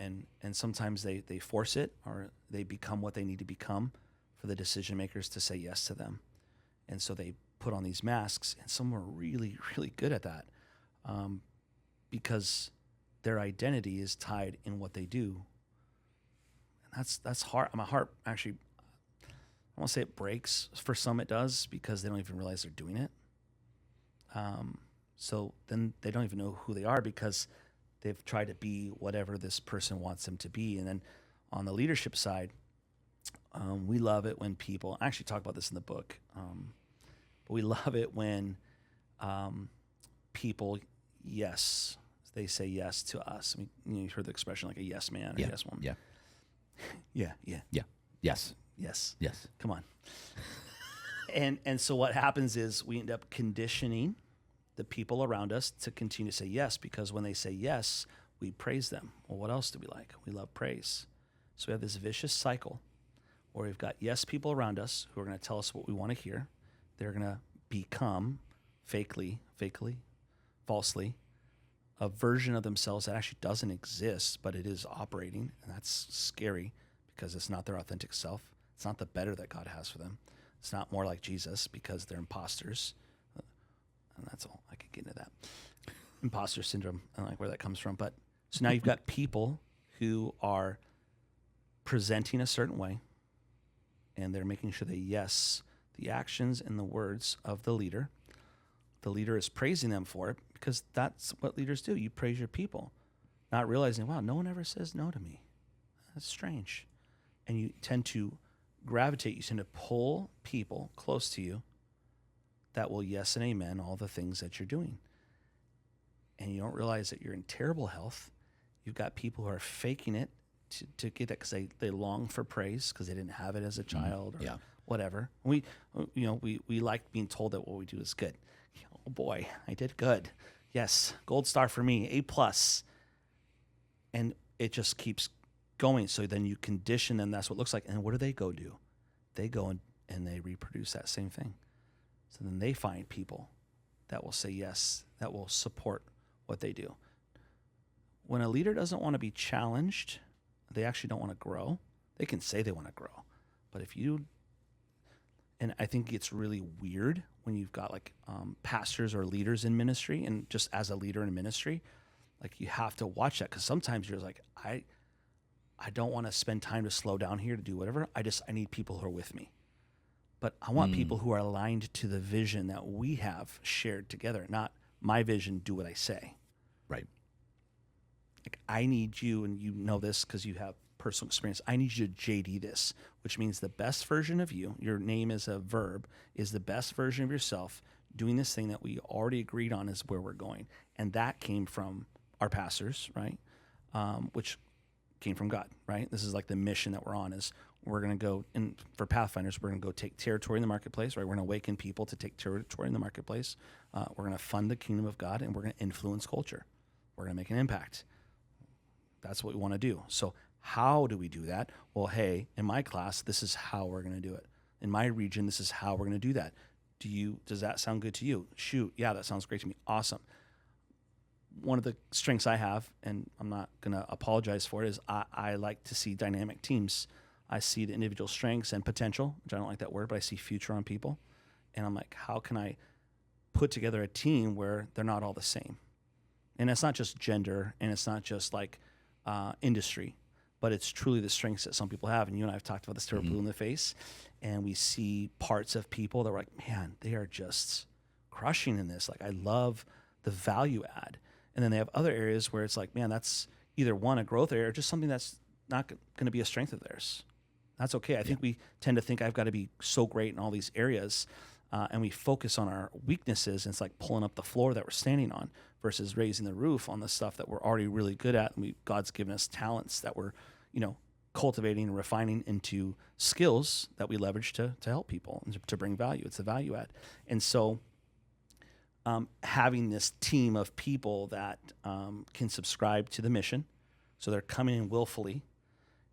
sometimes they force it, or they become what they need to become for the decision makers to say yes to them. And so they put on these masks, and some are really, really good at that because their identity is tied in what they do. And that's hard. My heart actually, I won't say it breaks. For some it does, because they don't even realize they're doing it. So then they don't even know who they are because they've tried to be whatever this person wants them to be. And then on the leadership side, we love it when people, I actually talk about this in the book, but we love it when people, they say yes to us. I mean, you've heard the expression like a yes man or a yes woman. Yeah. Yeah. Yes. Yes. Come on. And so what happens is we end up conditioning the people around us to continue to say yes, because when they say yes, we praise them. Well, what else do we like? We love praise. So we have this vicious cycle where we've got yes people around us who are going to tell us what we want to hear. They're going to become falsely, a version of themselves that actually doesn't exist, but it is operating. And that's scary because it's not their authentic self. It's not the better that God has for them. It's not more like Jesus because they're imposters. And that's all. I could get into that. Imposter syndrome. I don't like where that comes from. But so now you've got people who are presenting a certain way, and they're making sure they yes the actions and the words of the leader. The leader is praising them for it because that's what leaders do. You praise your people, not realizing, wow, no one ever says no to me. That's strange. And you tend to gravitate, you tend to pull people close to you that will yes and amen all the things that you're doing. And you don't realize that you're in terrible health. You've got people who are faking it to get that because they long for praise because they didn't have it as a child or whatever. We like being told that what we do is good. Oh boy, I did good. Yes, gold star for me, A+. And it just keeps going. So then you condition them. That's what it looks like. And what do they go do? They go and they reproduce that same thing. So then they find people that will say yes, that will support what they do. When a leader doesn't want to be challenged, they actually don't want to grow. They can say they want to grow. But and I think it's really weird when you've got like pastors or leaders in ministry, and just as a leader in ministry, like you have to watch that because sometimes you're like, I don't want to spend time to slow down here to do whatever. I need people who are with me. But I want people who are aligned to the vision that we have shared together, not my vision, do what I say. Right. Like I need you, and you know this because you have personal experience. I need you to JD this, which means the best version of you, your name is a verb, is the best version of yourself doing this thing that we already agreed on is where we're going. And that came from our pastors, right? Which came from God, right? This is like the mission that we're on is we're going to go, and for Pathfinders, we're going to go take territory in the marketplace, right? We're going to awaken people to take territory in the marketplace. We're going to fund the kingdom of God, and we're going to influence culture. We're going to make an impact. That's what we want to do. So how do we do that? Well, hey, in my class, this is how we're going to do it. In my region, this is how we're going to do that. Does that sound good to you? Shoot, yeah, that sounds great to me. Awesome. One of the strengths I have, and I'm not going to apologize for it, is I like to see dynamic teams. I see the individual strengths and potential, which I don't like that word, but I see future on people. And I'm like, how can I put together a team where they're not all the same? And it's not just gender, and it's not just like industry, but it's truly the strengths that some people have. And you and I have talked about this till we're blue in the face, and we see parts of people that we're like, man, they are just crushing in this. Like, I love the value add. And then they have other areas where it's like, man, that's either one, a growth area, or just something that's not going to be a strength of theirs. That's okay. I think we tend to think I've got to be so great in all these areas, and we focus on our weaknesses, and it's like pulling up the floor that we're standing on versus raising the roof on the stuff that we're already really good at. And God's given us talents that we're, cultivating and refining into skills that we leverage to help people and to bring value. It's a value add. And so having this team of people that can subscribe to the mission, so they're coming in willfully.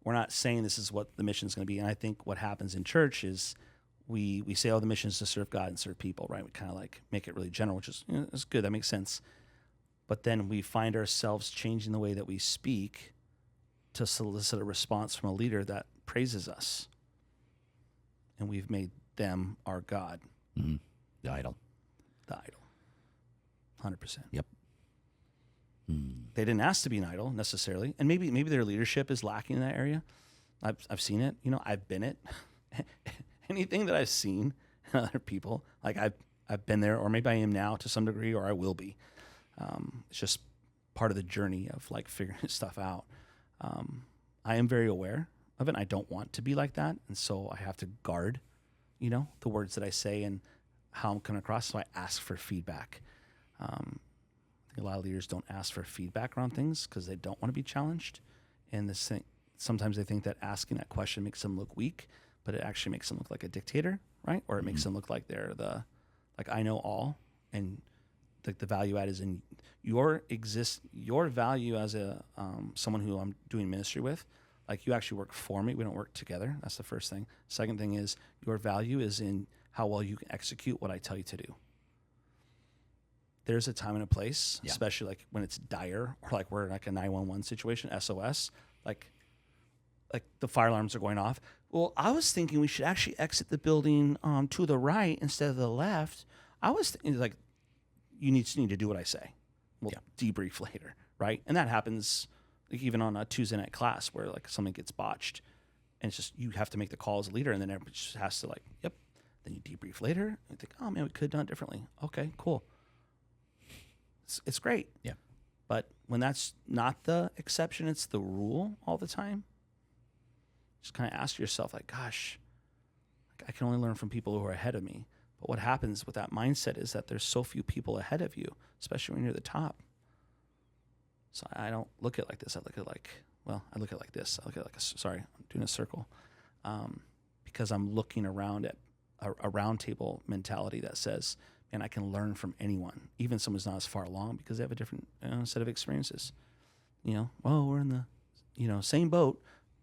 We're not saying this is what the mission is going to be. And I think what happens in church is we say, oh, the mission is to serve God and serve people, right? We kind of like make it really general, which is it's good. That makes sense. But then we find ourselves changing the way that we speak to solicit a response from a leader that praises us. And we've made them our God. Mm-hmm. The idol. The idol. 100%. Yep. They didn't ask to be an idol necessarily. And maybe their leadership is lacking in that area. I've seen it. I've been it. Anything that I've seen in other people, like I've been there, or maybe I am now to some degree, or I will be. It's just part of the journey of like figuring stuff out. I am very aware of it. And I don't want to be like that. And so I have to guard, the words that I say and how I'm coming across. So I ask for feedback. I think a lot of leaders don't ask for feedback around things because they don't want to be challenged. And sometimes they think that asking that question makes them look weak, but it actually makes them look like a dictator, right? Or it makes them look like they're I know all, and the value add is in your value as a someone who I'm doing ministry with. Like, you actually work for me. We don't work together. That's the first thing. Second thing is your value is in how well you can execute what I tell you to do. There's a time and a place, especially like when it's dire, or like we're in like a 911 situation, SOS, like the fire alarms are going off. Well, I was thinking we should actually exit the building to the right instead of the left. I was thinking, like, you need to do what I say. We'll debrief later, right? And that happens like even on a Tuesday night class where like something gets botched, and it's just you have to make the call as a leader, and then everybody just has to like, yep. Then you debrief later, and you think, oh man, we could have done it differently. Okay, cool. It's great. Yeah. But when that's not the exception, it's the rule all the time. Just kind of ask yourself, like, gosh, I can only learn from people who are ahead of me. But what happens with that mindset is that there's so few people ahead of you, especially when you're the top. So I don't look at it like this. I look at it like this. I look at it like, I'm doing a circle. Because I'm looking around at a round table mentality that says, man, I can learn from anyone, even someone who's not as far along, because they have a different set of experiences. We're in the, same boat.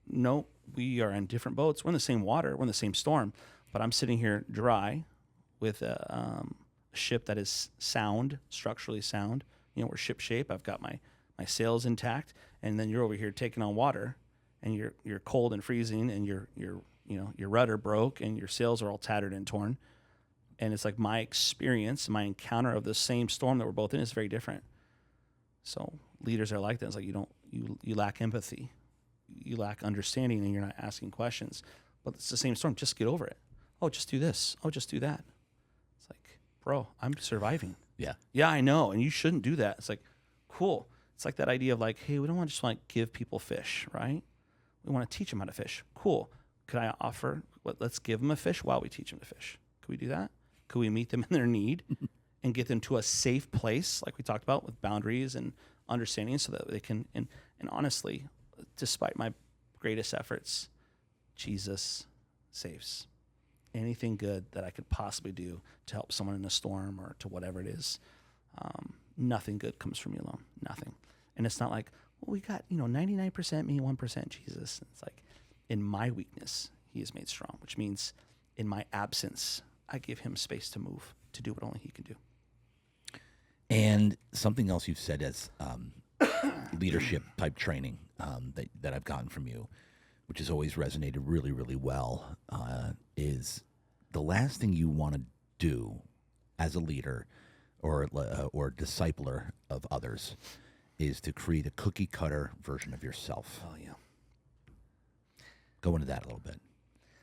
No, we are in different boats. We're in the same water. We're in the same storm. But I'm sitting here dry with a ship that is sound, structurally sound. We're ship shape. I've got my sails intact, and then you're over here taking on water, and you're cold and freezing, and your rudder broke, and your sails are all tattered and torn. And it's like my experience, my encounter of the same storm that we're both in is very different. So leaders are like that. It's like you lack empathy, you lack understanding, and you're not asking questions. But it's the same storm. Just get over it. Oh, just do this. Oh, just do that. It's like, bro, I'm surviving. Yeah. Yeah, I know. And you shouldn't do that. It's like, cool. It's like that idea of like, hey, we don't want to just like give people fish, right? We want to teach them how to fish. Cool. Could I offer, let's give them a fish while we teach them to fish. Could we do that? Could we meet them in their need and get them to a safe place, like we talked about, with boundaries and understanding, so that they can, and honestly, despite my greatest efforts, Jesus saves. Anything good that I could possibly do to help someone in a storm or to whatever it is, nothing good comes from me alone. Nothing. And it's not like, well, we got 99% me, 1% Jesus. It's like, in my weakness, he is made strong, which means in my absence, I give him space to move, to do what only he can do. And something else you've said as leadership type training that I've gotten from you, which has always resonated really, really well, is the last thing you want to do as a leader or discipler of others is to create a cookie cutter version of yourself. Oh, yeah. Go into that a little bit.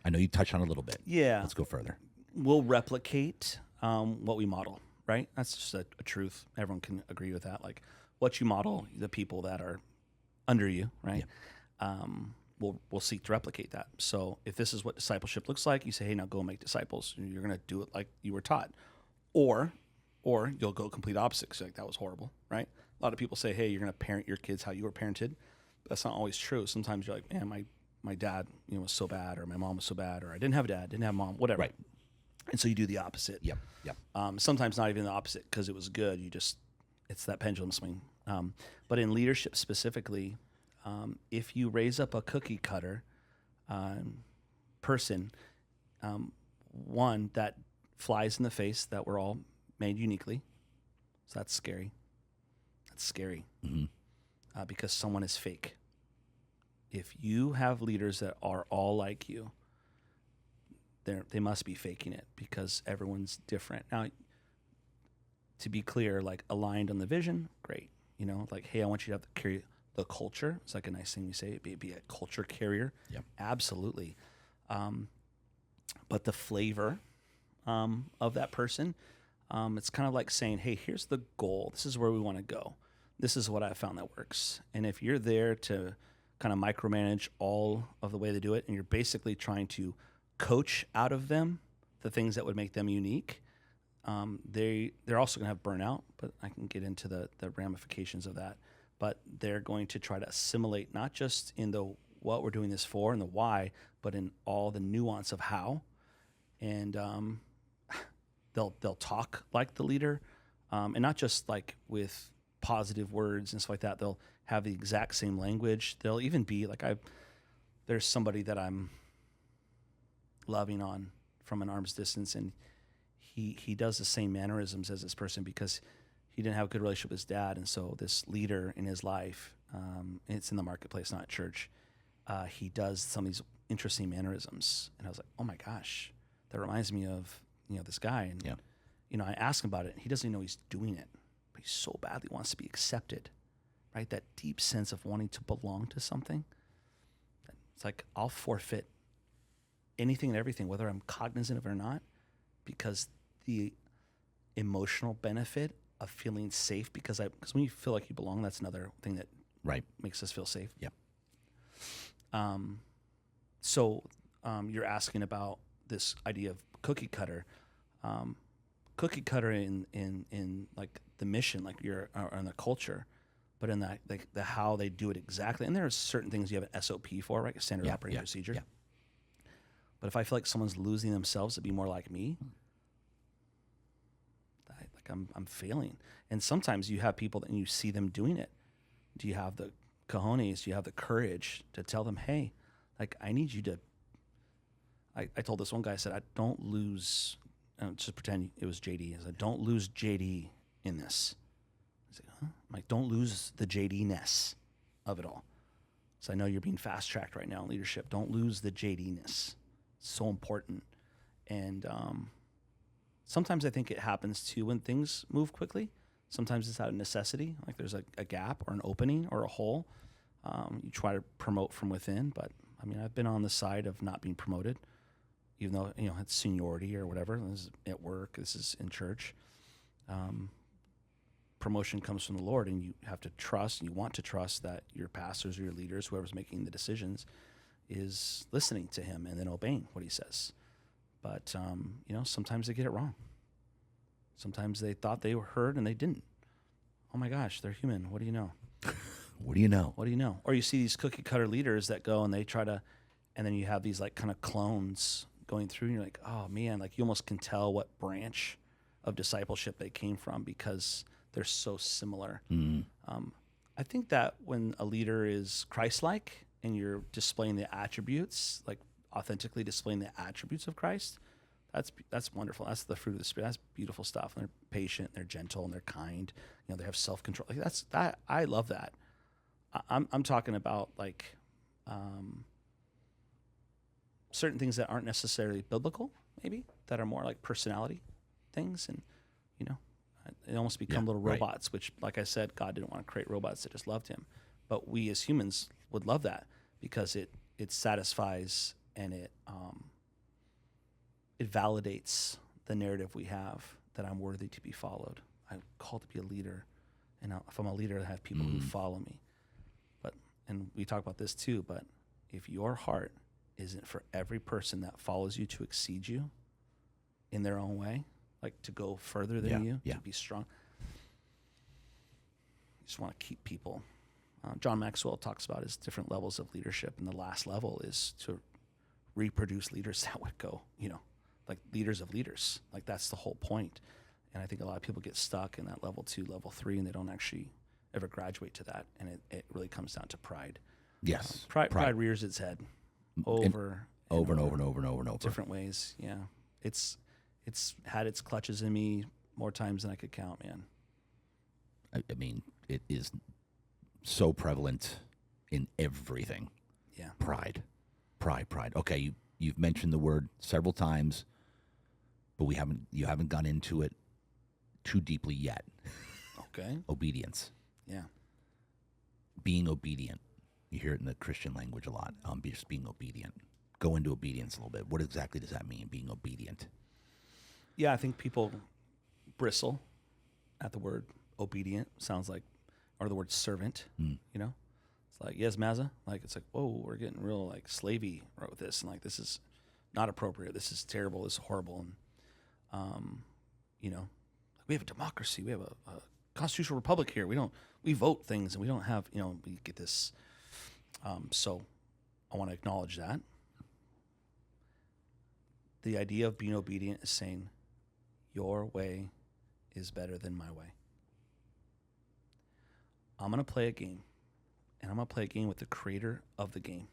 I know you touched on it a little bit. Yeah. Let's go further. We'll replicate what we model, right? That's just a truth. Everyone can agree with that. Like, what you model, the people that are under you, right? Yeah. We'll seek to replicate that. So if this is what discipleship looks like, you say, hey, now go make disciples. You're going to do it like you were taught. Or you'll go complete opposite because like, that was horrible, right? A lot of people say, hey, you're going to parent your kids how you were parented. But that's not always true. Sometimes you're like, man, my dad was so bad, or my mom was so bad, or I didn't have a dad, didn't have a mom, whatever. Right. And so you do the opposite. Yep. Sometimes not even the opposite because it was good. It's that pendulum swing. But in leadership specifically, if you raise up a cookie cutter person, one that flies in the face that we're all made uniquely, so that's scary. That's scary because someone is fake. If you have leaders that are all like you, they must be faking it because everyone's different. Now, to be clear, like aligned on the vision, great. Like, hey, I want you to carry the culture. It's like a nice thing we say, be a culture carrier. Yep. Absolutely. But the flavor of that person, it's kind of like saying, hey, here's the goal. This is where we want to go. This is what I found that works. And if you're there to kind of micromanage all of the way they do it, and you're basically trying to coach out of them the things that would make them unique, they're also going to have burnout, but I can get into the ramifications of that. But they're going to try to assimilate not just in the what we're doing this for and the why, but in all the nuance of how. And they'll talk like the leader, and not just like with positive words and stuff like that. They'll have the exact same language. They'll even be like, there's somebody that I'm loving on from an arm's distance, and he does the same mannerisms as this person because he didn't have a good relationship with his dad. And so this leader in his life, it's in the marketplace, not church, he does some of these interesting mannerisms. And I was like, oh my gosh, that reminds me of, this guy. And, I ask him about it, and he doesn't even know he's doing it, but he so badly wants to be accepted, right? That deep sense of wanting to belong to something. It's like, I'll forfeit anything and everything, whether I'm cognizant of it or not, because the emotional benefit of feeling safe, because when you feel like you belong, that's another thing that makes us feel safe. Yeah. So you're asking about this idea of cookie cutter. Cookie cutter in like the mission, like you're in the culture, but in that like the how they do it exactly. And there are certain things you have an SOP for, right? A standard operating procedure. Yeah. But if I feel like someone's losing themselves to be more like me, I'm failing. And sometimes you have people that you see them doing it. Do you have the cojones? Do you have the courage to tell them, hey, like I need you to, I told this one guy, I said, I don't lose, just pretend it was JD. I said, don't lose JD in this. I said, huh? I'm like, don't lose the JD-ness of it all. So I know you're being fast-tracked right now in leadership. Don't lose the JD-ness. It's so important. And sometimes I think it happens too when things move quickly. Sometimes it's out of necessity, like there's a gap or an opening or a hole. You try to promote from within, but I mean, I've been on the side of not being promoted, even though, it's seniority or whatever. This is at work, this is in church. Promotion comes from the Lord, and you have to trust, and you want to trust that your pastors or your leaders, whoever's making the decisions, is listening to him and then obeying what he says. But, sometimes they get it wrong. Sometimes they thought they were heard and they didn't. Oh my gosh, they're human. What do you know? What do you know? What do you know? Or you see these cookie cutter leaders that go and they try to, and then you have these like kind of clones going through, and you're like, oh man, like you almost can tell what branch of discipleship they came from because they're so similar. I think that when a leader is Christ-like and you're displaying the attributes, like authentically displaying the attributes of Christ, that's wonderful. That's the fruit of the Spirit. That's beautiful stuff. And they're patient, they're gentle, and they're kind. You know, they have self-control. Like that. I love that. I'm talking about like certain things that aren't necessarily biblical, maybe that are more like personality things, and you know, they almost become little robots. Which, like I said, God didn't want to create robots that just loved Him, but we as humans would love that because it satisfies and it validates the narrative we have that I'm worthy to be followed. I'm called to be a leader, and if I'm a leader, I have people who follow me. And we talk about this too, but if your heart isn't for every person that follows you to exceed you in their own way, like to go further than you, to be strong, you just want to keep people. John Maxwell talks about his different levels of leadership, and the last level is to reproduce leaders that would go, you know, like leaders of leaders. Like that's the whole point. And I think a lot of people get stuck in that level 2, level 3, and they don't actually ever graduate to that, and it really comes down to pride. Yes, pride rears its head over and over, different ways. Yeah, it's had its clutches in me more times than I could count, man. I mean, it is so prevalent in everything. Yeah, pride. Okay, you've mentioned the word several times, but you haven't gone into it too deeply yet. Okay, obedience. Yeah. Being obedient. You hear it in the Christian language a lot. Just being obedient. Go into obedience a little bit. What exactly does that mean, being obedient? Yeah, I think people bristle at the word obedient. Sounds like, or the word servant. You know, it's like, yes, Mazza. Like, it's like, whoa, we're getting real like slavey right with this, and like this is not appropriate. This is terrible. This is horrible. And you know, we have a democracy. We have a constitutional republic here. We vote things, and we don't have, you know, we get this. So I want to acknowledge that. The idea of being obedient is saying, your way is better than my way. I'm going to play a game, and I'm going to play a game with the creator of the game.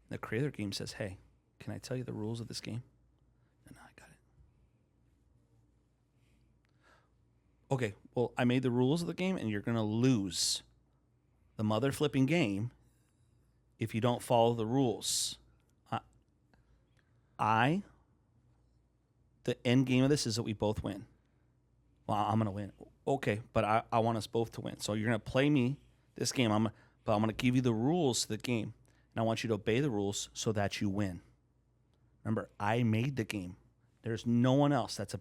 And the creator of the game says, hey, can I tell you the rules of this game? And I got it. Okay, well, I made the rules of the game, and you're going to lose the mother flipping game if you don't follow the rules. The end game of this is that we both win. Well, I'm going to win. Okay, but I want us both to win. So you're going to play me this game, but I'm going to give you the rules to the game, and I want you to obey the rules so that you win. Remember, I made the game. There's no one else that's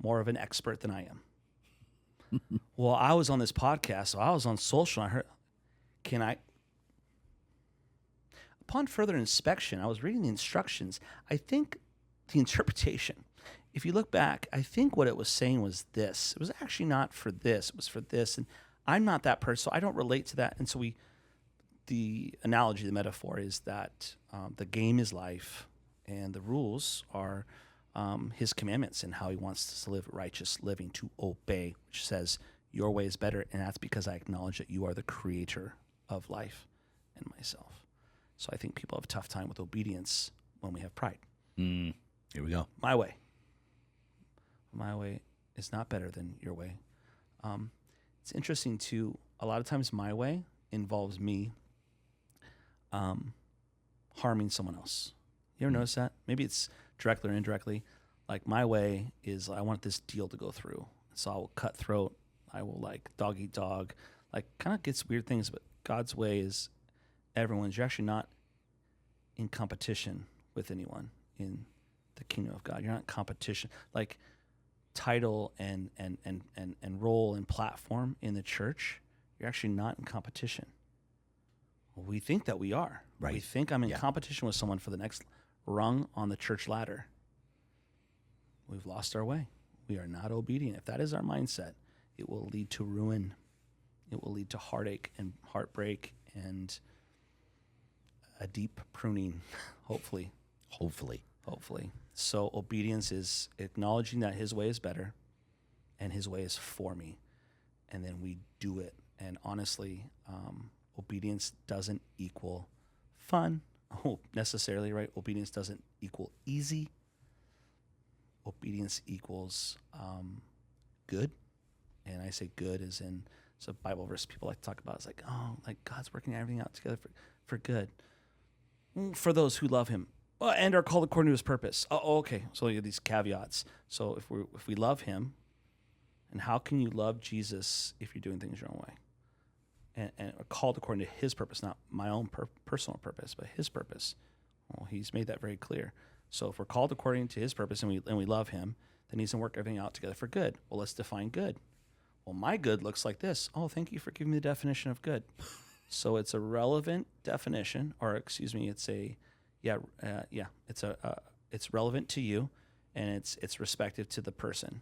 more of an expert than I am. Well, I was on this podcast, so I was on social, and I heard, upon further inspection, I was reading the instructions. I think the interpretation, if you look back, I think what it was saying was this. It was actually not for this. It was for this. And I'm not that person, so I don't relate to that. And so the analogy, the metaphor is that the game is life, and the rules are his commandments and how he wants us to live righteous living, to obey, which says your way is better. And that's because I acknowledge that you are the creator of life and myself. So I think people have a tough time with obedience when we have pride. Here we go. My way is not better than your way. It's interesting too. A lot of times my way involves me harming someone else. You ever notice that? Maybe it's directly or indirectly. Like my way is I want this deal to go through. So I will cut throat. I will like dog eat dog. Like kind of gets weird things, but God's way is everyone's. You're actually not in competition with anyone in the kingdom of God. You're not in competition. Like title and role and platform in the church, you're actually not in competition. We think that we are. Right. We think I'm in competition with someone for the next rung on the church ladder. We've lost our way. We are not obedient. If that is our mindset, it will lead to ruin It will lead to heartache and heartbreak and a deep pruning, hopefully. Hopefully. So obedience is acknowledging that his way is better and his way is for me. And then we do it. And honestly, obedience doesn't equal fun necessarily, right? Obedience doesn't equal easy. Obedience equals good. And I say good as in, it's a Bible verse people like to talk about. It's like, oh, like God's working everything out together for good. For those who love him and are called according to his purpose. Oh, okay. So you have these caveats. So if we love him, and how can you love Jesus if you're doing things your own way? And are called according to his purpose, not my own personal purpose, but his purpose. Well, he's made that very clear. So if we're called according to his purpose and we love him, then he's going to work everything out together for good. Well, let's define good. Well, my good looks like this. Oh, thank you for giving me the definition of good. So it's a relevant definition, or excuse me, it's a it's relevant to you, and it's respective to the person.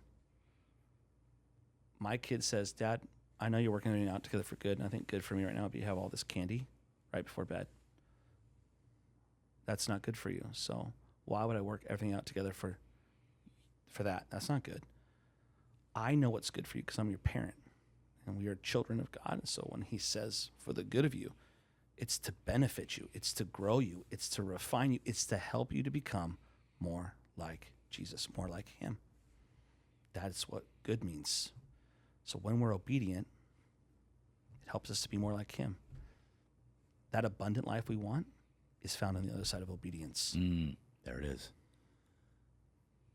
My kid says, Dad, I know you're working everything out together for good, and I think good for me right now would be to have all this candy right before bed. That's not good for you. So why would I work everything out together for that? That's not good. I know what's good for you because I'm your parent, and we are children of God. And so when he says for the good of you, it's to benefit you, it's to grow you, it's to refine you, it's to help you to become more like Jesus, more like him. That's what good means. So when we're obedient, it helps us to be more like him. That abundant life we want is found on the other side of obedience. There it is.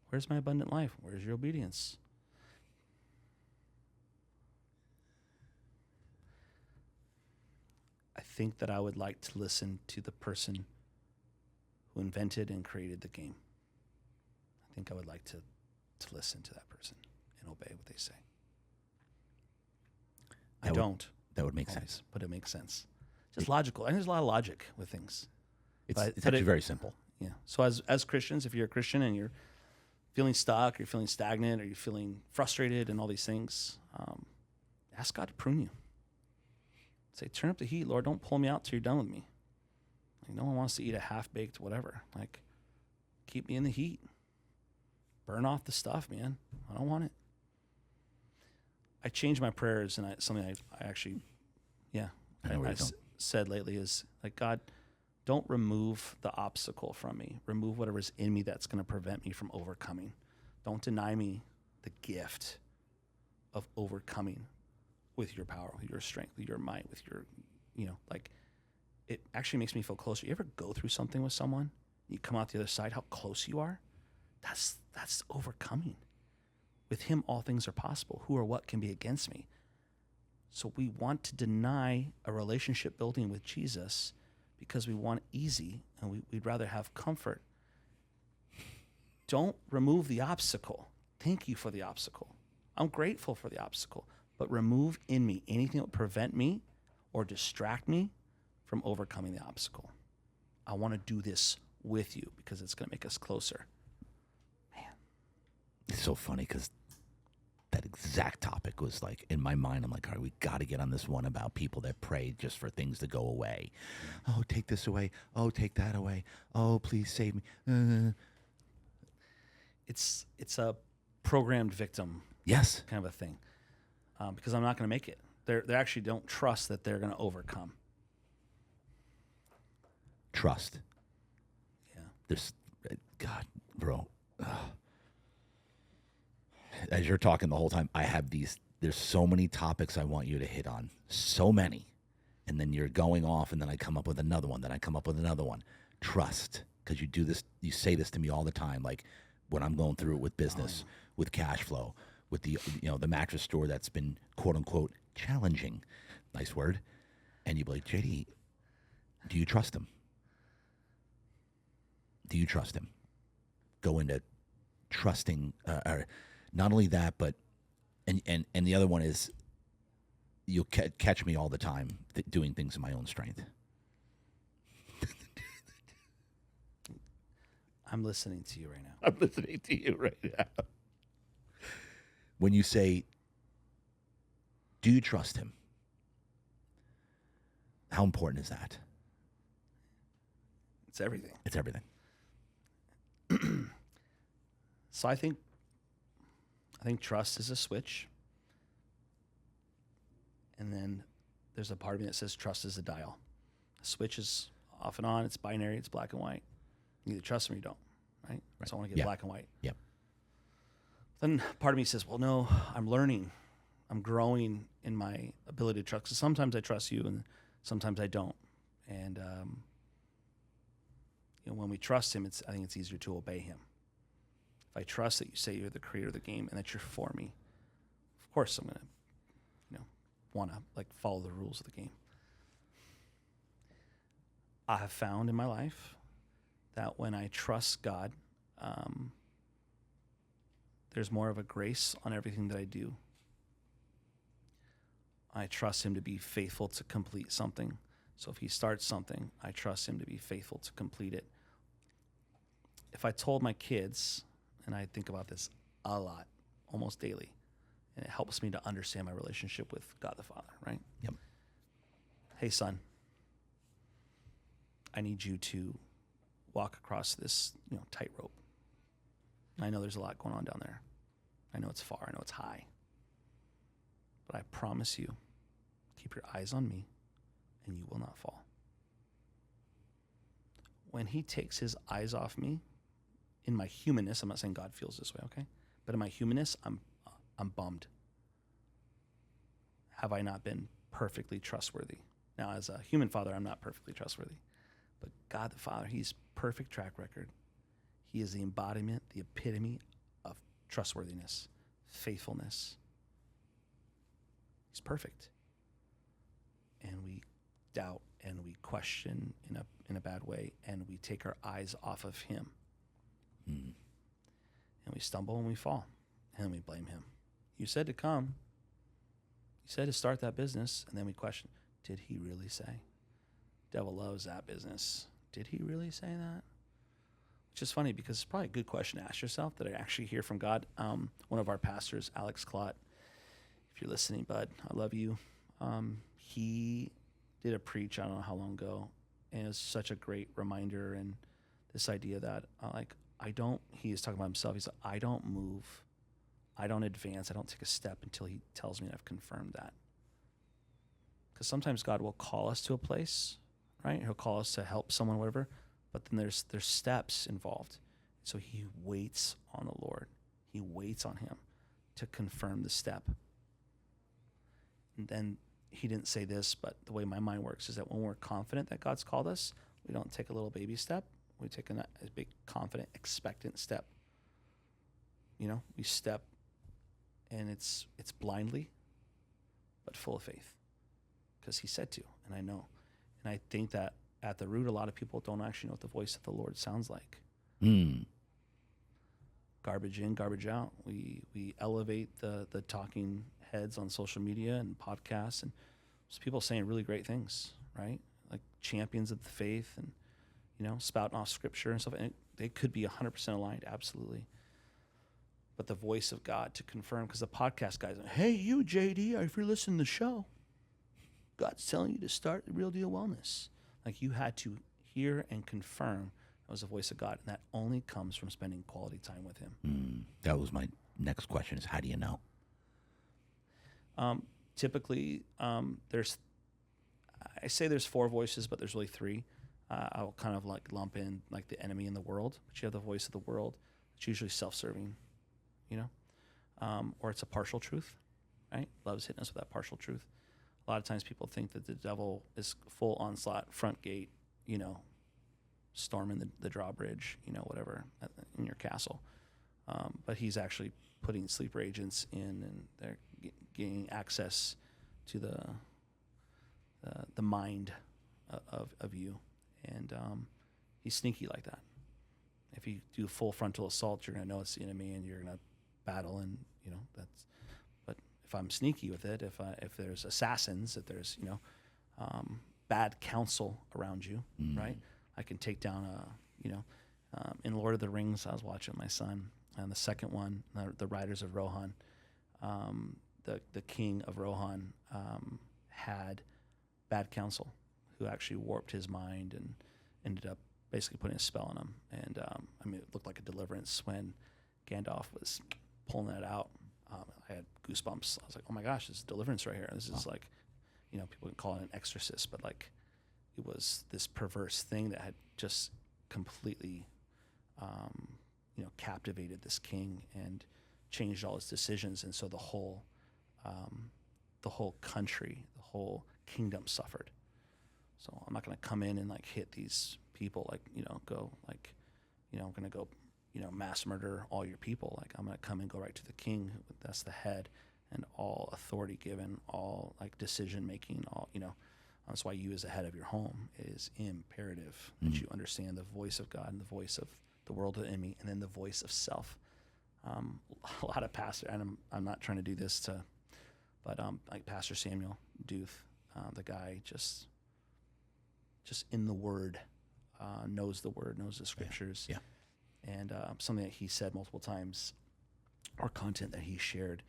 Where's my abundant life? Where's your obedience? I think that I would like to listen to the person who invented and created the game. I think I would like to listen to that person and obey what they say. That would make always, sense. but it makes sense. Just logical. And there's a lot of logic with things. It's actually very simple. Yeah. So as Christians, if you're a Christian and you're feeling stuck, or you're feeling stagnant, or you're feeling frustrated and all these things, ask God to prune you. Say, turn up the heat, Lord. Don't pull me out till you're done with me. Like, no one wants to eat a half-baked whatever. Like, keep me in the heat. Burn off the stuff, man. I don't want it. I changed my prayers, and something I actually, said lately is, like, God, don't remove the obstacle from me. Remove whatever's in me that's going to prevent me from overcoming. Don't deny me the gift of overcoming with your power, with your strength, with your might, with your, like, it actually makes me feel closer. You ever go through something with someone, you come out the other side, how close you are? That's overcoming. With him, all things are possible. Who or what can be against me? So we want to deny a relationship building with Jesus because we want easy, and we'd rather have comfort. Don't remove the obstacle. Thank you for the obstacle. I'm grateful for the obstacle. But remove in me anything that would prevent me or distract me from overcoming the obstacle. I want to do this with you because it's going to make us closer. Man. It's so funny because that exact topic was like in my mind. I'm like, all right, we got to get on this one about people that pray just for things to go away. Oh, take this away. Oh, take that away. Oh, please save me. It's a programmed victim. Yes. Kind of a thing. Because I'm not going to make it. They actually don't trust that they're going to overcome. Trust. Yeah. There's, God, bro. As you're talking the whole time, I have there's so many topics I want you to hit on. So many. And then you're going off, and then I come up with another one. Then I come up with another one. Trust. Because you do this, you say this to me all the time. Like when I'm going through it with business, with cash flow, with the the mattress store that's been quote unquote challenging, nice word, and you'd be like, JD, do you trust him? Do you trust him? Go into trusting, or not only that, but and the other one is you'll catch me all the time doing things in my own strength. I'm listening to you right now. I'm listening to you right now. When you say, do you trust him? How important is that? It's everything. It's everything. So I think trust is a switch. And then there's a part of me that says trust is a dial. A switch is off and on. It's binary. It's black and white. You either trust them or you don't, right? So I want to get black and white. Yep. Then part of me says, well, no, I'm learning. I'm growing in my ability to trust. So sometimes I trust you and sometimes I don't. And, when we trust him, I think it's easier to obey him. If I trust that you say you're the creator of the game and that you're for me, of course I'm going to, want to follow the rules of the game. I have found in my life that when I trust God, there's more of a grace on everything that I do. I trust him to be faithful to complete something. So if he starts something, I trust him to be faithful to complete it. If I told my kids, and I think about this a lot, almost daily, and it helps me to understand my relationship with God the Father, right? Yep. Hey, son, I need you to walk across this, tightrope. I know there's a lot going on down there. I know it's far. I know it's high. But I promise you, keep your eyes on me, and you will not fall. When he takes his eyes off me, in my humanness, I'm not saying God feels this way, okay? But in my humanness, I'm bummed. Have I not been perfectly trustworthy? Now, as a human father, I'm not perfectly trustworthy. But God the Father, he's perfect track record. He is the embodiment, the epitome of trustworthiness, faithfulness. He's perfect. And we doubt and we question in a bad way, and we take our eyes off of him. And we stumble and we fall, and we blame him. You said to come. You said to start that business, and then we question, did he really say? Devil loves that business. Did he really say that? Which is funny because it's probably a good question to ask yourself. Did I actually hear from God? One of our pastors, Alex Klott, if you're listening, bud, I love you. He did a preach, I don't know how long ago, and it was such a great reminder, and this idea that he is talking about himself. He's like, I don't move, I don't advance, I don't take a step until he tells me that I've confirmed that. Because sometimes God will call us to a place, right? He'll call us to help someone, whatever, but then there's steps involved. So he waits on the Lord. He waits on him to confirm the step. And then he didn't say this, but the way my mind works is that when we're confident that God's called us, we don't take a little baby step. We take a big, confident, expectant step. We step, and it's blindly, but full of faith, because he said to, and I know. And I think that at the root, a lot of people don't actually know what the voice of the Lord sounds like. Garbage in, garbage out. We elevate the talking heads on social media and podcasts, and there's people saying really great things, right? Like champions of the faith, and spouting off scripture and stuff. And they could be 100% aligned, absolutely. But the voice of God to confirm, because the podcast guys are, hey, you, JD, if you're listening to the show, God's telling you to start the Real Deal Wellness. Like, you had to hear and confirm that was the voice of God, and that only comes from spending quality time with him. That was my next question, is how do you know? Typically, there's 4 voices, but there's really 3. I'll kind of lump in the enemy in the world, but you have the voice of the world. It's usually self-serving, or it's a partial truth, right? Love's hitting us with that partial truth. A lot of times people think that the devil is full onslaught, front gate, storming the drawbridge, whatever, in your castle. But he's actually putting sleeper agents in, and they're gaining access to the mind of you. And he's sneaky like that. If you do full frontal assault, you're going to know it's the enemy, and you're going to battle, and that's. But if I'm sneaky with it, if there's assassins, if there's bad counsel around you, right? I can take down in Lord of the Rings, I was watching with my son, and the second one, the Riders of Rohan, the king of Rohan had bad counsel. who actually warped his mind and ended up basically putting a spell on him. And I mean, it looked like a deliverance when Gandalf was pulling that out. I had goosebumps. I was like, oh my gosh, this is deliverance right here. This is like, you know, people can call it an exorcist, but like it was this perverse thing that had just completely, you know, captivated this king and changed all his decisions. And so the whole country, the whole kingdom suffered. So I'm not going to come in and like hit these people, like, you know, go like, you know, I'm going to go, you know, mass murder all your people. Like I'm going to come and go right to the king. That's the head, and all authority given, all like decision making, all, you know, that's why you as the head of your home, it is imperative that you understand the voice of God and the voice of the world of the enemy, and then the voice of self. A lot of pastors, and I'm not trying to do this to, but like Pastor Samuel Duth, the guy just in the Word, knows the Word, knows the Scriptures. Yeah. And something that he said multiple times, or content that he shared,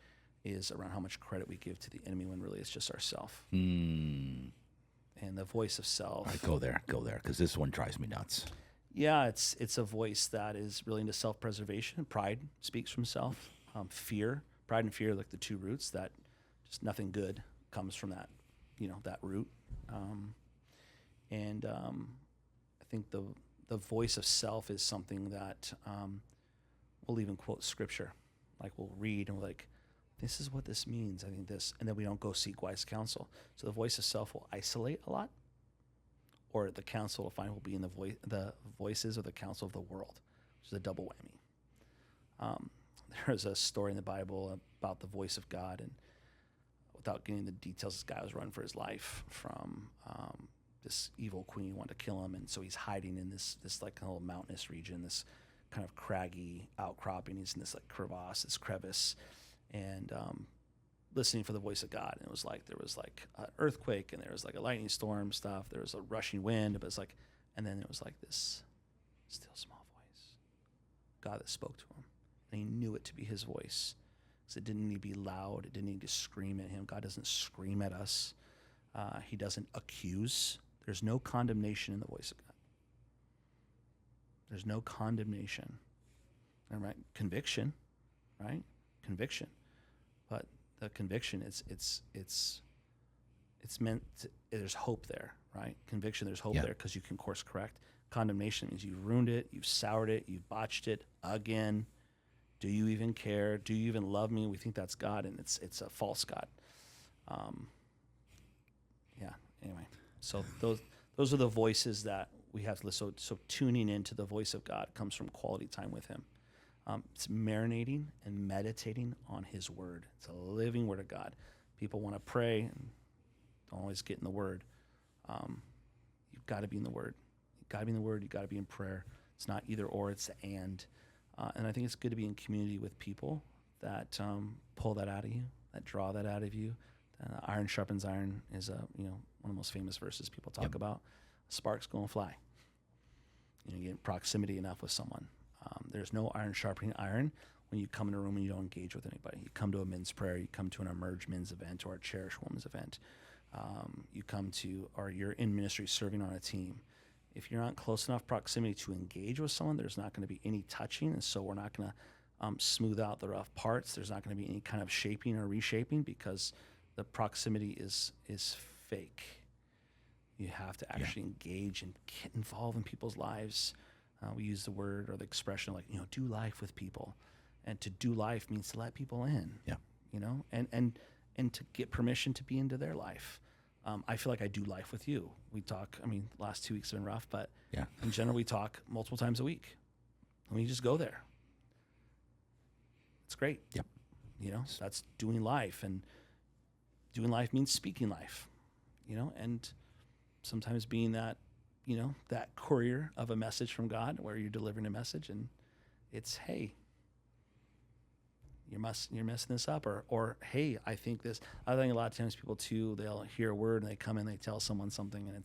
is around how much credit we give to the enemy when really it's just ourself. And the voice of self. All right, go there, because this one drives me nuts. Yeah, it's a voice that is really into self-preservation. Pride speaks from self. Fear, pride and fear are like the two roots that just nothing good comes from that, you know, that root. I think the voice of self is something that we'll even quote scripture. Like we'll read and we're like, this is what this means. I think this, and then we don't go seek wise counsel. So the voice of self will isolate a lot, or the counsel we'll find will be in the voices or the counsel of the world, which is a double whammy. There's a story in the Bible about the voice of God, and without getting the details, this guy was running for his life from this evil queen who wanted to kill him, and so he's hiding in this like little mountainous region, this kind of craggy outcropping. He's in this like crevice, and listening for the voice of God. And it was like there was like an earthquake, and there was like a lightning storm stuff. There was a rushing wind, but it's like, and then it was like this still small voice, God that spoke to him, and he knew it to be his voice. Because it didn't need to be loud. It didn't need to scream at him. God doesn't scream at us. He doesn't accuse. There's no condemnation in the voice of God. There's no condemnation. All right? Conviction, right? Conviction. But the conviction, it's meant to, there's hope there, right? Conviction, there's hope there because you can course correct. Condemnation means you've ruined it, you've soured it, you've botched it again. Do you even care? Do you even love me? We think that's God, and it's a false God. Anyway, so those are the voices that we have to listen. So tuning into the voice of God comes from quality time with him. It's marinating and meditating on his word. It's a living word of God. People want to pray and don't always get in the word. You've got to be in the word. You've got to be in the word. You've got to be in prayer. It's not either or, it's the and. And I think it's good to be in community with people that pull that out of you, that draw that out of you. Iron sharpens iron is one of the most famous verses people talk about. Sparks go and fly. You get in proximity enough with someone. There's no iron sharpening iron when you come in a room and you don't engage with anybody. You come to a men's prayer, you come to an Emerge men's event or a Cherish women's event. You come to, or you're in ministry serving on a team. If you're not close enough proximity to engage with someone, there's not going to be any touching, and so we're not going to smooth out the rough parts. There's not going to be any kind of shaping or reshaping because the proximity is fake. You have to actually engage and get involved in people's lives. We use the word or the expression like, do life with people. And to do life means to let people in. Yeah. And to get permission to be into their life. I feel like I do life with you. We talk, last 2 weeks have been rough, but in general, we talk multiple times a week. And we just go there. It's great. Yep. That's doing life. And doing life means speaking life, and sometimes being that, that courier of a message from God where you're delivering a message and it's, hey, you're messing this up, or hey, I think this. I think a lot of times people too, they'll hear a word and they come in, they tell someone something, and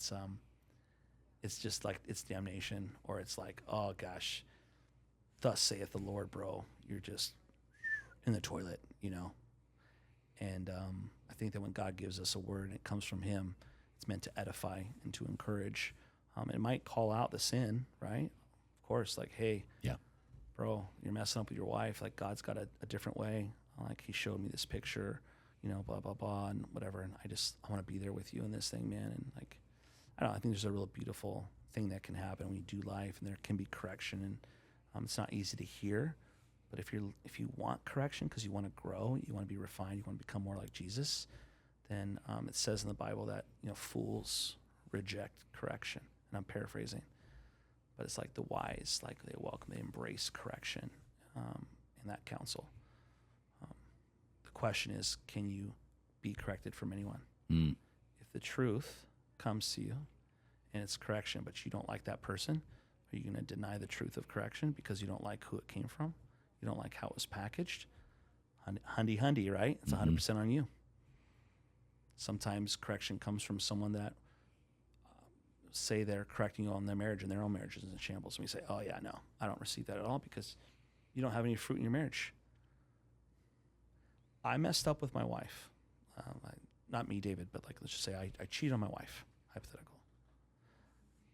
it's just like it's damnation, or it's like, oh gosh, thus saith the Lord, bro. You're just in the toilet, And I think that when God gives us a word and it comes from Him, It's meant to edify and to encourage. It might call out the sin, right? Of course, like, hey, Yeah. bro, you're messing up with your wife. Like, God's got a different way. Like, he showed me this picture, blah, blah, blah, and whatever. And I want to be there with you in this thing, man. And like, I don't know, I think there's a real beautiful thing that can happen when you do life, and there can be correction. And it's not easy to hear, but if you want correction because you want to grow, you want to be refined, you want to become more like Jesus, then it says in the Bible that fools reject correction. And I'm paraphrasing, but it's like the wise, like they embrace correction in that counsel. The question is, can you be corrected from anyone? If the truth comes to you and it's correction, but you don't like that person, are you going to deny the truth of correction because you don't like who it came from? You don't like how it was packaged? Hundy, right? It's 100% on you. Sometimes correction comes from someone that say they're correcting you on their marriage, and their own marriage is in shambles. And we say, oh yeah, no, I don't receive that at all because you don't have any fruit in your marriage. I messed up with my wife. Not me, David, but like, let's just say I cheated on my wife, hypothetical.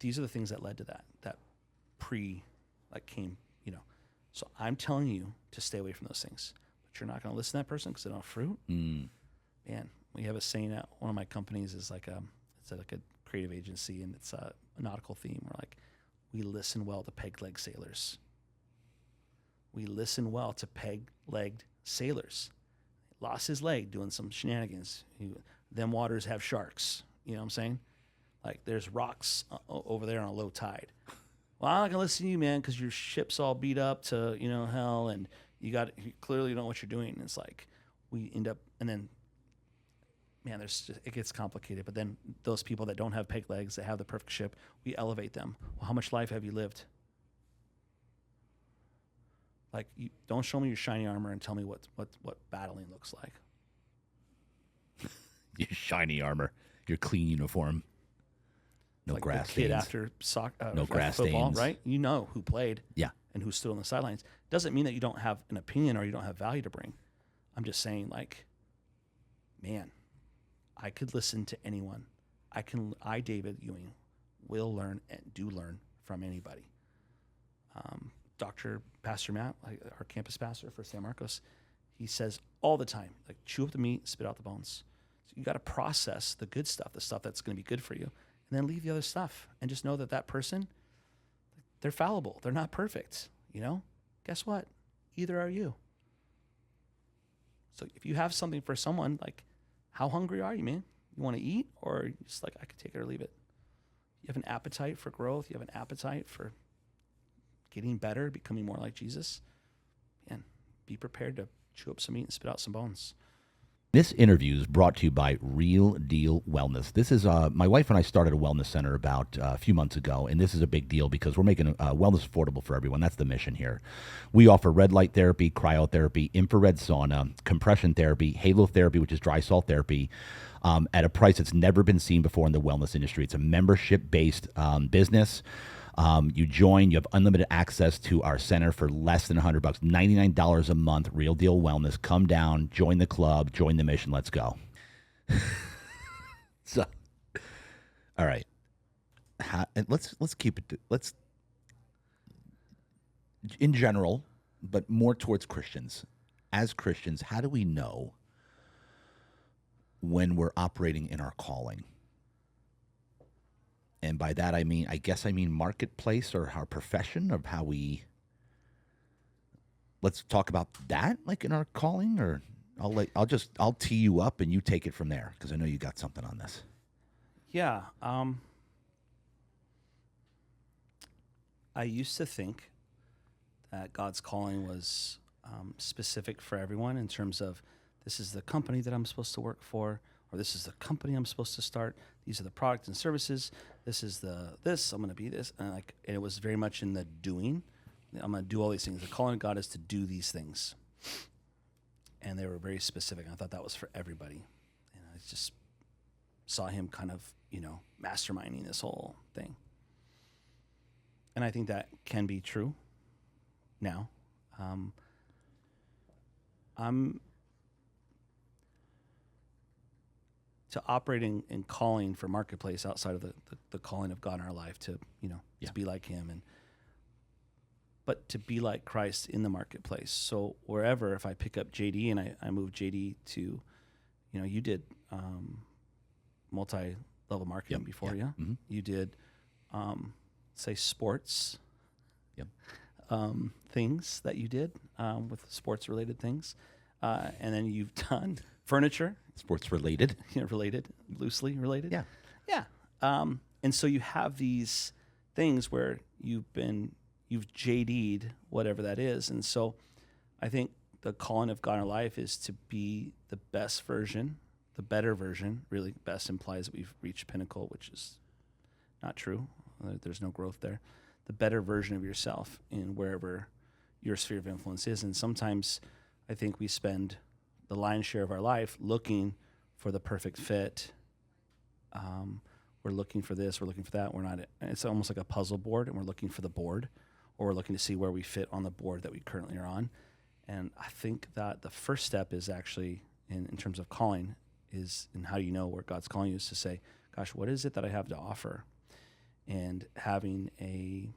These are the things that led to that came. So I'm telling you to stay away from those things, but you're not going to listen to that person because they don't have fruit. Man, we have a saying at one of my companies is like it's like a creative agency, and it's a nautical theme. We're like, we listen well to peg-legged sailors. We listen well to peg-legged sailors. Lost his leg doing some shenanigans. Them waters have sharks. You know what I'm saying? Like, there's rocks over there on a low tide. Well, I'm not gonna listen to you, man, because your ship's all beat up to hell, and you clearly know what you're doing. And it's like we end up, and then, man, it gets complicated. But then those people that don't have peg legs, that have the perfect ship, we elevate them. Well, how much life have you lived? Like, don't show me your shiny armor and tell me what battling looks like. Your shiny armor, your clean uniform. No like grass the kid stains. After no grass football, stains. right? You know who played, Yeah, and who stood on the sidelines. Doesn't mean that you don't have an opinion or you don't have value to bring. I'm just saying, like, man, I could listen to anyone. David Ewing, will learn and do learn from anybody. Pastor Matt, like our campus pastor for San Marcos, he says all the time, like, chew up the meat, spit out the bones. So you got to process the good stuff, the stuff that's going to be good for you, and then leave the other stuff, and just know that person, they're fallible. They're not perfect. Guess what? Either are you. So if you have something for someone, like, how hungry are you, man? You want to eat, or just like, I could take it or leave it? You have an appetite for growth. You have an appetite for getting better, becoming more like Jesus. Man, be prepared to chew up some meat and spit out some bones. This interview is brought to you by Real Deal Wellness. This is my wife and I started a wellness center about a few months ago, and this is a big deal because we're making wellness affordable for everyone. That's the mission here. We offer red light therapy, cryotherapy, infrared sauna, compression therapy, halo therapy, which is dry salt therapy, at a price that's never been seen before in the wellness industry. It's a membership-based business. You join, you have unlimited access to our center for less than $100, $99 a month, Real Deal Wellness. Come down, join the club, join the mission. Let's go. So, all right. And let's keep it, in general, but more towards Christians. As Christians, how do we know when we're operating in our calling? And by that, I mean marketplace, or our profession, of how we, let's talk about that, like in our calling, or I'll tee you up and you take it from there, because I know you got something on this. Yeah. I used to think that God's calling was specific for everyone, in terms of, this is the company that I'm supposed to work for, or this is the company I'm supposed to start. These are the products and services. This is I'm going to be this. And it was very much in the doing. I'm going to do all these things. The calling of God is to do these things. And they were very specific. I thought that was for everybody. And I just saw him kind of, masterminding this whole thing. And I think that can be true now. to operate in calling for marketplace outside of the calling of God in our life to, to be like him, but to be like Christ in the marketplace. So wherever, if I pick up JD and I move JD to, you did multi-level marketing before, yeah? Mm-hmm. You did, say, sports Yep. things that you did with sports-related things. And then you've done furniture. Sports related. Related, loosely related. Yeah. Yeah. And so you have these things where you've JD'd whatever that is. And so I think the calling of God in our life is to be the best version, the better version. Really, best implies that we've reached pinnacle, which is not true. There's no growth there. The better version of yourself in wherever your sphere of influence is. And sometimes I think we spend the lion's share of our life looking for the perfect fit. We're looking for this, we're looking for that. We're not. It's almost like a puzzle board, and we're looking for the board, or we're looking to see where we fit on the board that we currently are on. And I think that the first step is actually, in terms of calling, is in how you know where God's calling you, is to say, gosh, what is it that I have to offer? And having a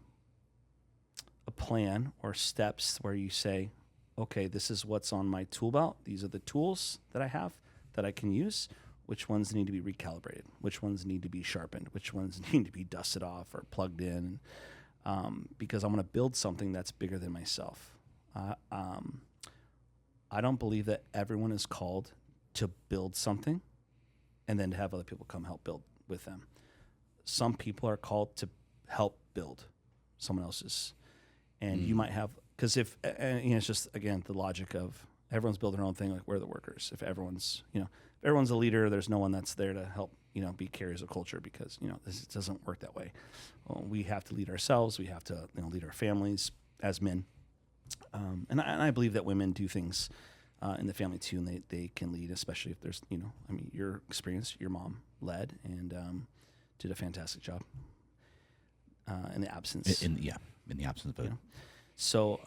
plan or steps where you say, okay, this is what's on my tool belt. These are the tools that I have that I can use. Which ones need to be recalibrated? Which ones need to be sharpened? Which ones need to be dusted off or plugged in? Because I'm going to build something that's bigger than myself. I don't believe that everyone is called to build something and then to have other people come help build with them. Some people are called to help build someone else's. And you might have, because it's just, again, the logic of everyone's building their own thing, like we're the workers. If everyone's a leader, there's no one that's there to help, be carriers of culture, because, this doesn't work that way. Well, we have to lead ourselves. We have to, lead our families as men. And I believe that women do things in the family too, and they can lead, especially if there's, your experience, your mom led and did a fantastic job in the absence. In the absence of it. So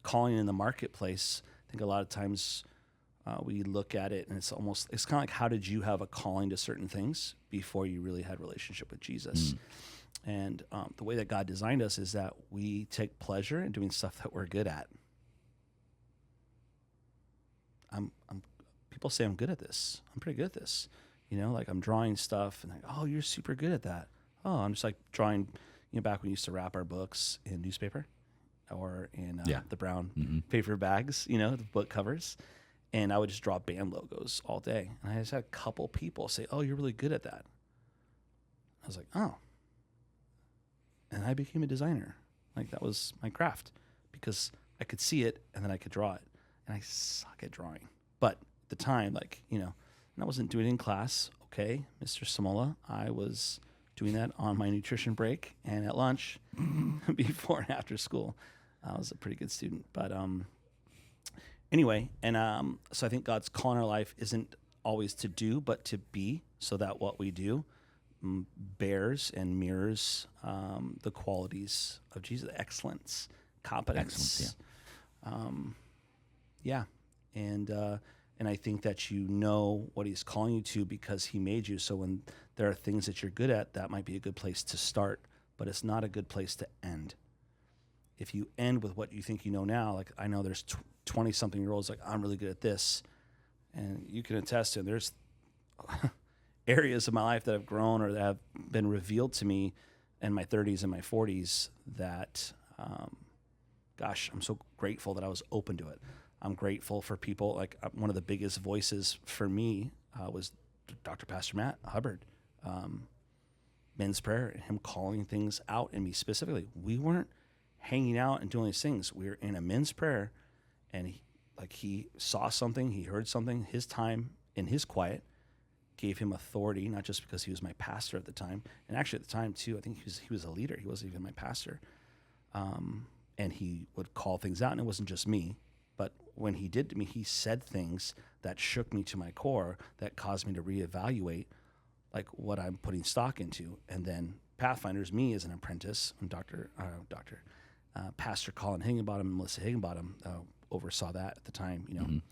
calling in the marketplace, I think a lot of times we look at it and it's kind of like, how did you have a calling to certain things before you really had a relationship with Jesus? And the way that God designed us is that we take pleasure in doing stuff that we're good at. People say I'm good at this. I'm pretty good at this. Like I'm drawing stuff and like, oh, you're super good at that. Oh, I'm just like drawing, back when we used to wrap our books in newspaper or in the brown paper bags, the book covers. And I would just draw band logos all day. And I just had a couple people say, oh, you're really good at that. I was like, oh. And I became a designer. Like that was my craft because I could see it and then I could draw it. And I suck at drawing. But at the time, and I wasn't doing it in class. Okay, Mr. Samola, I was doing that on my nutrition break and at lunch before and after school. I was a pretty good student. But anyway, and so I think God's call in our life isn't always to do, but to be, so that what we do bears and mirrors the qualities of Jesus, excellence, competence. And I think that what he's calling you to because he made you. So when there are things that you're good at, that might be a good place to start, but it's not a good place to end. If you end with what you think you know now, like I know there's 20-something-year-olds like, I'm really good at this. And you can attest to, there's areas of my life that have grown or that have been revealed to me in my 30s and my 40s that, I'm so grateful that I was open to it. I'm grateful for people. Like one of the biggest voices for me was Dr. Pastor Matt Hubbard, men's prayer, and him calling things out in me specifically. We weren't hanging out and doing these things. We were in a men's prayer, and he saw something, he heard something. His time in his quiet gave him authority, not just because he was my pastor at the time, and actually at the time too, I think he was a leader. He wasn't even my pastor, and he would call things out, and it wasn't just me. But when he did to me, he said things that shook me to my core, that caused me to reevaluate like what I'm putting stock into. And then Pathfinders, me as an apprentice, and Pastor Colin Higginbottom and Melissa Higginbottom oversaw that at the time,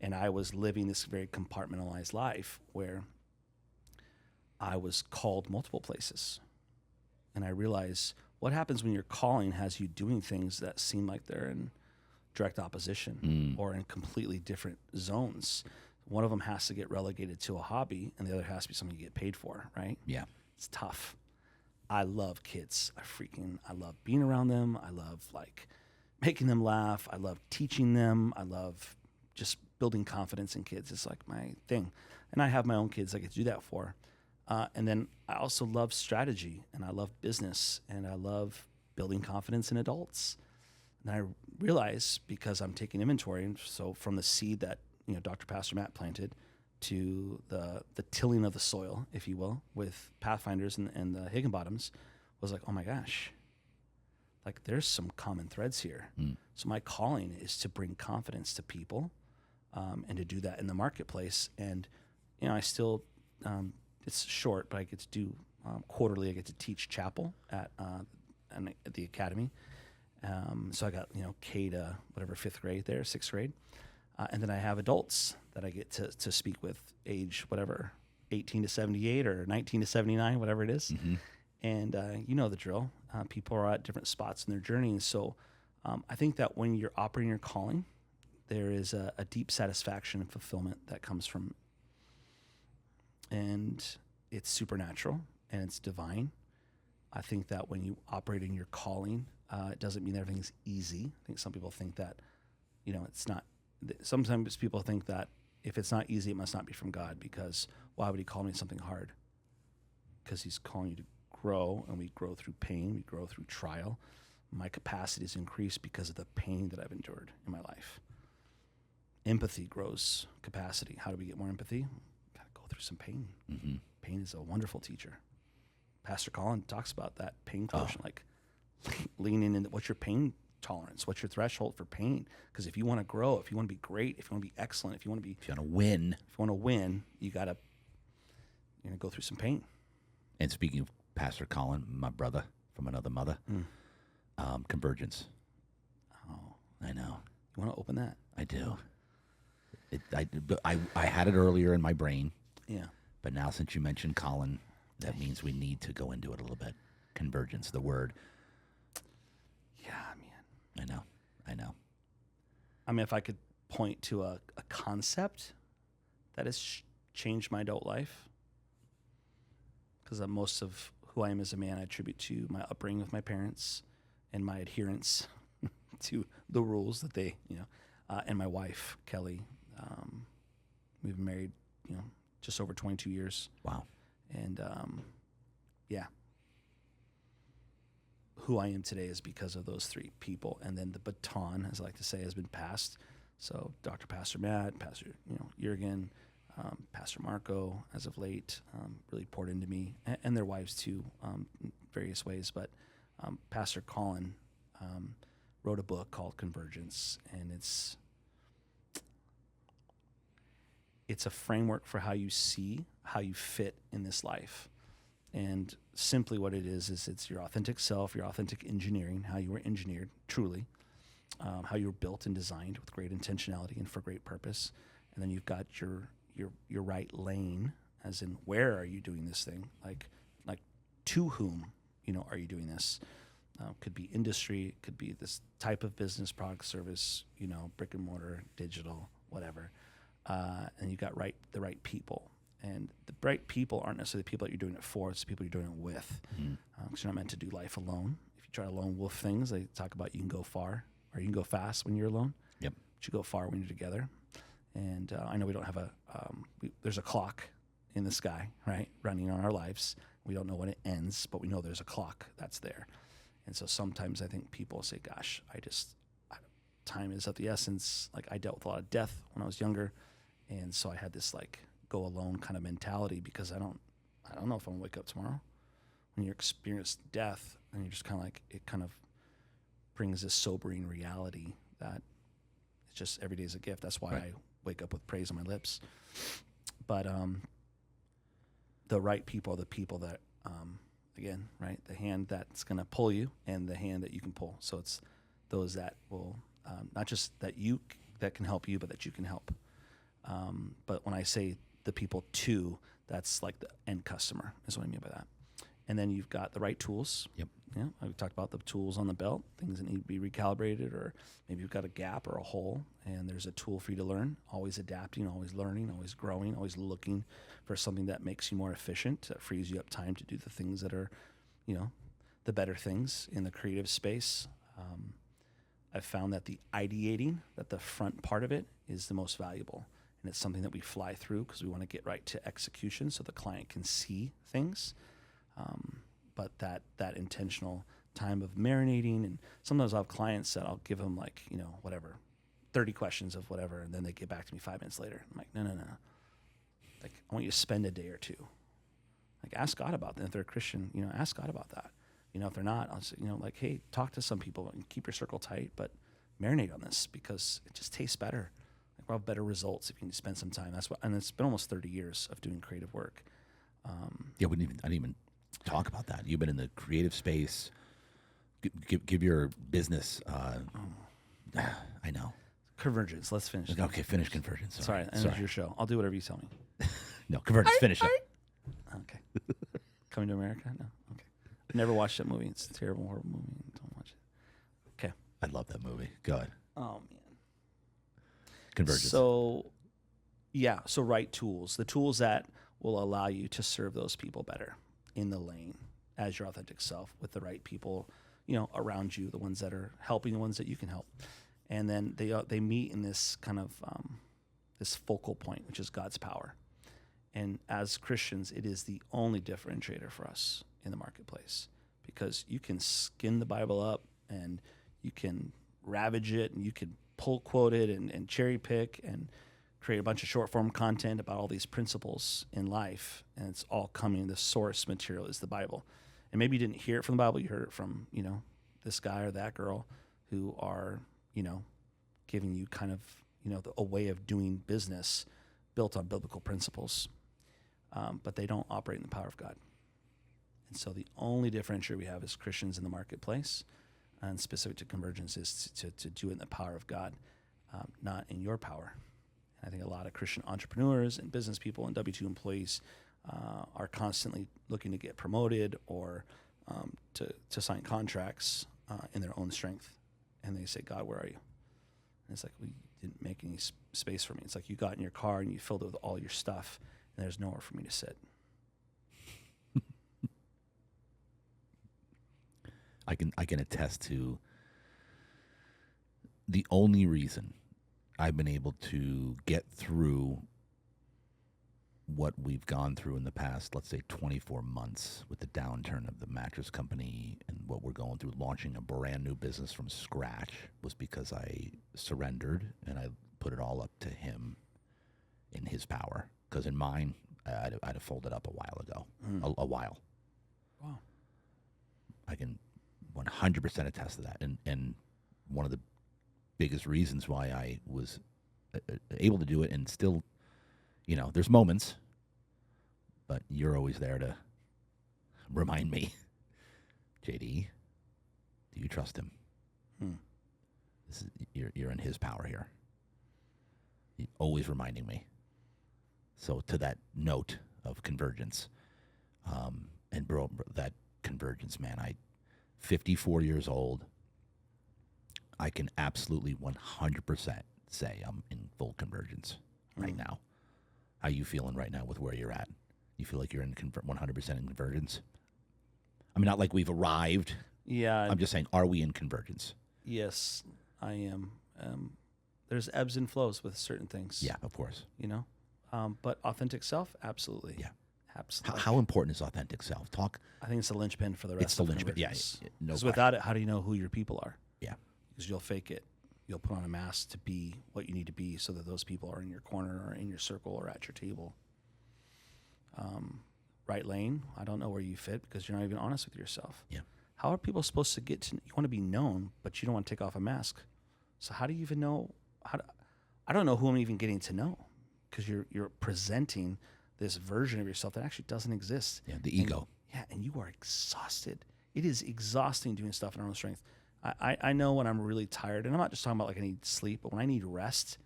And I was living this very compartmentalized life where I was called multiple places. And I realized what happens when your calling has you doing things that seem like they're in direct opposition or in completely different zones. One of them has to get relegated to a hobby, and the other has to be something you get paid for, right? Yeah. It's tough. I love kids. I love being around them. I love like making them laugh. I love teaching them. I love just building confidence in kids. It's like my thing. And I have my own kids I get to do that for. And then I also love strategy, and I love business, and I love building confidence in adults. And I realize, because I'm taking inventory, and so from the seed that Dr. Pastor Matt planted to the tilling of the soil, if you will, with Pathfinders and the Higginbottoms, was like, oh my gosh, like there's some common threads here. So my calling is to bring confidence to people, and to do that in the marketplace. And I still, it's short, but I get to do quarterly. I get to teach chapel at the academy. So I got K to whatever 5th grade there, 6th grade. And then I have adults that I get to speak with, age whatever, 18 to 78 or 19 to 79, whatever it is. Mm-hmm. And you know the drill. People are at different spots in their journey. And so I think that when you're operating your calling, there is a deep satisfaction and fulfillment that comes from, and it's supernatural and it's divine. I think that when you operate in your calling, it doesn't mean everything's easy. I think some people think that, it's not. Sometimes people think that if it's not easy, it must not be from God, because why would he call me something hard? Because he's calling you to grow, and we grow through pain. We grow through trial. My capacity is increased because of the pain that I've endured in my life. Empathy grows capacity. How do we get more empathy? Got to go through some pain. Mm-hmm. Pain is a wonderful teacher. Pastor Colin talks about that pain quotient, like leaning into what's your pain tolerance, what's your threshold for pain? Because if you want to grow, if you want to be great, if you want to be excellent, if you want to win, you got to go through some pain. And speaking of Pastor Colin, my brother from another mother, convergence. Oh, I know. You want to open that? I do. I had it earlier in my brain. Yeah. But now, since you mentioned Colin, that means we need to go into it a little bit. Convergence, the word. Yeah, man. I know. I mean, if I could point to a concept that has changed my adult life, because most of who I am as a man I attribute to my upbringing with my parents and my adherence to the rules that they, and my wife, Kelly. We've been married, just over 22 years. Wow. And yeah, who I am today is because of those three people. And then the baton, as I like to say, has been passed. So Dr. Pastor Matt, Pastor Jurgen, Pastor Marco, as of late, really poured into me, and their wives too, in various ways. But Pastor Colin wrote a book called Convergence, and it's a framework for how you see, how you fit in this life. And simply what it is it's your authentic self, your authentic engineering, how you were engineered, truly, how you were built and designed with great intentionality and for great purpose. And then you've got your right lane, as in where are you doing this thing? Like to whom, are you doing this? Could be industry, could be this type of business, product, service, brick and mortar, digital, whatever. And you've got the right people. And the right people aren't necessarily the people that you're doing it for, it's the people you're doing it with. Because you're not meant to do life alone. If you try to lone wolf things, they talk about you can go far or you can go fast when you're alone. Yep. But you go far when you're together. And I know we don't have there's a clock in the sky, right, running on our lives. We don't know when it ends, but we know there's a clock that's there. And so sometimes I think people say, gosh, time is of the essence. Like I dealt with a lot of death when I was younger. And so I had this go alone kind of mentality, because I don't know if I'm gonna wake up tomorrow. When you experience death, and you're just kind of it kind of brings this sobering reality that it's just every day is a gift. That's why I wake up with praise on my lips. But the right people are the people that, again, right, the hand that's gonna pull you and the hand that you can pull. So it's those that will not just that can help you, but that you can help. But when I say the people to, that's like the end customer is what I mean by that. And then you've got the right tools. Yep. Yeah, we talked about the tools on the belt, things that need to be recalibrated, or maybe you've got a gap or a hole, and there's a tool for you to learn. Always adapting, always learning, always growing, always looking for something that makes you more efficient, that frees you up time to do the things that are, the better things in the creative space. I've found that the ideating, that the front part of it is the most valuable. And it's something that we fly through because we want to get right to execution so the client can see things. But that intentional time of marinating, and sometimes I'll have clients that I'll give them like, 30 questions of whatever, and then they get back to me 5 minutes later. I'm like, no. Like, I want you to spend a day or two. Like, ask God about that. If they're a Christian, ask God about that. If they're not, I'll say, like, hey, talk to some people and keep your circle tight, but marinate on this because it just tastes better. Like, we'll have better results if you can spend some time. And it's been almost 30 years of doing creative work. I didn't even talk about that. You've been in the creative space. Give your business. I know. Convergence. Let's finish. Okay, finish Convergence. Sorry, and it's your show. I'll do whatever you tell me. No, Convergence. Finish it. Okay. Coming to America? No. Okay. Never watched that movie. It's a terrible, horrible movie. Don't watch it. Okay. I love that movie. Go ahead. Oh man. Convergence. So right tools. The tools that will allow you to serve those people better in the lane as your authentic self with the right people, around you, the ones that are helping, the ones that you can help. And then they meet in this kind of this focal point, which is God's power. And as Christians, it is the only differentiator for us in the marketplace, because you can skin the Bible up and you can ravage it and you can pull quote it and cherry pick and create a bunch of short form content about all these principles in life. And it's all coming, the source material is the Bible. And maybe you didn't hear it from the Bible, you heard it from, this guy or that girl who are, giving you kind of, a way of doing business built on biblical principles. But they don't operate in the power of God. And so the only differentiator we have as Christians in the marketplace, and specific to Convergence, is to do it in the power of God, not in your power. And I think a lot of Christian entrepreneurs and business people and W-2 employees are constantly looking to get promoted or to sign contracts in their own strength. And they say, God, where are you? And it's like, well, you didn't make any space for me. It's like you got in your car and you filled it with all your stuff, and there's nowhere for me to sit. I can attest to the only reason I've been able to get through what we've gone through in the past, let's say 24 months with the downturn of the mattress company and what we're going through, launching a brand new business from scratch, was because I surrendered and I put it all up to him in his power. Because in mine, I'd have folded up a while ago, a while. Wow. I can 100% attest to that. And one of the biggest reasons why I was able to do it, and still, there's moments, but you're always there to remind me, JD, do you trust him? This is, you're in his power here. You're always reminding me. So to that note of Convergence, and bro, that Convergence, man, 54 years old, I can absolutely 100% say I'm in full Convergence right now. How you feeling right now with where you're at? You feel like you're in 100% in Convergence? I mean, not like we've arrived. Yeah. I'm just saying, are we in Convergence? Yes, I am. There's ebbs and flows with certain things. Yeah, of course. But authentic self, absolutely. Yeah. Absolutely. How important is authentic self? Talk. I think it's the linchpin for the rest It's the of linchpin. Yeah. Convergence. No. Because without it, how do you know who your people are? Yeah. Because you'll fake it. You'll put on a mask to be what you need to be so that those people are in your corner or in your circle or at your table. Right lane, I don't know where you fit because you're not even honest with yourself. Yeah. How are people supposed to get to, you want to be known, but you don't want to take off a mask. So how do you even know, I don't know who I'm even getting to know, because you're presenting this version of yourself that actually doesn't exist. Yeah, the ego. And you are exhausted. It is exhausting doing stuff in our own strength. I know when I'm really tired, and I'm not just talking about like I need sleep, but when I need rest,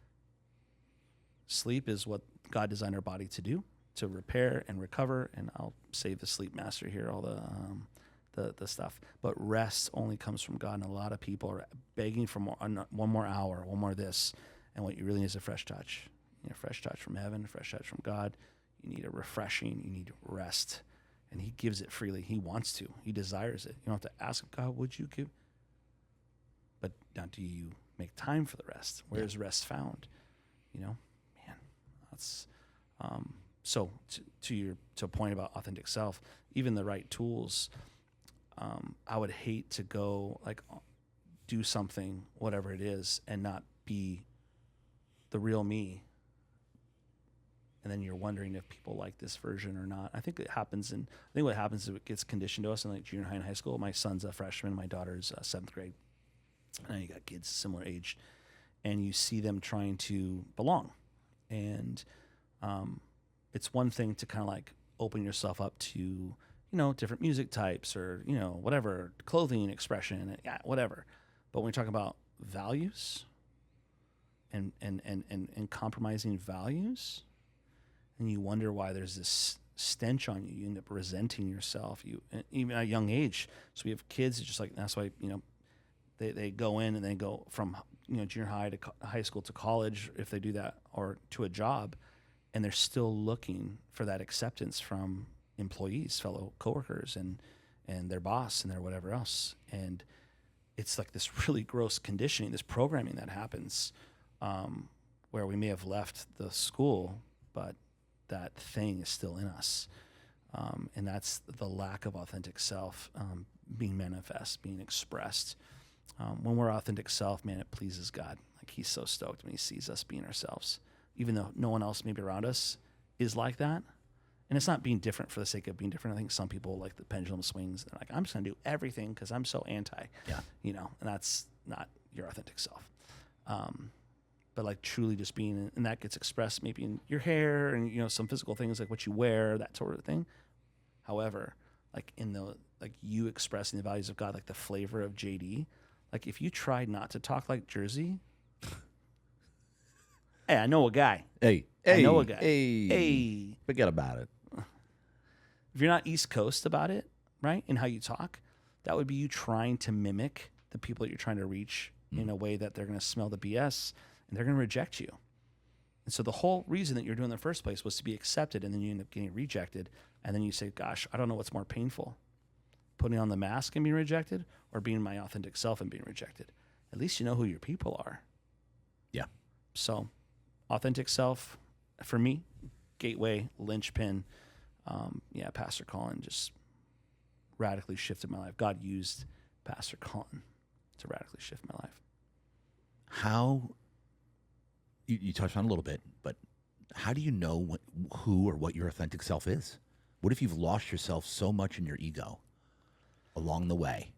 Sleep is what God designed our body to do, to repair and recover. And I'll save the sleep master here, all the stuff. But rest only comes from God. And a lot of people are begging for more, one more hour, one more this. And what you really need is a fresh touch. You need a fresh touch from heaven, a fresh touch from God. You need a refreshing. You need rest. And he gives it freely. He wants to. He desires it. You don't have to ask him, God, would you give? But now, do you make time for the rest? Where is rest found? You know, man, that's so to a point about authentic self. Even the right tools. I would hate to go like do something, whatever it is, and not be the real me. And then you're wondering if people like this version or not. I think what happens is it gets conditioned to us in like junior high and high school. My son's a freshman. My daughter's 7th grade. And you got kids similar age, and you see them trying to belong. And it's one thing to kind of like open yourself up to, you know, different music types or, you know, whatever, clothing expression, whatever. But when we talk about values and compromising values, and you wonder why there's this stench on you. You end up resenting yourself. Even at a young age. So we have kids just like, that's why, you know, they go in and they go from, you know, junior high to high school to college, if they do that, or to a job, and they're still looking for that acceptance from employees, fellow coworkers, and their boss and their whatever else. And it's like this really gross conditioning, this programming that happens, where we may have left the school, but that thing is still in us. And that's the lack of authentic self being manifest, being expressed. When we're authentic self, man, it pleases God. Like he's so stoked when he sees us being ourselves, even though no one else maybe around us is like that. And it's not being different for the sake of being different. I think some people like the pendulum swings. They're like, I'm just going to do everything because I'm so anti, you know, and that's not your authentic self. But like truly just being, and that gets expressed maybe in your hair and, you know, some physical things like what you wear, that sort of thing. However, like you expressing the values of God, like the flavor of JD, like if you tried not to talk like Jersey, hey, I know a guy. I know a guy. Hey. Forget about it. If you're not East Coast about it, right, in how you talk, that would be you trying to mimic the people that you're trying to reach in a way that they're going to smell the BS and they're going to reject you. And so the whole reason that you're doing it in the first place was to be accepted, and then you end up getting rejected. And then you say, gosh, I don't know what's more painful, putting on the mask and being rejected, or being my authentic self and being rejected. At least you know who your people are. Yeah. So authentic self, for me, gateway, linchpin. Pastor Colin just radically shifted my life. God used Pastor Colin to radically shift my life. How, you touched on it a little bit, but how do you know who or what your authentic self is? What if you've lost yourself so much in your ego along the way?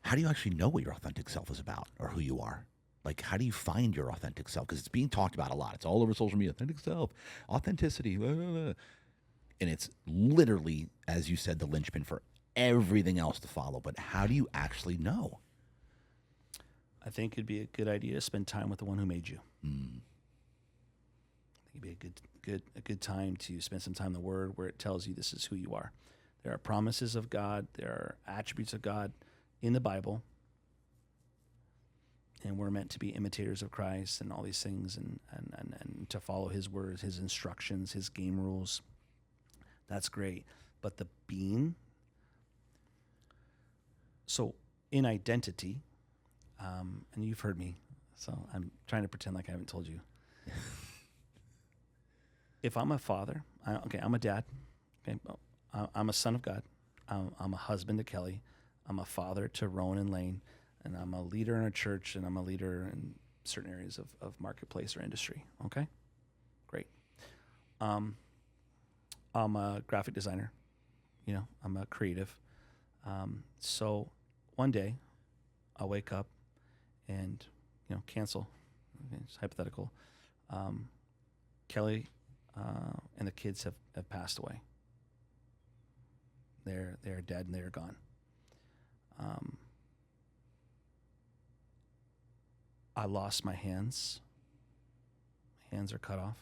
How do you actually know what your authentic self is about or who you are? Like, how do you find your authentic self? Because it's being talked about a lot. It's all over social media. Authentic self, authenticity, blah, blah, blah. And it's literally, as you said, the linchpin for everything else to follow. But how do you actually know? I think it'd be a good idea to spend time with the one who made you. I think it'd be a good time to spend some time in the Word where it tells you this is who you are. There are promises of God. There are attributes of God in the Bible. And we're meant to be imitators of Christ and all these things and to follow his words, his instructions, his game rules. That's great. But the being, so in identity, and you've heard me, so I'm trying to pretend like I haven't told you. If I'm a father, I'm a dad. Okay, I'm a son of God. I'm a husband to Kelly. I'm a father to Rowan and Lane. And I'm a leader in a church, and I'm a leader in certain areas of marketplace or industry. Okay? Great. I'm a graphic designer. You know, I'm a creative. So one day I'll wake up and, you know, cancel. Okay, it's hypothetical. Kelly and the kids have passed away. They're dead and they're gone. I lost my hands, hands are cut off.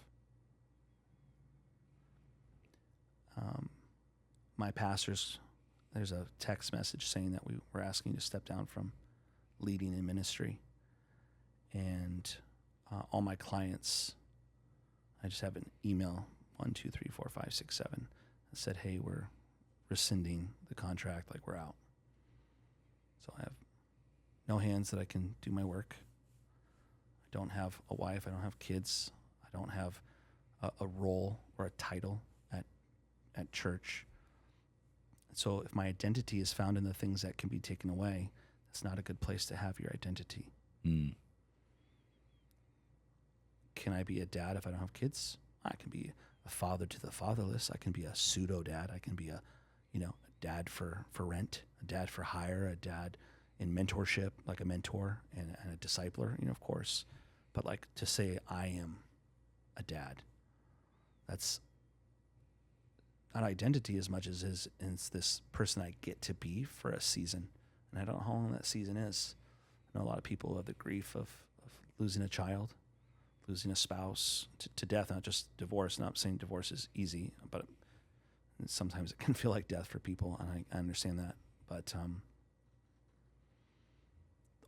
My pastors, there's a text message saying that we were asking to step down from leading in ministry. And all my clients, I just have an email, 1, 2, 3, 4, 5, 6, 7, that said, hey, we're rescinding the contract, like we're out. So I have no hands that I can do my work. I don't have a wife. I don't have kids. I don't have a role or a title at church. So if my identity is found in the things that can be taken away, that's not a good place to have your identity. Mm. Can I be a dad if I don't have kids? I can be a father to the fatherless. I can be a pseudo dad. I can be a dad for rent, a dad for hire, a dad in mentorship, like a mentor and a discipler, of course. But like to say I am a dad, that's not identity as much as it's this person I get to be for a season. And I don't know how long that season is. I know a lot of people have the grief of losing a child, losing a spouse to death, not just divorce. Not saying divorce is easy, but sometimes it can feel like death for people, and I understand that. But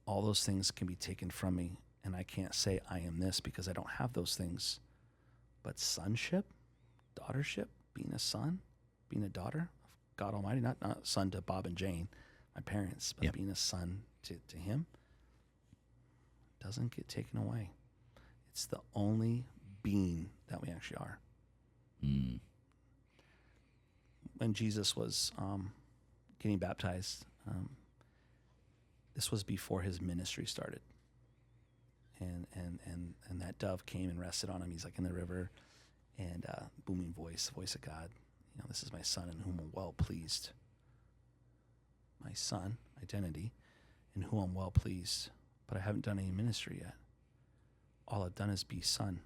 all those things can be taken from me, and I can't say I am this because I don't have those things. But sonship, daughtership, being a son, being a daughter of God Almighty, not son to Bob and Jane, my parents, but being a son to him doesn't get taken away. It's the only being that we actually are. Mm. When Jesus was getting baptized, this was before his ministry started. And that dove came and rested on him. He's like in the river, and booming voice of God. This is my son in whom I'm well pleased. My son, identity, in whom I'm well pleased. But I haven't done any ministry yet. All I've done is be son.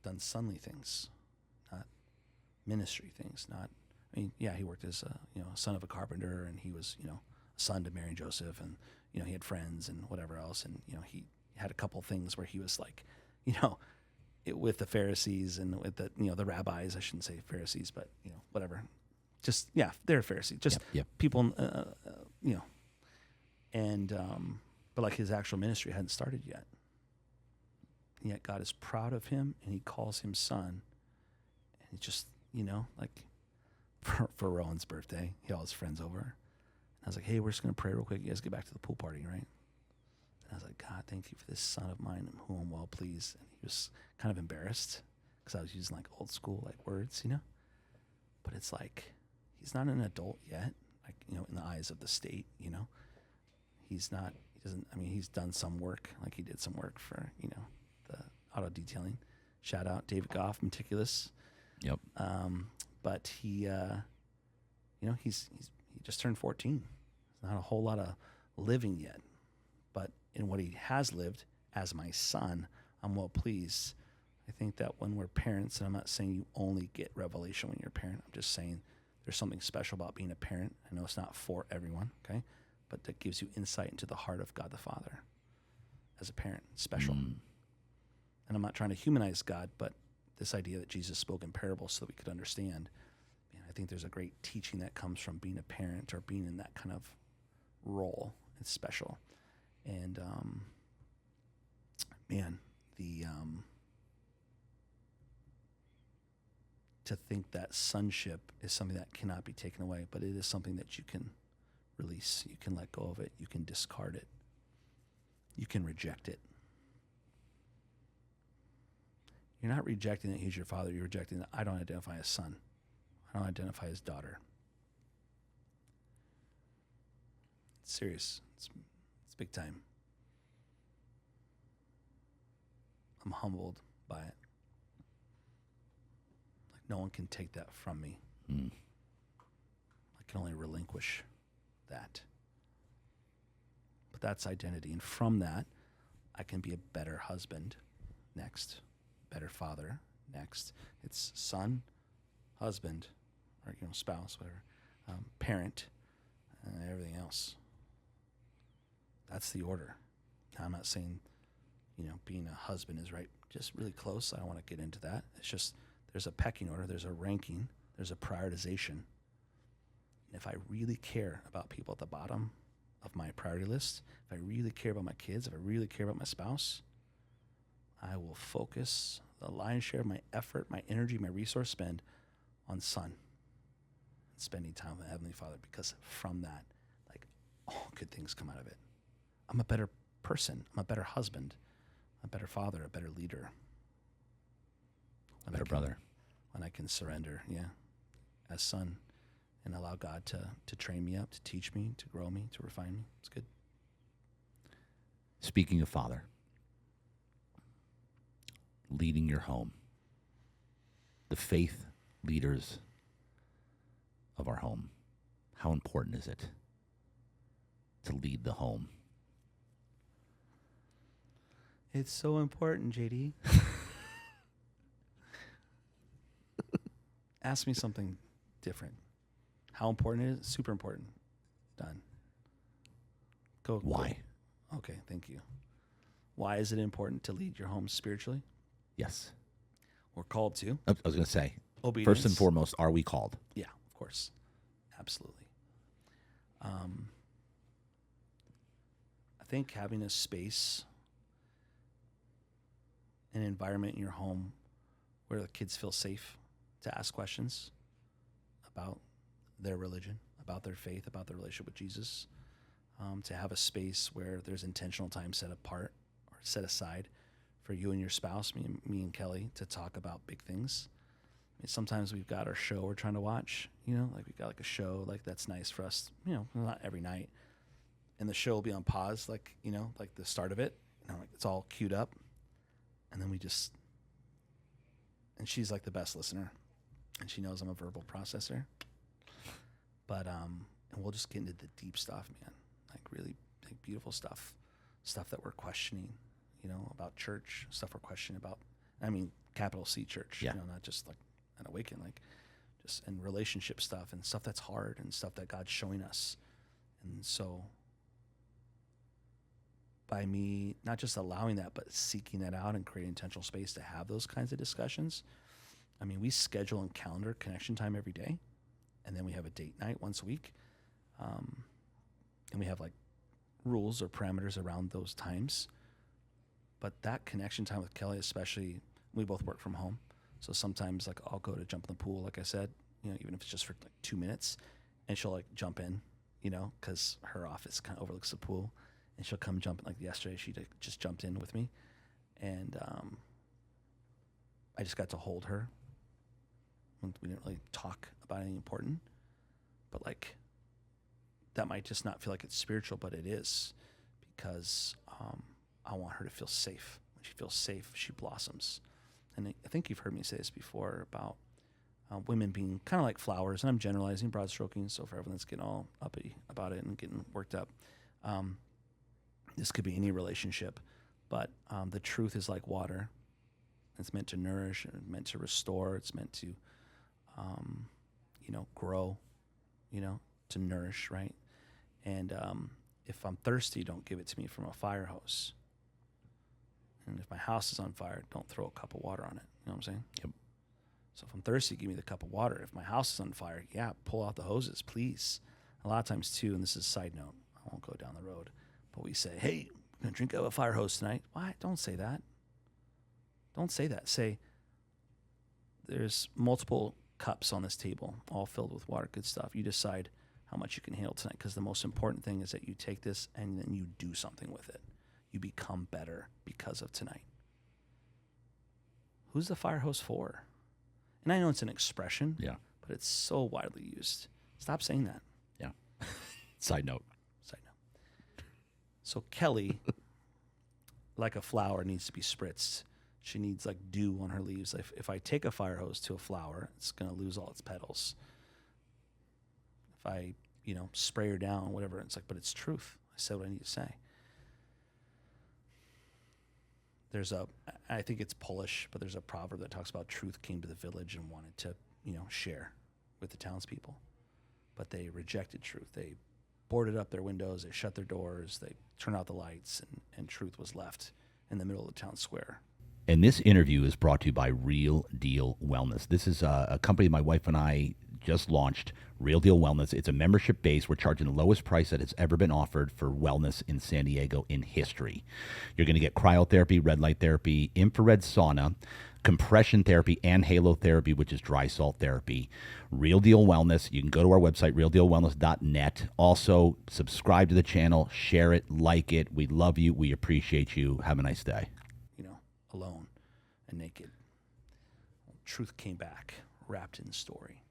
Done sonly things, not ministry things. He worked as a son of a carpenter, and he was a son to Mary and Joseph, and he had friends and whatever else, and he had a couple things where he was like, with the Pharisees and with the rabbis. I shouldn't say Pharisees, but whatever. Just they're Pharisees. Just people, and but like his actual ministry hadn't started yet. And yet God is proud of him, and he calls him son. And he just like for Rowan's birthday, he had all his friends over. And I was like, hey, we're just gonna pray real quick. You guys get back to the pool party, right? And I was like, God, thank you for this son of mine in whom I'm well pleased. And he was kind of embarrassed because I was using like old school like words, But it's like he's not an adult yet, like in the eyes of the state, He's not. He doesn't. I mean, he's done some work, like he did some work for the auto detailing. Shout out David Goff, meticulous. Yep. But he just turned 14. There's not a whole lot of living yet, but in what he has lived as my son, I'm well pleased. I think that when we're parents, and I'm not saying you only get revelation when you're a parent, I'm just saying there's something special about being a parent. I know it's not for everyone, okay? But that gives you insight into the heart of God the Father as a parent, special. Mm. And I'm not trying to humanize God, but this idea that Jesus spoke in parables so that we could understand. I think there's a great teaching that comes from being a parent or being in that kind of role. It's special. And, to think that sonship is something that cannot be taken away, but it is something that you can release. You can let go of it. You can discard it. You can reject it. You're not rejecting that he's your father. You're rejecting that I don't identify as son. I don't identify as daughter. It's serious. It's big time. I'm humbled by it. Like no one can take that from me. Mm. I can only relinquish that. But that's identity. And from that, I can be a better husband next, better father next. It's son, husband, or spouse, whatever, parent, and everything else. That's the order. Now, I'm not saying being a husband is right, just really close. I don't want to get into that. It's just there's a pecking order, there's a ranking, there's a prioritization. And if I really care about people at the bottom of my priority list, if I really care about my kids, if I really care about my spouse, I will focus the lion's share of my effort, my energy, my resource spend on son and spending time with the Heavenly Father, because from that, like, all good things come out of it. I'm a better person. I'm a better husband, a better father, a better leader. A better brother. When I can surrender, as son, and allow God to train me up, to teach me, to grow me, to refine me. It's good. Speaking of father, leading your home, the faith leaders of our home, how important is it to lead the home? It's so important, JD. Ask me something different. How important is it? Super important. Done. Go. Why? Go. Okay, thank you. Why is it important to lead your home spiritually? Yes. We're called to. I was going to say, Obedience. first and foremost, are we called? Yeah, of course. Absolutely. I think having a space, an environment in your home where the kids feel safe to ask questions about their religion, about their faith, about their relationship with Jesus, to have a space where there's intentional time set apart or set aside for you and your spouse, me and Kelly, to talk about big things. I mean, sometimes we've got our show we're trying to watch, like we've got like a show, like that's nice for us, not every night. And the show will be on pause, like the start of it, like it's all queued up. And then and she's like the best listener, and she knows I'm a verbal processor. But, and we'll just get into the deep stuff, man, like really like beautiful stuff that we're questioning, about church, stuff we're questioning about, capital C church, not just like an awaken, like just and relationship stuff and stuff that's hard and stuff that God's showing us. And so by me not just allowing that, but seeking that out and creating intentional space to have those kinds of discussions, we schedule and calendar connection time every day, and then we have a date night once a week, and we have like rules or parameters around those times. But that connection time with Kelly, especially, we both work from home, so sometimes like I'll go to jump in the pool, like I said, even if it's just for like 2 minutes, and she'll like jump in, because her office kind of overlooks the pool. And she'll come jump in. Like yesterday, she just jumped in with me. And I just got to hold her. We didn't really talk about anything important. But like, that might just not feel like it's spiritual, but it is. Because I want her to feel safe. When she feels safe, she blossoms. And I think you've heard me say this before about women being kind of like flowers. And I'm generalizing, broad stroking, so for everyone that's getting all uppity about it and getting worked up. This could be any relationship, but the truth is like water. It's meant to nourish, it's meant to restore, it's meant to, grow, to nourish, right? And if I'm thirsty, don't give it to me from a fire hose. And if my house is on fire, don't throw a cup of water on it. You know what I'm saying? Yep. So if I'm thirsty, give me the cup of water. If my house is on fire, pull out the hoses, please. A lot of times, too, and this is a side note, I won't go down the road, but we say, hey, we're going to drink out of a fire hose tonight. Why? Don't say that. Don't say that. Say, there's multiple cups on this table, all filled with water, good stuff. You decide how much you can handle tonight, because the most important thing is that you take this and then you do something with it. You become better because of tonight. Who's the fire hose for? And I know it's an expression, but it's so widely used. Stop saying that. Yeah. Side note. So Kelly, like a flower, needs to be spritzed. She needs like dew on her leaves. If I take a fire hose to a flower, it's going to lose all its petals. If I, spray her down, whatever, it's like, but it's truth. I said what I need to say. I think it's Polish, but there's a proverb that talks about truth came to the village and wanted to, share with the townspeople. But they rejected truth. They boarded up their windows, they shut their doors, they turned out the lights, and truth was left in the middle of the town square. And this interview is brought to you by Real Deal Wellness. This is a company my wife and I just launched, Real Deal Wellness. It's a membership base. We're charging the lowest price that has ever been offered for wellness in San Diego in history. You're going to get cryotherapy, red light therapy, infrared sauna, compression therapy, and halo therapy, which is dry salt therapy. Real Deal Wellness. You can go to our website, realdealwellness.net. Also, subscribe to the channel, share it, like it. We love you. We appreciate you. Have a nice day. Alone and naked. Truth came back, wrapped in the story.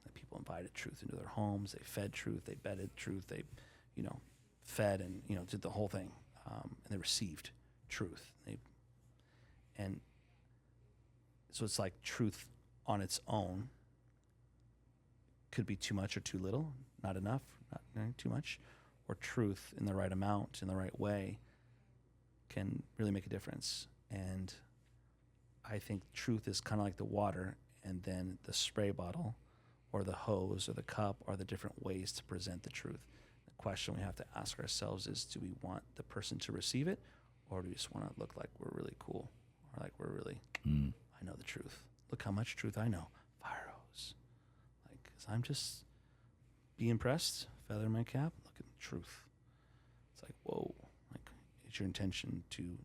The people invited truth into their homes. They fed truth. They bedded truth. They, fed and did the whole thing, and they received truth. And so it's like truth on its own could be too much or too little, not enough, not too much, or truth in the right amount, in the right way, can really make a difference. And I think truth is kind of like the water, and then the spray bottle or the hose or the cup are the different ways to present the truth. The question we have to ask ourselves is, do we want the person to receive it, or do we just want to look like we're really cool, or like we're really, I know the truth. Look how much truth I know. Fire hose. Like, 'cause I'm just be impressed, feather in my cap, look at the truth. It's like, whoa. Is your intention to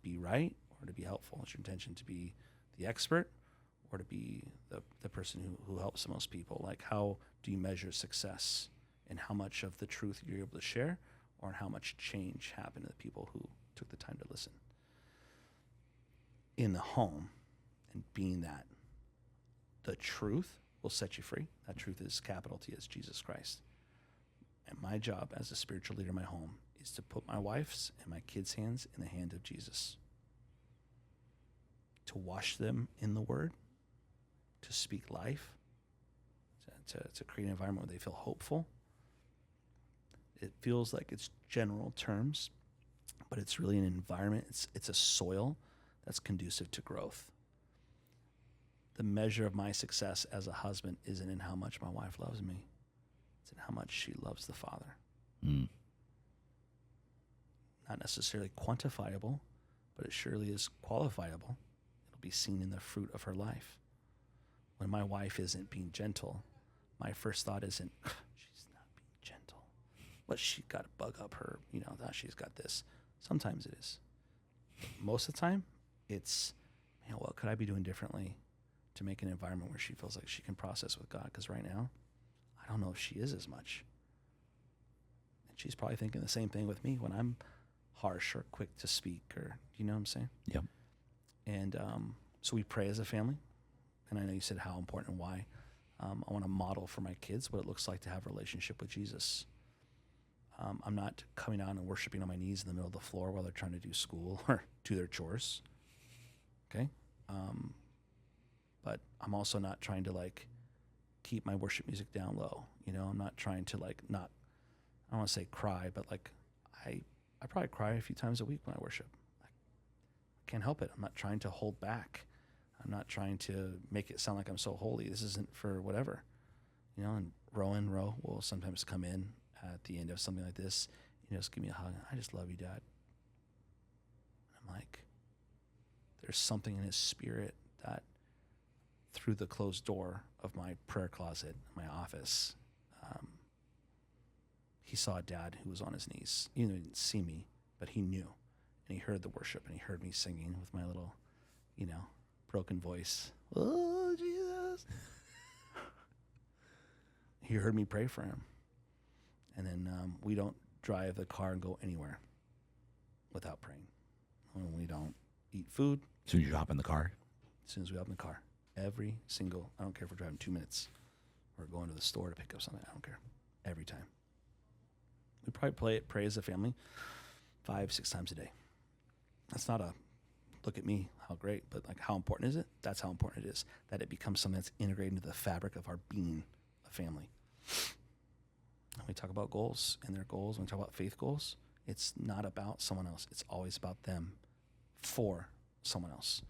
be right or to be helpful? Is your intention to be the expert or to be the person who helps the most people? Like, how do you measure success in how much of the truth you're able to share, or in how much change happened to the people who took the time to listen? In the home, and being that, the truth will set you free. That truth is capital T, as Jesus Christ. And my job as a spiritual leader in my home is to put my wife's and my kids' hands in the hand of Jesus, to wash them in the Word, to speak life, to create an environment where they feel hopeful. It feels like it's general terms, but it's really an environment. It's a soil that's conducive to growth. The measure of my success as a husband isn't in how much my wife loves me. It's in how much she loves the Father. Not necessarily quantifiable, but it surely is qualifiable. It'll be seen in the fruit of her life. When my wife isn't being gentle, my first thought isn't, she's not being gentle. But she got to bug up her, that she's got this. Sometimes it is. Most of the time, it's, what could I be doing differently to make an environment where she feels like she can process with God? Because right now, I don't know if she is as much. And she's probably thinking the same thing with me when I'm harsh or quick to speak, or you know what I'm saying? Yep. And so we pray as a family. And I know you said how important and why. I want to model for my kids what it looks like to have a relationship with Jesus. I'm not coming out and worshiping on my knees in the middle of the floor while they're trying to do school or do their chores. Okay? But I'm also not trying to keep my worship music down low. I'm not trying to I don't want to say cry, but I probably cry a few times a week when I worship. I can't help it. I'm not trying to hold back. I'm not trying to make it sound like I'm so holy. This isn't for whatever. And Roe will sometimes come in at the end of something like this, just give me a hug. I just love you, Dad. I'm like, there's something in his spirit that through the closed door of my prayer closet, my office, he saw a dad who was on his knees. He didn't see me, but he knew. And he heard the worship, and he heard me singing with my little, broken voice. Oh, Jesus. He heard me pray for him. And then we don't drive the car and go anywhere without praying. We don't eat food. As soon as you hop in the car? As soon as we hop in the car. Every single, I don't care if we're driving 2 minutes or going to the store to pick up something. I don't care. Every time. We probably pray as a family 5-6 times a day. That's not a look at me, how great, but how important is it? That's how important it is, that it becomes something that's integrated into the fabric of our being, a family. When we talk about goals and their goals, when we talk about faith goals, it's not about someone else. It's always about them for someone else.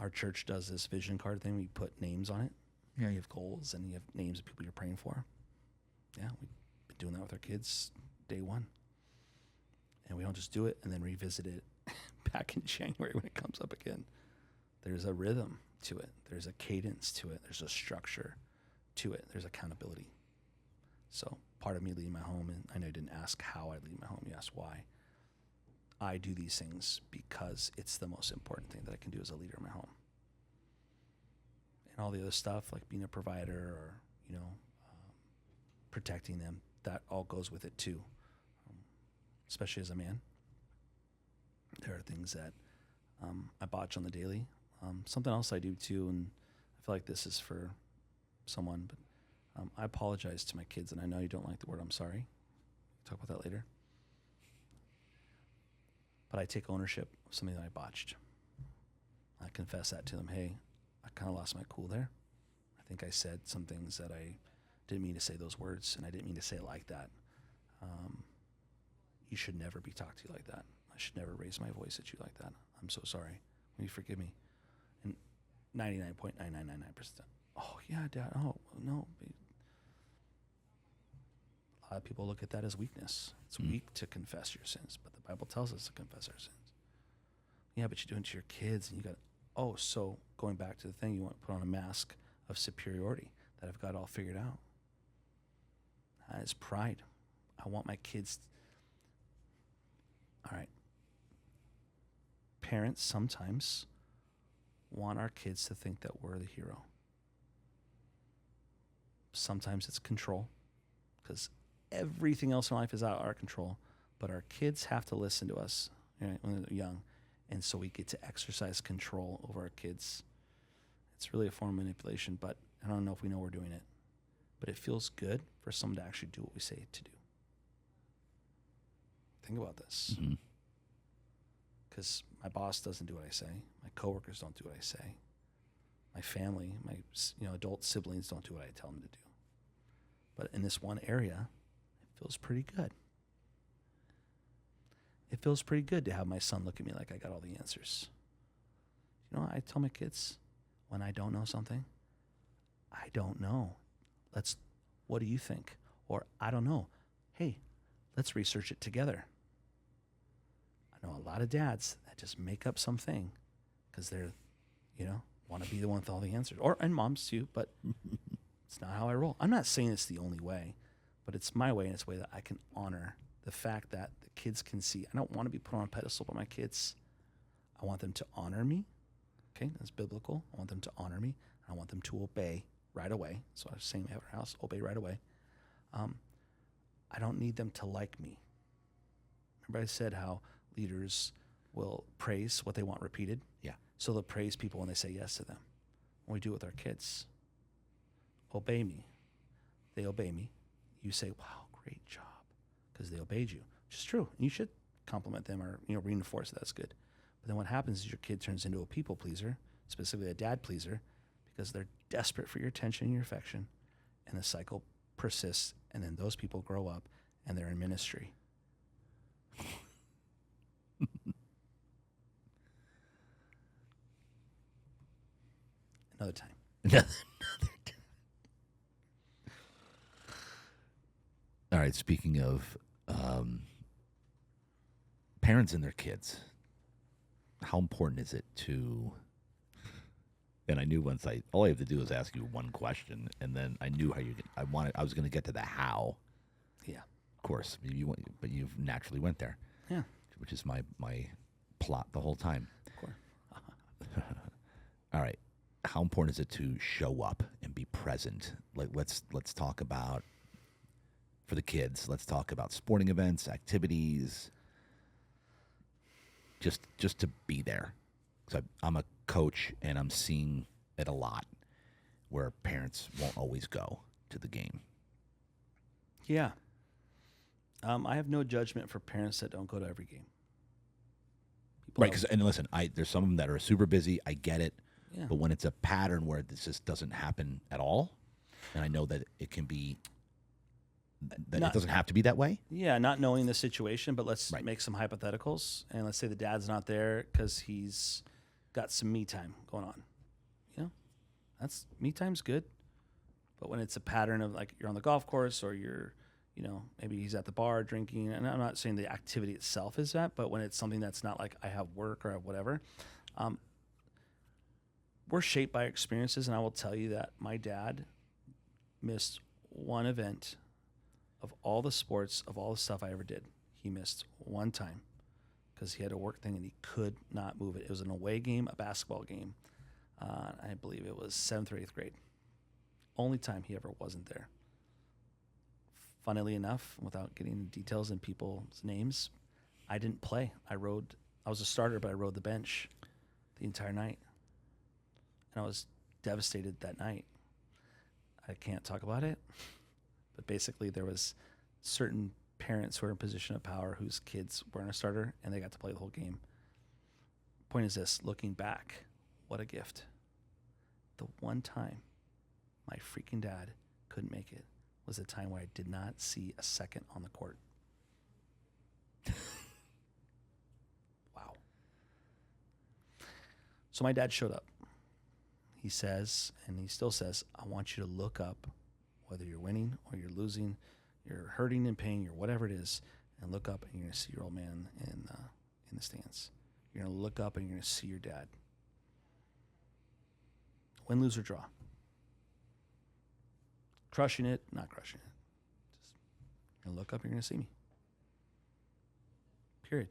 Our church does this vision card thing. We put names on it. You have goals and you have names of people you're praying for. Yeah, we've been doing that with our kids day one. And we don't just do it and then revisit it back in January when it comes up again. There's a rhythm to it. There's a cadence to it. There's a structure to it. There's accountability. So part of me leading my home, and I know you didn't ask how I lead my home, you asked why. I do these things because it's the most important thing that I can do as a leader in my home. And all the other stuff, like being a provider or, protecting them, that all goes with it too. Especially as a man. There are things that I botch on the daily. Something else I do too, and I feel like this is for someone, but I apologize to my kids, and I know you don't like the word I'm sorry. We'll talk about that later. But I take ownership of something that I botched. I confess that to them. Hey, I kind of lost my cool there. I think I said some things that I didn't mean to say those words, and I didn't mean to say it like that. You should never be talked to like that. I should never raise my voice at you like that. I'm so sorry. Will you forgive me? And 99.9999%. Oh, yeah, Dad. Oh, no. A lot of people look at that as weakness. It's weak to confess your sins, but the Bible tells us to confess our sins. Yeah, but you do it to your kids, and you got, so going back to the thing, you want to put on a mask of superiority that I've got it all figured out. That is pride. I want my kids. All right. Parents sometimes want our kids to think that we're the hero. Sometimes it's control, because everything else in life is out of our control, but our kids have to listen to us, when they're young, and so we get to exercise control over our kids. It's really a form of manipulation, but I don't know if we know we're doing it. But it feels good for someone to actually do what we say to do. Think about this. Because my boss doesn't do what I say. My coworkers don't do what I say. My family, my adult siblings don't do what I tell them to do. But in this one area, it feels pretty good. It feels pretty good to have my son look at me like I got all the answers. I tell my kids when I don't know something, I don't know. What do you think? Or I don't know. Hey, let's research it together. I know a lot of dads that just make up something because they're, want to be the one with all the answers. And moms too, but it's not how I roll. I'm not saying it's the only way, but it's my way, and it's a way that I can honor the fact that the kids can see. I don't want to be put on a pedestal by my kids. I want them to honor me. Okay, that's biblical. I want them to honor me. I want them to obey right away. So I was saying we have our house, obey right away. I don't need them to like me. Remember I said how leaders will praise what they want repeated? Yeah. So they'll praise people when they say yes to them. When we do it with our kids. Obey me. They obey me. You say, wow, great job. Because they obeyed you, which is true. And you should compliment them or reinforce that's good. But then what happens is your kid turns into a people pleaser, specifically a dad pleaser, because they're desperate for your attention and your affection, and the cycle persists, and then those people grow up and they're in ministry. Another time. All right, speaking of parents and their kids, how important is it to, and I knew all I have to do is ask you one question, and then I knew how I was going to get to the how. Yeah. Of course, but you've naturally went there. Yeah. Which is my plot the whole time. Of course. All right. How important is it to show up and be present? Like let's talk about, for the kids, let's talk about sporting events, activities, just to be there. So I'm a coach, and I'm seeing it a lot where parents won't always go to the game. Yeah. I have no judgment for parents that don't go to every game. Right, and listen, there's some of them that are super busy. I get it. Yeah. But when it's a pattern where this just doesn't happen at all, and I know that it can be, that it doesn't have to be that way. Yeah, not knowing the situation, but let's Right. make some hypotheticals. And let's say the dad's not there because he's got some me time going on. That's me time's good. But when it's a pattern of like you're on the golf course or you're, maybe he's at the bar drinking, and I'm not saying the activity itself is that, but when it's something that's not like I have work or I have whatever, we're shaped by experiences. And I will tell you that my dad missed one event of all the sports, of all the stuff I ever did. He missed one time because he had a work thing and he could not move it. It was an away game, a basketball game. I believe it was 7th or 8th grade. Only time he ever wasn't there. Funnily enough, without getting into details and people's names, I didn't play. I was a starter, but I rode the bench the entire night. And I was devastated that night. I can't talk about it, but basically there was certain parents who are in a position of power whose kids weren't a starter and they got to play the whole game. Point is this, looking back, what a gift. The one time my freaking dad couldn't make it was the time where I did not see a second on the court. Wow. So my dad showed up. He says, and he still says, I want you to look up, whether you're winning or you're losing, you're hurting and pain, or whatever it is, and look up and you're going to see your old man in the stands. You're going to look up and you're going to see your dad. Win, lose, or draw. Crushing it, not crushing it. Just you're going to look up and you're going to see me. Period.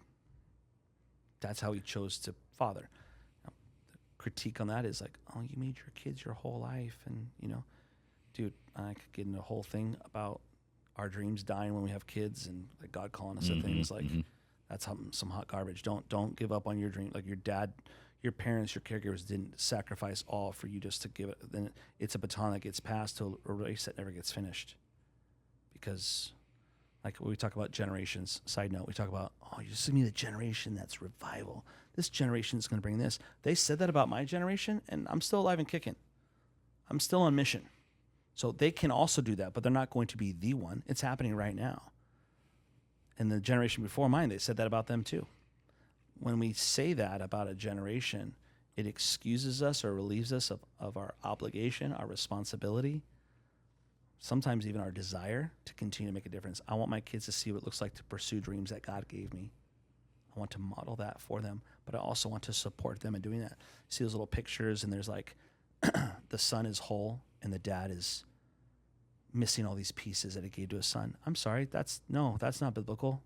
That's how he chose to father. Critique on that is like, oh, you made your kids your whole life, and dude, I could get into a whole thing about our dreams dying when we have kids, and like God calling us to things like that's some hot garbage. Don't give up on your dream. Like your dad, your parents, your caregivers didn't sacrifice all for you just to give it. Then it's a baton that gets passed to a race that never gets finished. Because like when we talk about generations, side note, we talk about, oh, you just give me the generation that's revival. This generation is going to bring this. They said that about my generation, and I'm still alive and kicking. I'm still on mission. So they can also do that, but they're not going to be the one. It's happening right now. And the generation before mine, they said that about them too. When we say that about a generation, it excuses us or relieves us of our obligation, our responsibility, sometimes even our desire to continue to make a difference. I want my kids to see what it looks like to pursue dreams that God gave me. I want to model that for them, but I also want to support them in doing that. See those little pictures, and there's like the son is whole and the dad is missing all these pieces that he gave to his son. I'm sorry, that's not biblical.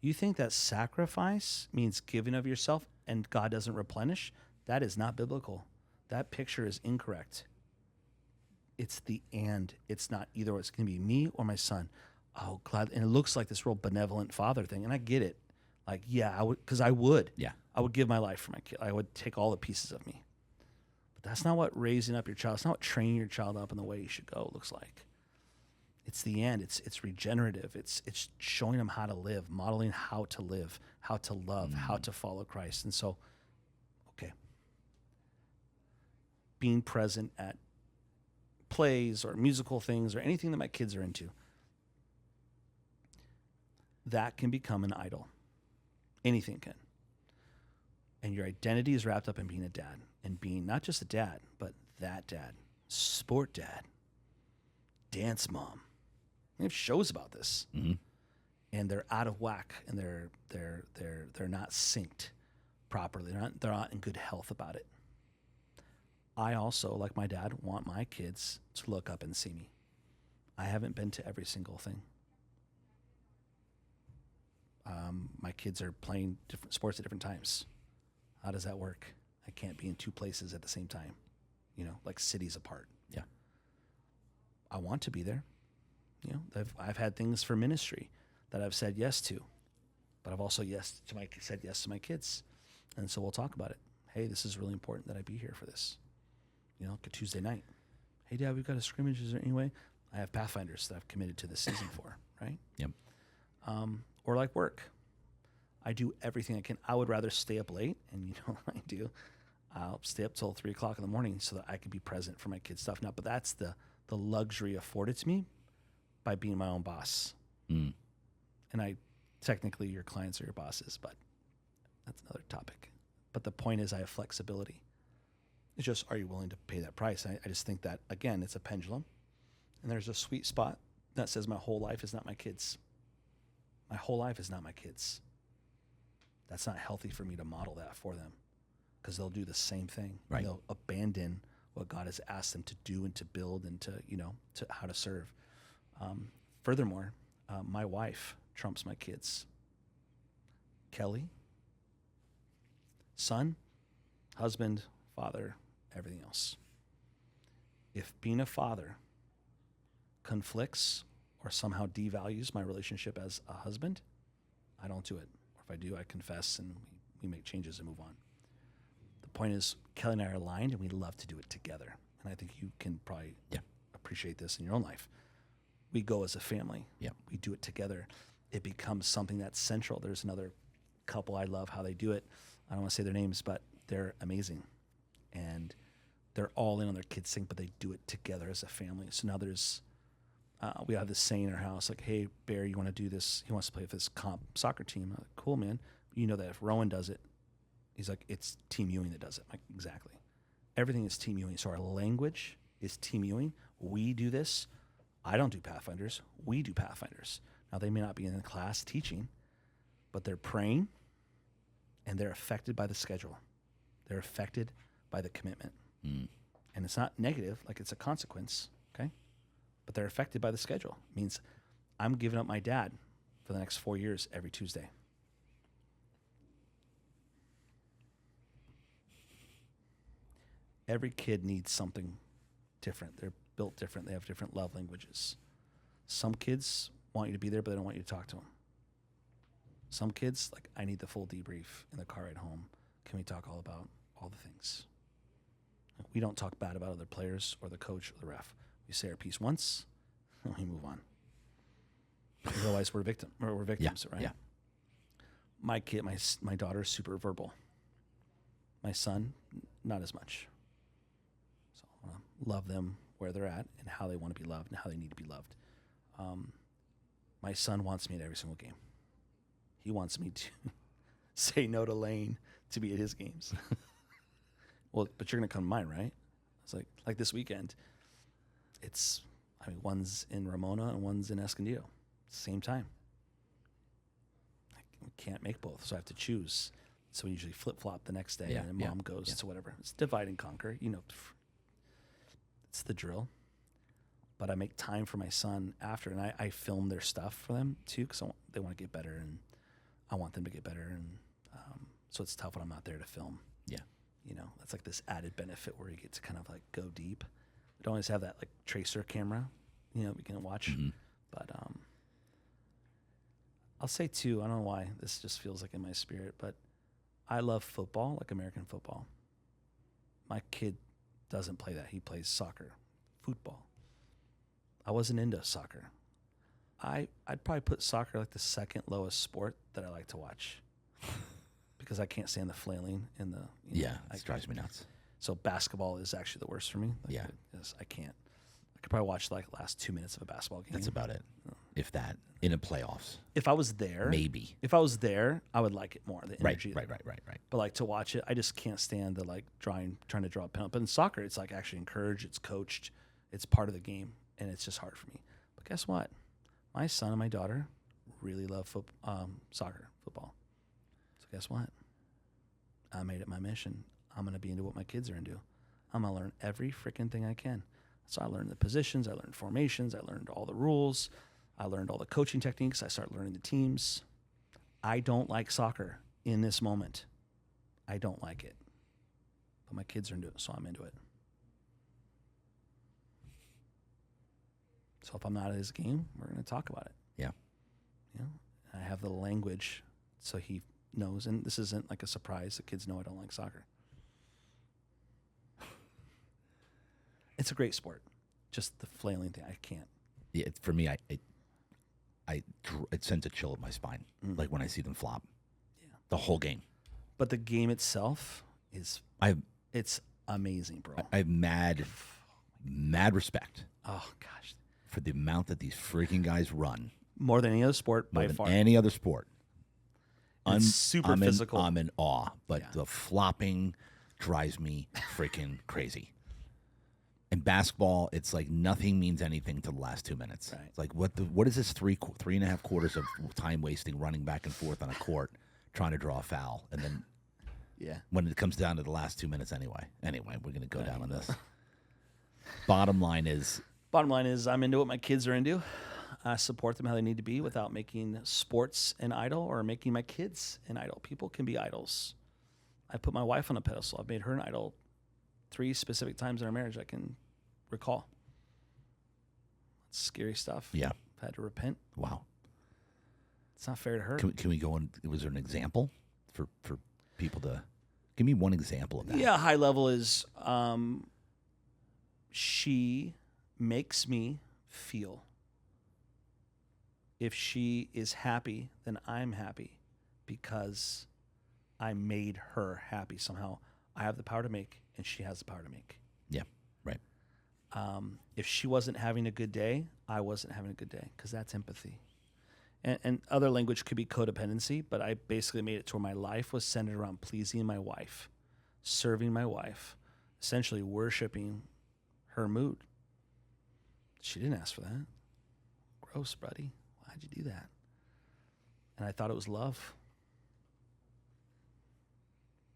You think that sacrifice means giving of yourself and God doesn't replenish? That is not biblical. That picture is incorrect. It's the and. It's not either or. It's going to be me or my son. Oh, glad. And it looks like this real benevolent father thing, and I get it. Like, yeah, I would, because I would. Yeah. I would give my life for my kid. I would take all the pieces of me. But that's not what raising up your child, it's not what training your child up in the way you should go looks like. It's the end. It's regenerative. It's showing them how to live, modeling how to live, how to love, how to follow Christ. And so, okay, being present at plays or musical things or anything that my kids are into, that can become an idol. Anything can. And your identity is wrapped up in being a dad, and being not just a dad, but that dad, sport dad, dance mom. We have shows about this, and they're out of whack, and they're not synced properly. They're not in good health about it. I also, like my dad, want my kids to look up and see me. I haven't been to every single thing. My kids are playing different sports at different times. How does that work? I can't be in two places at the same time, like cities apart. Yeah. I want to be there. I've had things for ministry that I've said yes to, but I've also said yes to my kids. And so we'll talk about it. Hey, this is really important that I be here for this. Like a Tuesday night. Hey, Dad, we've got a scrimmage. Is there any way? I have Pathfinders that I've committed to this season for, right? Yep. Or like work. I do everything I can. I would rather stay up late, and what I do? I'll stay up till 3 o'clock in the morning so that I can be present for my kids' stuff. Now, but that's the luxury afforded to me by being my own boss. And technically your clients are your bosses, but that's another topic. But the point is I have flexibility. It's just, are you willing to pay that price? I just think that, again, it's a pendulum, and there's a sweet spot that says my whole life is not my kids. My whole life is not my kids. That's not healthy for me to model that for them, because they'll do the same thing. Right. They'll abandon what God has asked them to do and to build and to, to how to serve. Furthermore, my wife trumps my kids. Kelly, son, husband, father, everything else. If being a father conflicts or somehow devalues my relationship as a husband, I don't do it. Or if I do, I confess and we make changes and move on. The point is, Kelly and I are aligned and we love to do it together. And I think you can probably appreciate this in your own life. We go as a family. Yeah. We do it together. It becomes something that's central. There's another couple I love how they do it. I don't want to say their names, but they're amazing. And they're all in on their kids' thing, but they do it together as a family. So now there's, we have this saying in our house, like, hey, Barry, you want to do this? He wants to play with this comp soccer team. I'm like, cool, man. You know that if Rowan does it, he's like, it's Team Ewing that does it. I'm like, exactly. Everything is Team Ewing. So our language is Team Ewing. We do this. I don't do Pathfinders. We do Pathfinders. Now, they may not be in the class teaching, but they're praying, and they're affected by the schedule. They're affected by the commitment. And it's not negative, like it's a consequence, okay? But they're affected by the schedule. It means I'm giving up my dad for the next 4 years every Tuesday. Every kid needs something different. They're built different. They have different love languages. Some kids want you to be there, but they don't want you to talk to them. Some kids, like, I need the full debrief in the car ride home. Can we talk all about all the things? Like, we don't talk bad about other players or the coach or the ref. We say our piece once, and we move on. Otherwise, we're victims, right? Yeah. My kid, my daughter is super verbal. My son, not as much. So I want to love them where they're at and how they want to be loved and how they need to be loved. My son wants me at every single game. He wants me to say no to Lane to be at his games. Well, but you're going to come to mine, right? It's like this weekend. One's in Ramona and one's in Escondido. Same time. I can't make both, so I have to choose. So we usually flip-flop the next day, and then mom goes to whatever. It's divide and conquer. It's the drill. But I make time for my son after, and I film their stuff for them too, because they want to get better, and I want them to get better, and so it's tough when I'm not there to film. Yeah. That's like this added benefit where you get to kind of like go deep. We don't always have that like tracer camera, we can watch. Mm-hmm. But I'll say too, I don't know why this just feels like in my spirit, but I love football, like American football. My kid doesn't play that. He plays soccer, football. I wasn't into soccer. I'd probably put soccer like the second lowest sport that I like to watch because I can't stand the flailing and the it drives me nuts. So basketball is actually the worst for me. I can't. I could probably watch like the last 2 minutes of a basketball game. That's about it. If that, in a playoffs. If I was there, maybe. If I was there, I would like it more. The energy. Right. But like to watch it, I just can't stand the like trying to draw a penalty. But in soccer, it's like actually encouraged. It's coached. It's part of the game, and it's just hard for me. But guess what? My son and my daughter really love soccer, football. So guess what? I made it my mission. I'm going to be into what my kids are into. I'm going to learn every freaking thing I can. So I learned the positions. I learned formations. I learned all the rules. I learned all the coaching techniques. I started learning the teams. I don't like soccer in this moment. I don't like it. But my kids are into it, so I'm into it. So if I'm not at his game, we're going to talk about it. Yeah. I have the language so he knows. And this isn't like a surprise. The kids know I don't like soccer. It's a great sport. Just the flailing thing, I can't. Yeah, for me, it sends a chill up my spine, like when I see them flop. Yeah. The whole game. But the game itself is it's amazing, bro. I have mad respect. Oh gosh. For the amount that these freaking guys run. More than any other sport, by far. Any other sport. It's super physical. I'm in awe, but the flopping drives me freaking crazy. In basketball, it's like nothing means anything to the last 2 minutes. Right. It's like what is this three and a half quarters of time wasting running back and forth on a court trying to draw a foul, and then Yeah. when it comes down to the last 2 minutes anyway, we're gonna go down on this. Bottom line is I'm into what my kids are into. I support them how they need to be without making sports an idol or making my kids an idol. People can be idols. I put my wife on a pedestal. I've made her an idol 3 specific times in our marriage I can recall. It's scary stuff. yeah. I've had to repent. Wow. It's not fair to her. Can we go on? Was there an example for people to give me one example of that? Yeah, high level is she makes me feel if she is happy, then I'm happy because I made her happy somehow. I have the power to make, and she has the power to make. Yeah. Right. If she wasn't having a good day, I wasn't having a good day because that's empathy. And other language could be codependency, but I basically made it to where my life was centered around pleasing my wife, serving my wife, essentially worshiping her mood. She didn't ask for that. Gross, buddy. Why'd you do that? And I thought it was love.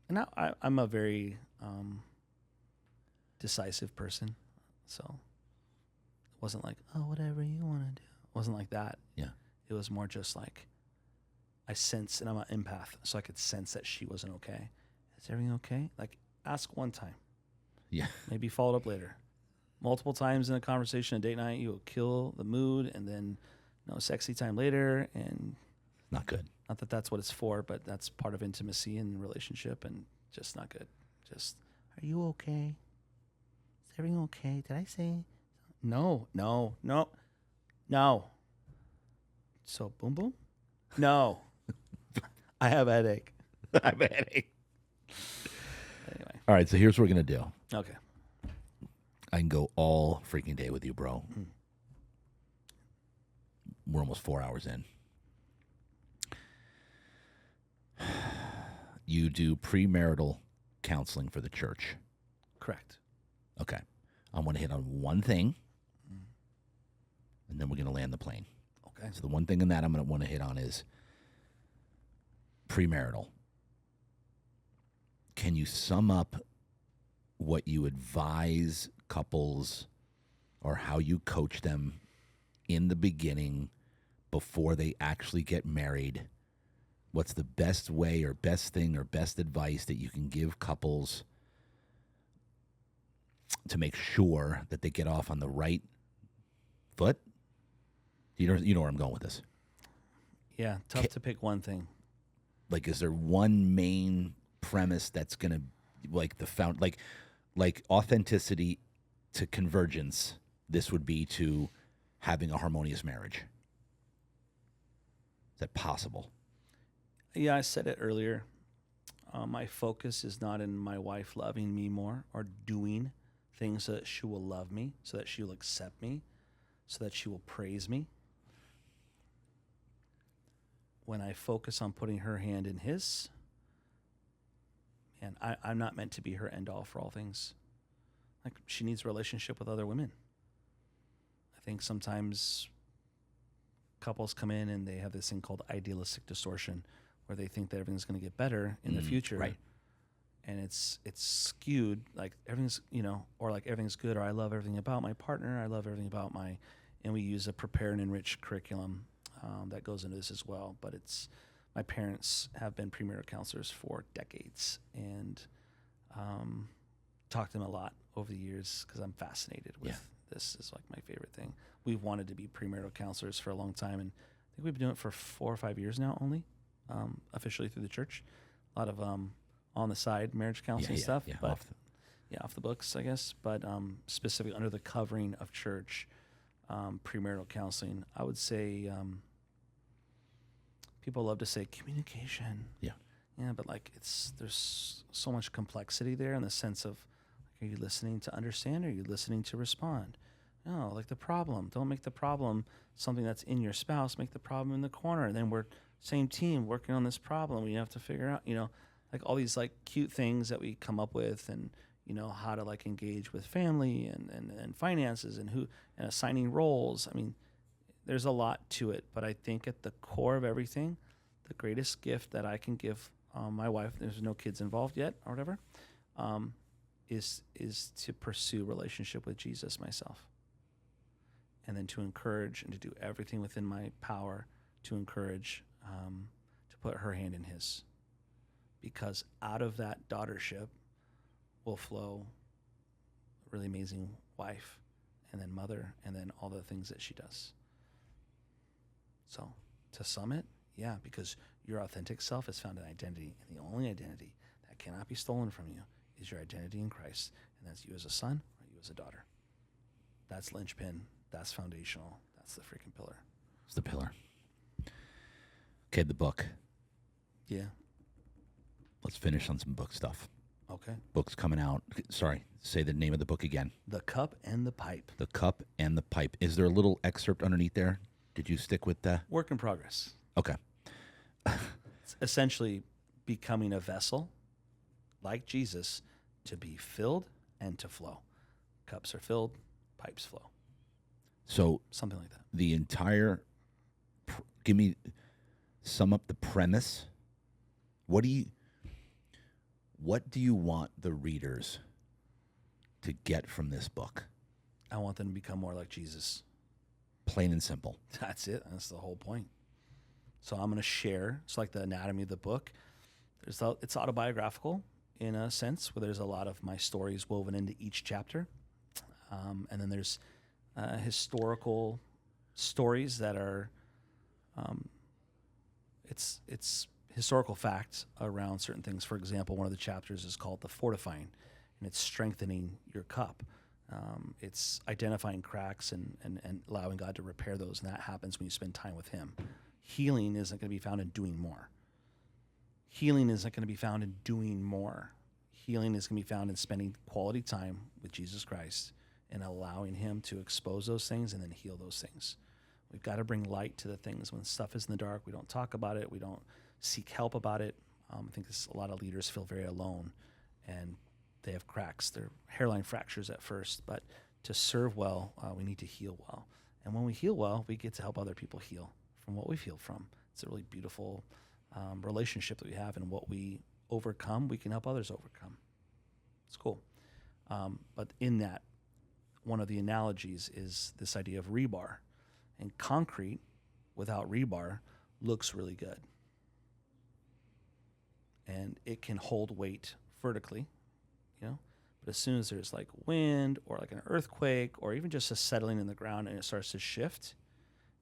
And now I'm a very decisive person, so it wasn't like, oh, whatever you want to do. It wasn't like that. Yeah. It was more just like I sense, and I'm an empath, so I could sense that she wasn't okay. Is everything okay? Like, ask one time. Yeah. Maybe follow up later. Multiple times in a conversation, a date night, you will kill the mood, and then sexy time later, and Not good. not that that's what it's for, but that's part of intimacy and relationship, and just not good. Just, are you okay? Is everything okay? Did I say? No. So, boom, boom? No. I have a headache. I have a headache. Anyway. All right, so here's what we're gonna do. Okay. I can go all freaking day with you, bro. Mm. We're almost 4 hours in. You do premarital counseling for the church. Correct. Okay. I want to hit on one thing, and then we're going to land the plane. Okay. So the one thing in that I'm going to want to hit on is premarital. Can you sum up what you advise couples or how you coach them in the beginning before they actually get married? What's the best way or best thing or best advice that you can give couples to make sure that they get off on the right foot? You know where I'm going with this. Yeah, tough to pick one thing. Like, is there one main premise that's going to, like, like authenticity to convergence, this would be to having a harmonious marriage? Is that possible? Yeah, I said it earlier. My focus is not in my wife loving me more or doing things so that she will love me, so that she will accept me, so that she will praise me. When I focus on putting her hand in his, and I'm not meant to be her end all for all things. Like, she needs a relationship with other women. I think sometimes couples come in and they have this thing called idealistic distortion, where they think that everything's going to get better in the future. Right. And it's skewed, like everything's, or like everything's good, or I love everything about my partner, I love everything about and we use a prepare and enrich curriculum that goes into this as well. But my parents have been premarital counselors for decades, and talked to them a lot over the years because I'm fascinated with this. Is like my favorite thing. We've wanted to be premarital counselors for a long time, and I think we've been doing it for 4 or 5 years now only. Officially through the church, a lot of on the side marriage counseling stuff, but off the books, I guess. But specifically under the covering of church, premarital counseling, I would say people love to say communication. Yeah, but like there's so much complexity there in the sense of, are you listening to understand, or are you listening to respond? No, like the problem. Don't make the problem something that's in your spouse. Make the problem in the corner, and then we're same team working on this problem. We have to figure out, like all these like cute things that we come up with, and how to like engage with family and finances and assigning roles. I mean, there's a lot to it, but I think at the core of everything, the greatest gift that I can give my wife, there's no kids involved yet or whatever, is to pursue relationship with Jesus myself. And then to encourage and to do everything within my power to encourage, to put her hand in his. Because out of that daughtership will flow a really amazing wife and then mother and then all the things that she does. So to sum it, yeah, because your authentic self is found in identity, and the only identity that cannot be stolen from you is your identity in Christ, and that's you as a son or you as a daughter. That's linchpin. That's foundational. That's the freaking pillar. It's the pillar. Okay, the book. Yeah. Let's finish on some book stuff. Okay. Book's coming out. Sorry, say the name of the book again. The Cup and the Pipe. The Cup and the Pipe. Is there a little excerpt underneath there? Did you stick with that? Work in progress. Okay. It's essentially becoming a vessel like Jesus to be filled and to flow. Cups are filled, pipes flow. So something like that. The entire, sum up the premise. What do you want the readers to get from this book? I want them to become more like Jesus. Plain and simple. That's it. That's the whole point. So I'm going to share. It's like the anatomy of the book. It's autobiographical in a sense, where there's a lot of my stories woven into each chapter. And then there's historical stories that are, it's historical facts around certain things. For example, one of the chapters is called The Fortifying, and it's strengthening your cup. It's identifying cracks and allowing God to repair those, and that happens when you spend time with him. Healing isn't going to be found in doing more. Healing isn't going to be found in doing more. Healing is going to be found in spending quality time with Jesus Christ and allowing him to expose those things and then heal those things. We've got to bring light to the things. When stuff is in the dark, we don't talk about it. We don't seek help about it. I think a lot of leaders feel very alone, and they have cracks. They're hairline fractures at first, but to serve well, we need to heal well. And when we heal well, we get to help other people heal from what we've healed from. It's a really beautiful relationship that we have, and what we overcome, we can help others overcome. It's cool. But in that, one of the analogies is this idea of rebar. And concrete without rebar looks really good. And it can hold weight vertically, but as soon as there's like wind or like an earthquake or even just a settling in the ground and it starts to shift,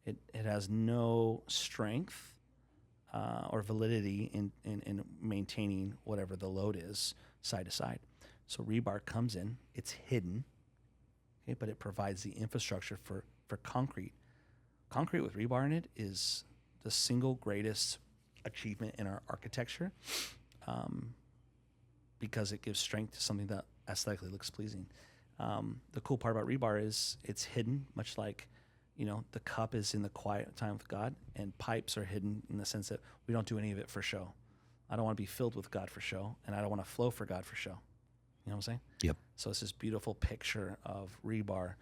it has no strength or validity in maintaining whatever the load is side to side. So rebar comes in, it's hidden, okay, but it provides the infrastructure for concrete. Concrete with rebar in it is the single greatest achievement in our architecture, because it gives strength to something that aesthetically looks pleasing. The cool part about rebar is it's hidden, much like, the cup is in the quiet time with God, and pipes are hidden in the sense that we don't do any of it for show. I don't want to be filled with God for show, and I don't want to flow for God for show. You know what I'm saying? Yep. So it's this beautiful picture of rebar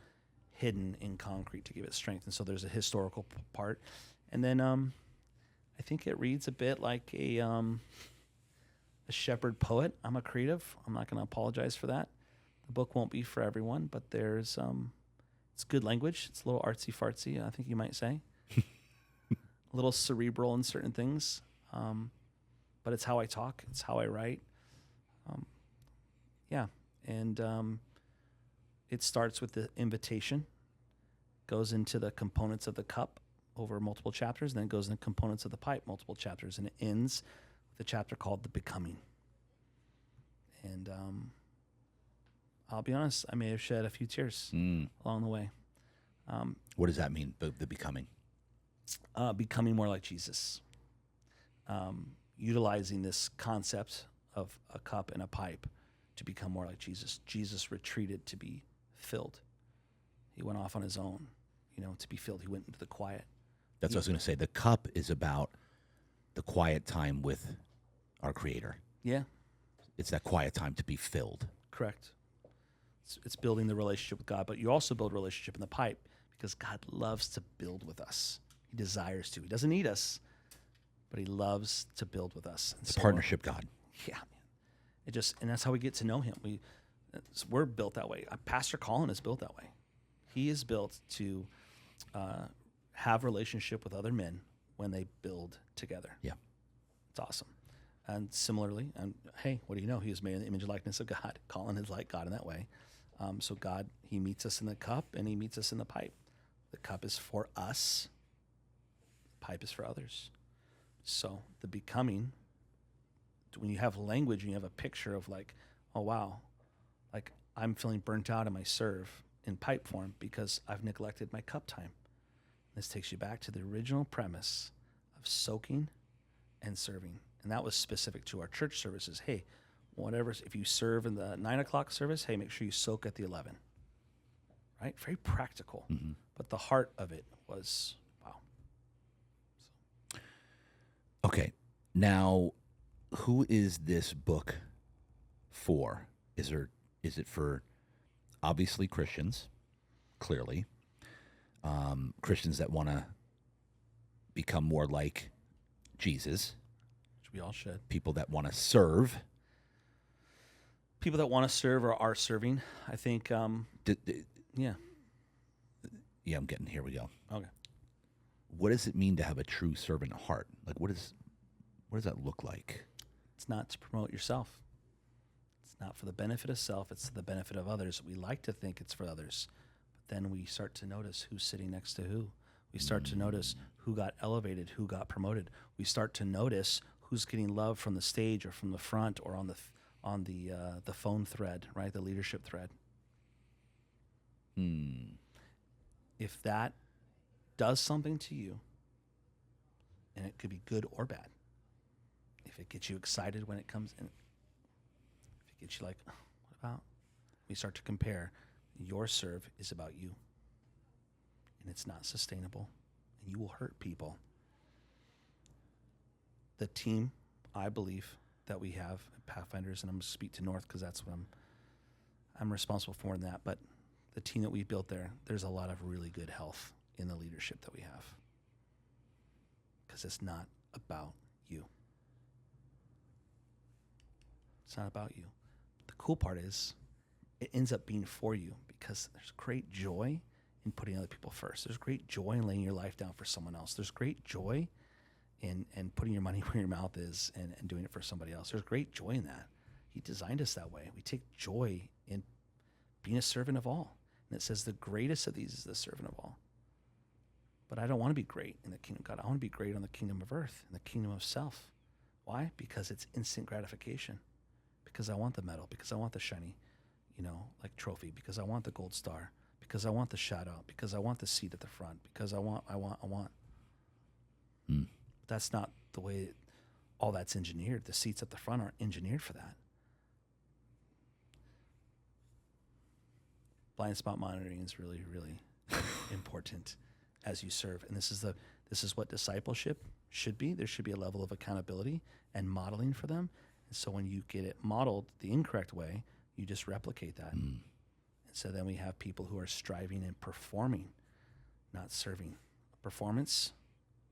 hidden in concrete to give it strength. And so there's a historical part. And then I think it reads a bit like a shepherd poet. I'm a creative. I'm not going to apologize for that. The book won't be for everyone, but there's it's good language. It's a little artsy fartsy, I think you might say. A little cerebral in certain things. But it's how I talk. It's how I write. Yeah. And it starts with the invitation, goes into the components of the cup over multiple chapters, and then goes into components of the pipe, multiple chapters, and it ends with a chapter called The Becoming. And I'll be honest, I may have shed a few tears along the way. What does that mean, the becoming? Becoming more like Jesus. Utilizing this concept of a cup and a pipe to become more like Jesus. Jesus retreated to be filled. He went off on his own, to be filled. He went into the quiet. That's what I was going to say. The cup is about the quiet time with our Creator. Yeah. It's that quiet time to be filled. Correct. It's building the relationship with God, but you also build a relationship in the pipe because God loves to build with us. He desires to. He doesn't need us, but he loves to build with us. And It's a partnership God. Yeah, man. And that's how we get to know him. We're built that way. Pastor Colin is built that way. He is built to have relationship with other men when they build together. Yeah. It's awesome. And similarly, hey, what do you know? He was made in the image and likeness of God. Colin is like God in that way. So God, he meets us in the cup and he meets us in the pipe. The cup is for us. The pipe is for others. So the becoming, when you have language and you have a picture of like, oh, wow, like I'm feeling burnt out in my serve in pipe form because I've neglected my cup time. This takes you back to the original premise of soaking and serving. And that was specific to our church services. Hey, whatever, if you serve in the 9 o'clock service, hey, make sure you soak at the 11. Right? Very practical. Mm-hmm. But the heart of it was, wow. So. Okay. Now, who is this book for? Is it for obviously Christians, clearly, Christians that want to become more like Jesus, which we all should. People that want to serve. People that want to serve or are serving. I think. Yeah. Yeah, I'm getting. Here we go. Okay. What does it mean to have a true servant heart? Like, what does that look like? It's not to promote yourself. It's not for the benefit of self. It's to the benefit of others. We like to think it's for others, but then we start to notice who's sitting next to who. We start to notice who got elevated, who got promoted. We start to notice who's getting love from the stage or from the front or on the phone thread, right? The leadership thread. If that does something to you, and it could be good or bad, if it gets you excited when it comes in, if it gets you like, oh, what about? We start to compare. Your serve is about you. And it's not sustainable. And you will hurt people. The team, I believe, that we have at Pathfinders, and I'm going to speak to North because that's what I'm responsible for in that, but the team that we built there's a lot of really good health in the leadership that we have. Because it's not about you. It's not about you. The cool part is it ends up being for you because there's great joy in putting other people first. There's great joy in laying your life down for someone else. There's great joy in putting your money where your mouth is and doing it for somebody else. There's great joy in that. He designed us that way. We take joy in being a servant of all. And it says the greatest of these is the servant of all. But I don't want to be great in the kingdom of God. I want to be great on the kingdom of earth, in the kingdom of self. Why? Because it's instant gratification. Because I want the medal. Because I want the shiny, like trophy. Because I want the gold star. Because I want the shout out. Because I want the seat at the front. Because I want. That's not the way all that's engineered. The seats at the front aren't engineered for that. Blind spot monitoring is really, really important as you serve. And this is what discipleship should be. There should be a level of accountability and modeling for them. And so when you get it modeled the incorrect way, you just replicate that. And so then we have people who are striving and performing, not serving. Performance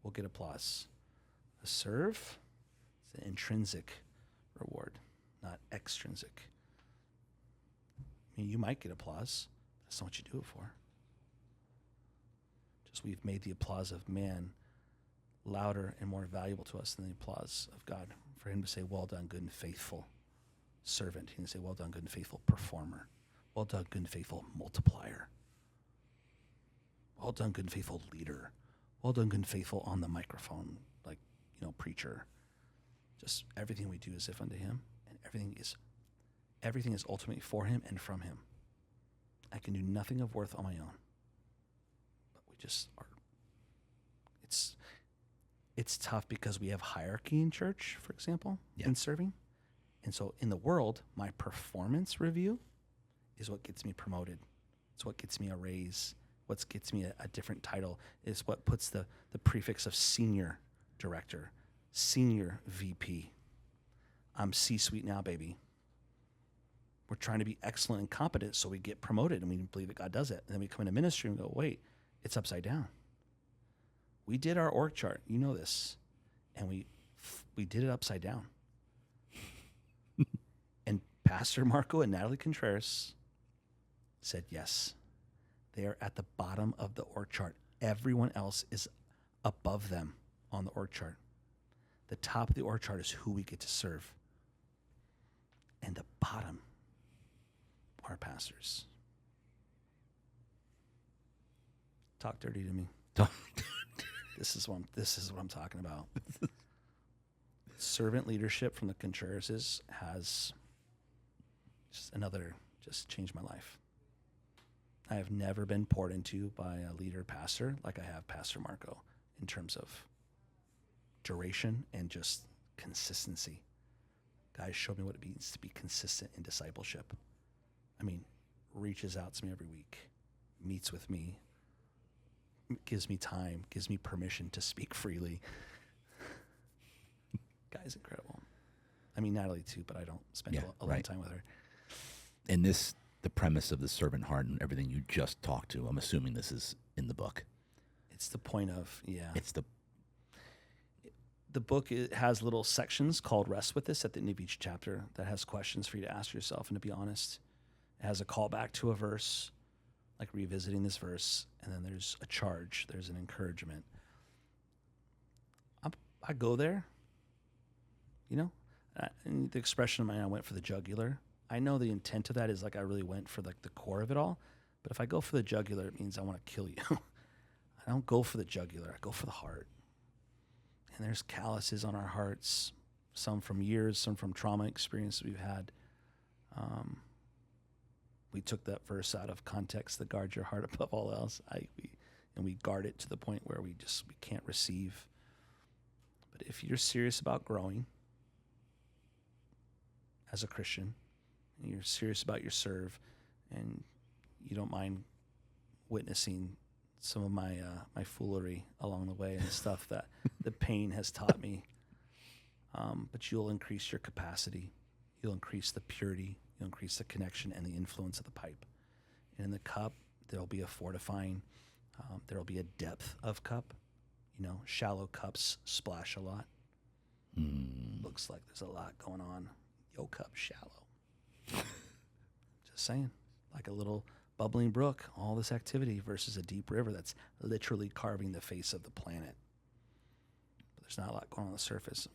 will get applause. A serve is an intrinsic reward, not extrinsic. I mean, you might get applause. That's not what you do it for. Just we've made the applause of man louder and more valuable to us than the applause of God. For him to say, well done, good and faithful servant. He didn't say, well done, good and faithful performer. Well done, good and faithful multiplier. Well done, good and faithful leader. Well done, good and faithful on the microphone, like, preacher. Just everything we do is if unto him, and everything is ultimately for him and from him. I can do nothing of worth on my own. But we just are. It's tough because we have hierarchy in church, for example, in serving. And so in the world, my performance review is what gets me promoted. It's what gets me a raise. What gets me a different title is what puts the prefix of senior director, senior VP. I'm C-suite now, baby. We're trying to be excellent and competent so we get promoted and we believe that God does it. And then we come into ministry and go, wait, it's upside down. We did our org chart. You know this. And we did it upside down. And Pastor Marco and Natalie Contreras said, yes, they are at the bottom of the org chart. Everyone else is above them on the org chart. The top of the org chart is who we get to serve. And the bottom are pastors. Talk dirty to me. This is what I'm talking about. Servant leadership from the Contrerases has just changed my life. I have never been poured into by a leader pastor like I have Pastor Marco in terms of duration and just consistency. Guys showed me what it means to be consistent in discipleship. I mean, reaches out to me every week, meets with me, gives me time, gives me permission to speak freely. Guy's incredible. I mean, Natalie too, but I don't spend a lot of time with her. And the premise of the servant heart and everything you just talked to, I'm assuming this is in the book. It's the point of, It's the book, it has little sections called Rest With This at the end of each chapter that has questions for you to ask yourself and to be honest. It has a callback to a verse, like revisiting this verse, and then there's a charge, there's an encouragement. I go there, and the expression of mine, I went for the jugular. I know the intent of that is like I really went for like the core of it all, but if I go for the jugular, it means I want to kill you. I don't go for the jugular, I go for the heart. And there's calluses on our hearts, some from years, some from trauma experience we've had. We took that verse out of context, that guard your heart above all else. And we guard it to the point where we can't receive. But if you're serious about growing as a Christian, and you're serious about your serve, and you don't mind witnessing some of my foolery along the way and stuff that the pain has taught me. But you'll increase your capacity. You'll increase the purity. You'll increase the connection and the influence of the pipe. And in the cup, there'll be a fortifying. There'll be a depth of cup. Shallow cups splash a lot. Looks like there's a lot going on. Yo, cup shallow. Just saying. Like a little bubbling brook, all this activity versus a deep river that's literally carving the face of the planet. But there's not a lot going on the surface.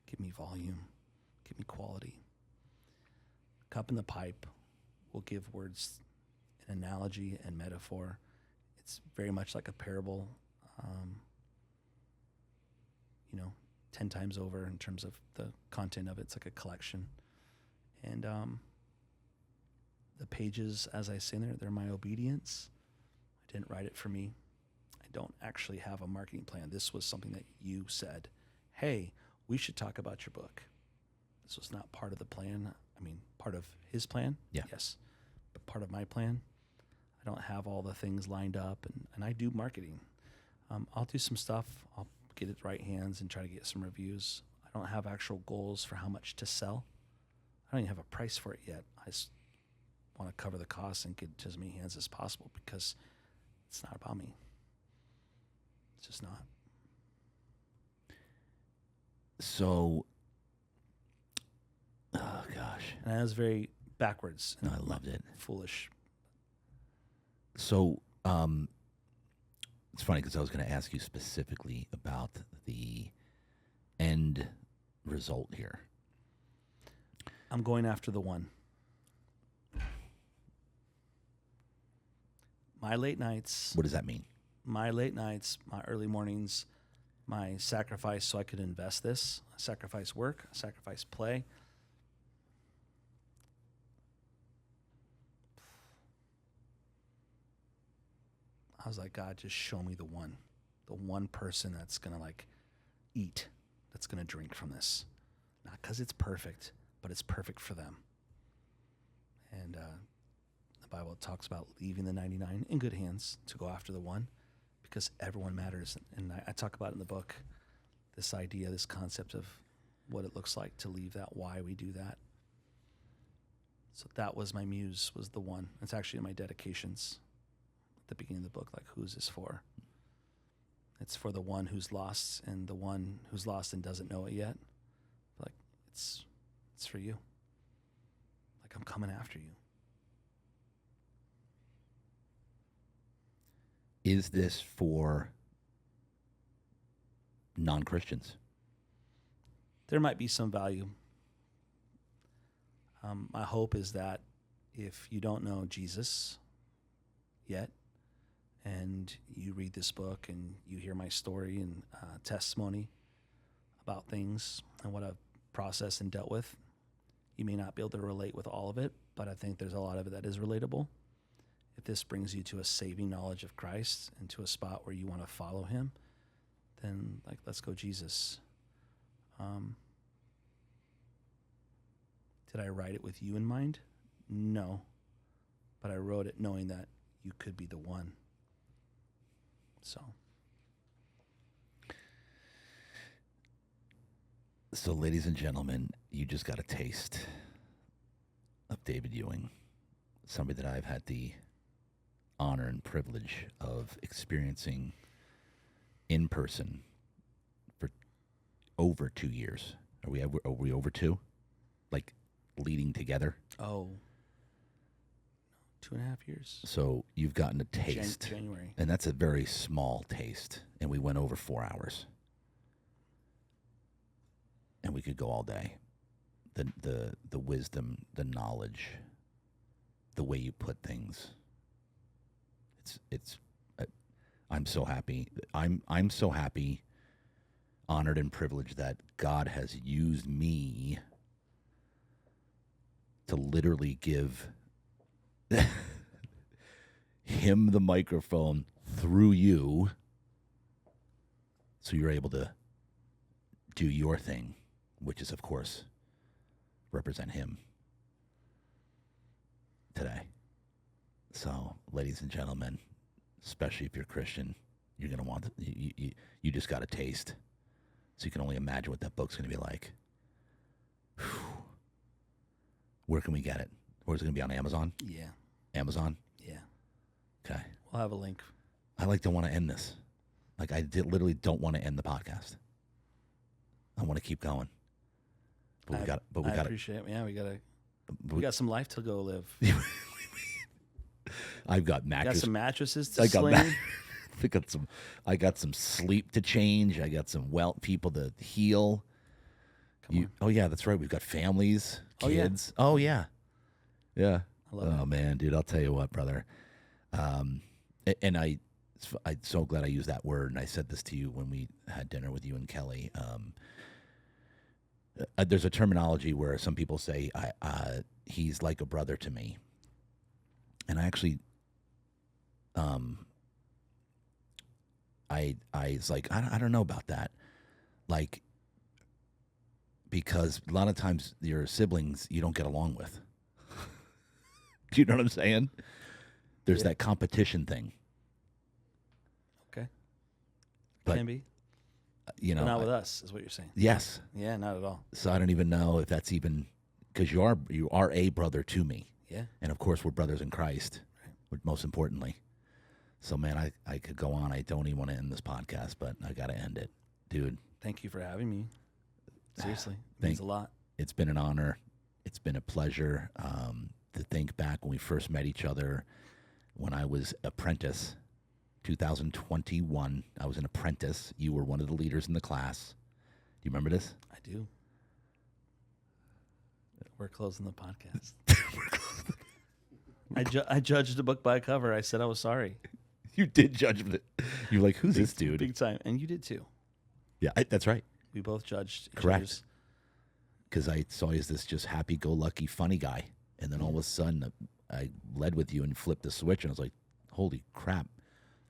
Give me volume, give me quality. Cup in the pipe will give words an analogy and metaphor. It's very much like a parable, 10 times over in terms of the content of it. It's like a collection. And the pages, as I say there, they're my obedience. I didn't write it for me. I don't actually have a marketing plan. This was something that you said, hey, we should talk about your book. This was not part of the plan. I mean, part of his plan, yes, but part of my plan. I don't have all the things lined up, and I do marketing. I'll do some stuff. I'll get it right hands and try to get some reviews. I don't have actual goals for how much to sell. I don't even have a price for it yet. I just want to cover the costs and get it to as many hands as possible because it's not about me. It's just not. So, oh gosh. And I was very backwards. No, I loved it. Foolish. So, it's funny because I was going to ask you specifically about the end result here. I'm going after the one. My late nights. What does that mean? My late nights, my early mornings, my sacrifice so I could invest this, sacrifice work, sacrifice play. I was like, God, just show me the one person that's going to eat, that's going to drink from this. Not because it's perfect, but it's perfect for them. And the Bible talks about leaving the 99 in good hands to go after the one because everyone matters. And I talk about in the book this idea, this concept of what it looks like to leave that, why we do that. So that was my muse, was the one. It's actually in my dedications at the beginning of the book, like, who's this for? It's for the one who's lost, and the one who's lost and doesn't know it yet. Like, it's for you. Like, I'm coming after you. Is this for non-Christians? There might be some value. My hope is that if you don't know Jesus yet, and you read this book and you hear my story and testimony about things and what I've processed and dealt with, you may not be able to relate with all of it, but I think there's a lot of it that is relatable. If this brings you to a saving knowledge of Christ and to a spot where you want to follow him, then, like, let's go, Jesus. Did I write it with you in mind? No. But I wrote it knowing that you could be the one. So, ladies and gentlemen, you just got a taste of David Ewing, somebody that I've had the honor and privilege of experiencing in person for over 2 years. Are we over 2? Like, leading together? Oh, 2.5 years. So you've gotten a taste. January. And that's a very small taste. And we went over 4 hours. And we could go all day. The wisdom, the knowledge, the way you put things. I'm so happy. I'm so happy, honored and privileged that God has used me to literally give him the microphone through you, so you're able to do your thing, which is, of course, represent him today. So, ladies and gentlemen, especially if you're Christian, you're going to want you just got a taste. So you can only imagine what that book's going to be like. Whew. Where can we get it? Where's it going to be, on Amazon? Yeah. Amazon? Yeah. Okay. We'll have a link. I like to want to end this. Like, literally don't want to end the podcast. I want to keep going. But we got appreciate it. Yeah, we got some life to go live. I've got mattresses. Got some mattresses to sling. I got some sleep to change. I got some people to heal. Oh yeah, that's right. We've got families, kids. Oh yeah. Yeah. I love it. Man, dude, I'll tell you what, brother. And I'm so glad I used that word, and I said this to you when we had dinner with you and Kelly. There's a terminology where some people say, he's like a brother to me. And I actually, I was like, I don't know about that. Like, because a lot of times your siblings you don't get along with. Do you know what I'm saying? There's that competition thing. Okay. But, can be. You know, but not with us, is what you're saying. Yes. Yeah, not at all. So I don't even know if that's even, because you are a brother to me. Yeah. And of course we're brothers in Christ, most importantly. So man, I could go on. I don't even want to end this podcast, but I got to end it, dude. Thank you for having me. Seriously, it means a lot. It's been an honor. It's been a pleasure to think back when we first met each other, when I was apprentice, 2021. I was an apprentice. You were one of the leaders in the class. Do you remember this? I do. We're closing the podcast. I judged the book by a cover. I said I was sorry. You did judge it. You're like, who's this dude? Big time. And you did too. Yeah, that's right. We both judged. Correct. Because I saw you as this just happy-go-lucky, funny guy. And then all of a sudden, I led with you and flipped the switch. And I was like, holy crap,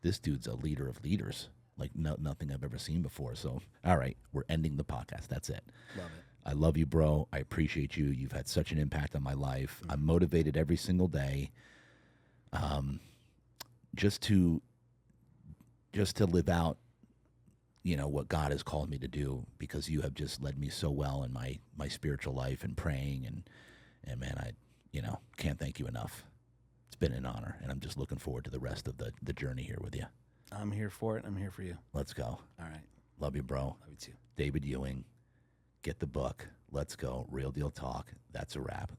this dude's a leader of leaders. Like nothing I've ever seen before. So, all right, we're ending the podcast. That's it. Love it. I love you, bro. I appreciate you. You've had such an impact on my life. I'm motivated every single day just to live out, what God has called me to do, because you have just led me so well in my spiritual life and praying. And man, can't thank you enough. It's been an honor, and I'm just looking forward to the rest of the journey here with you. I'm here for it. I'm here for you. Let's go. All right. Love you, bro. Love you too. David Ewing. Get the book. Let's go. Real Deal Talk. That's a wrap.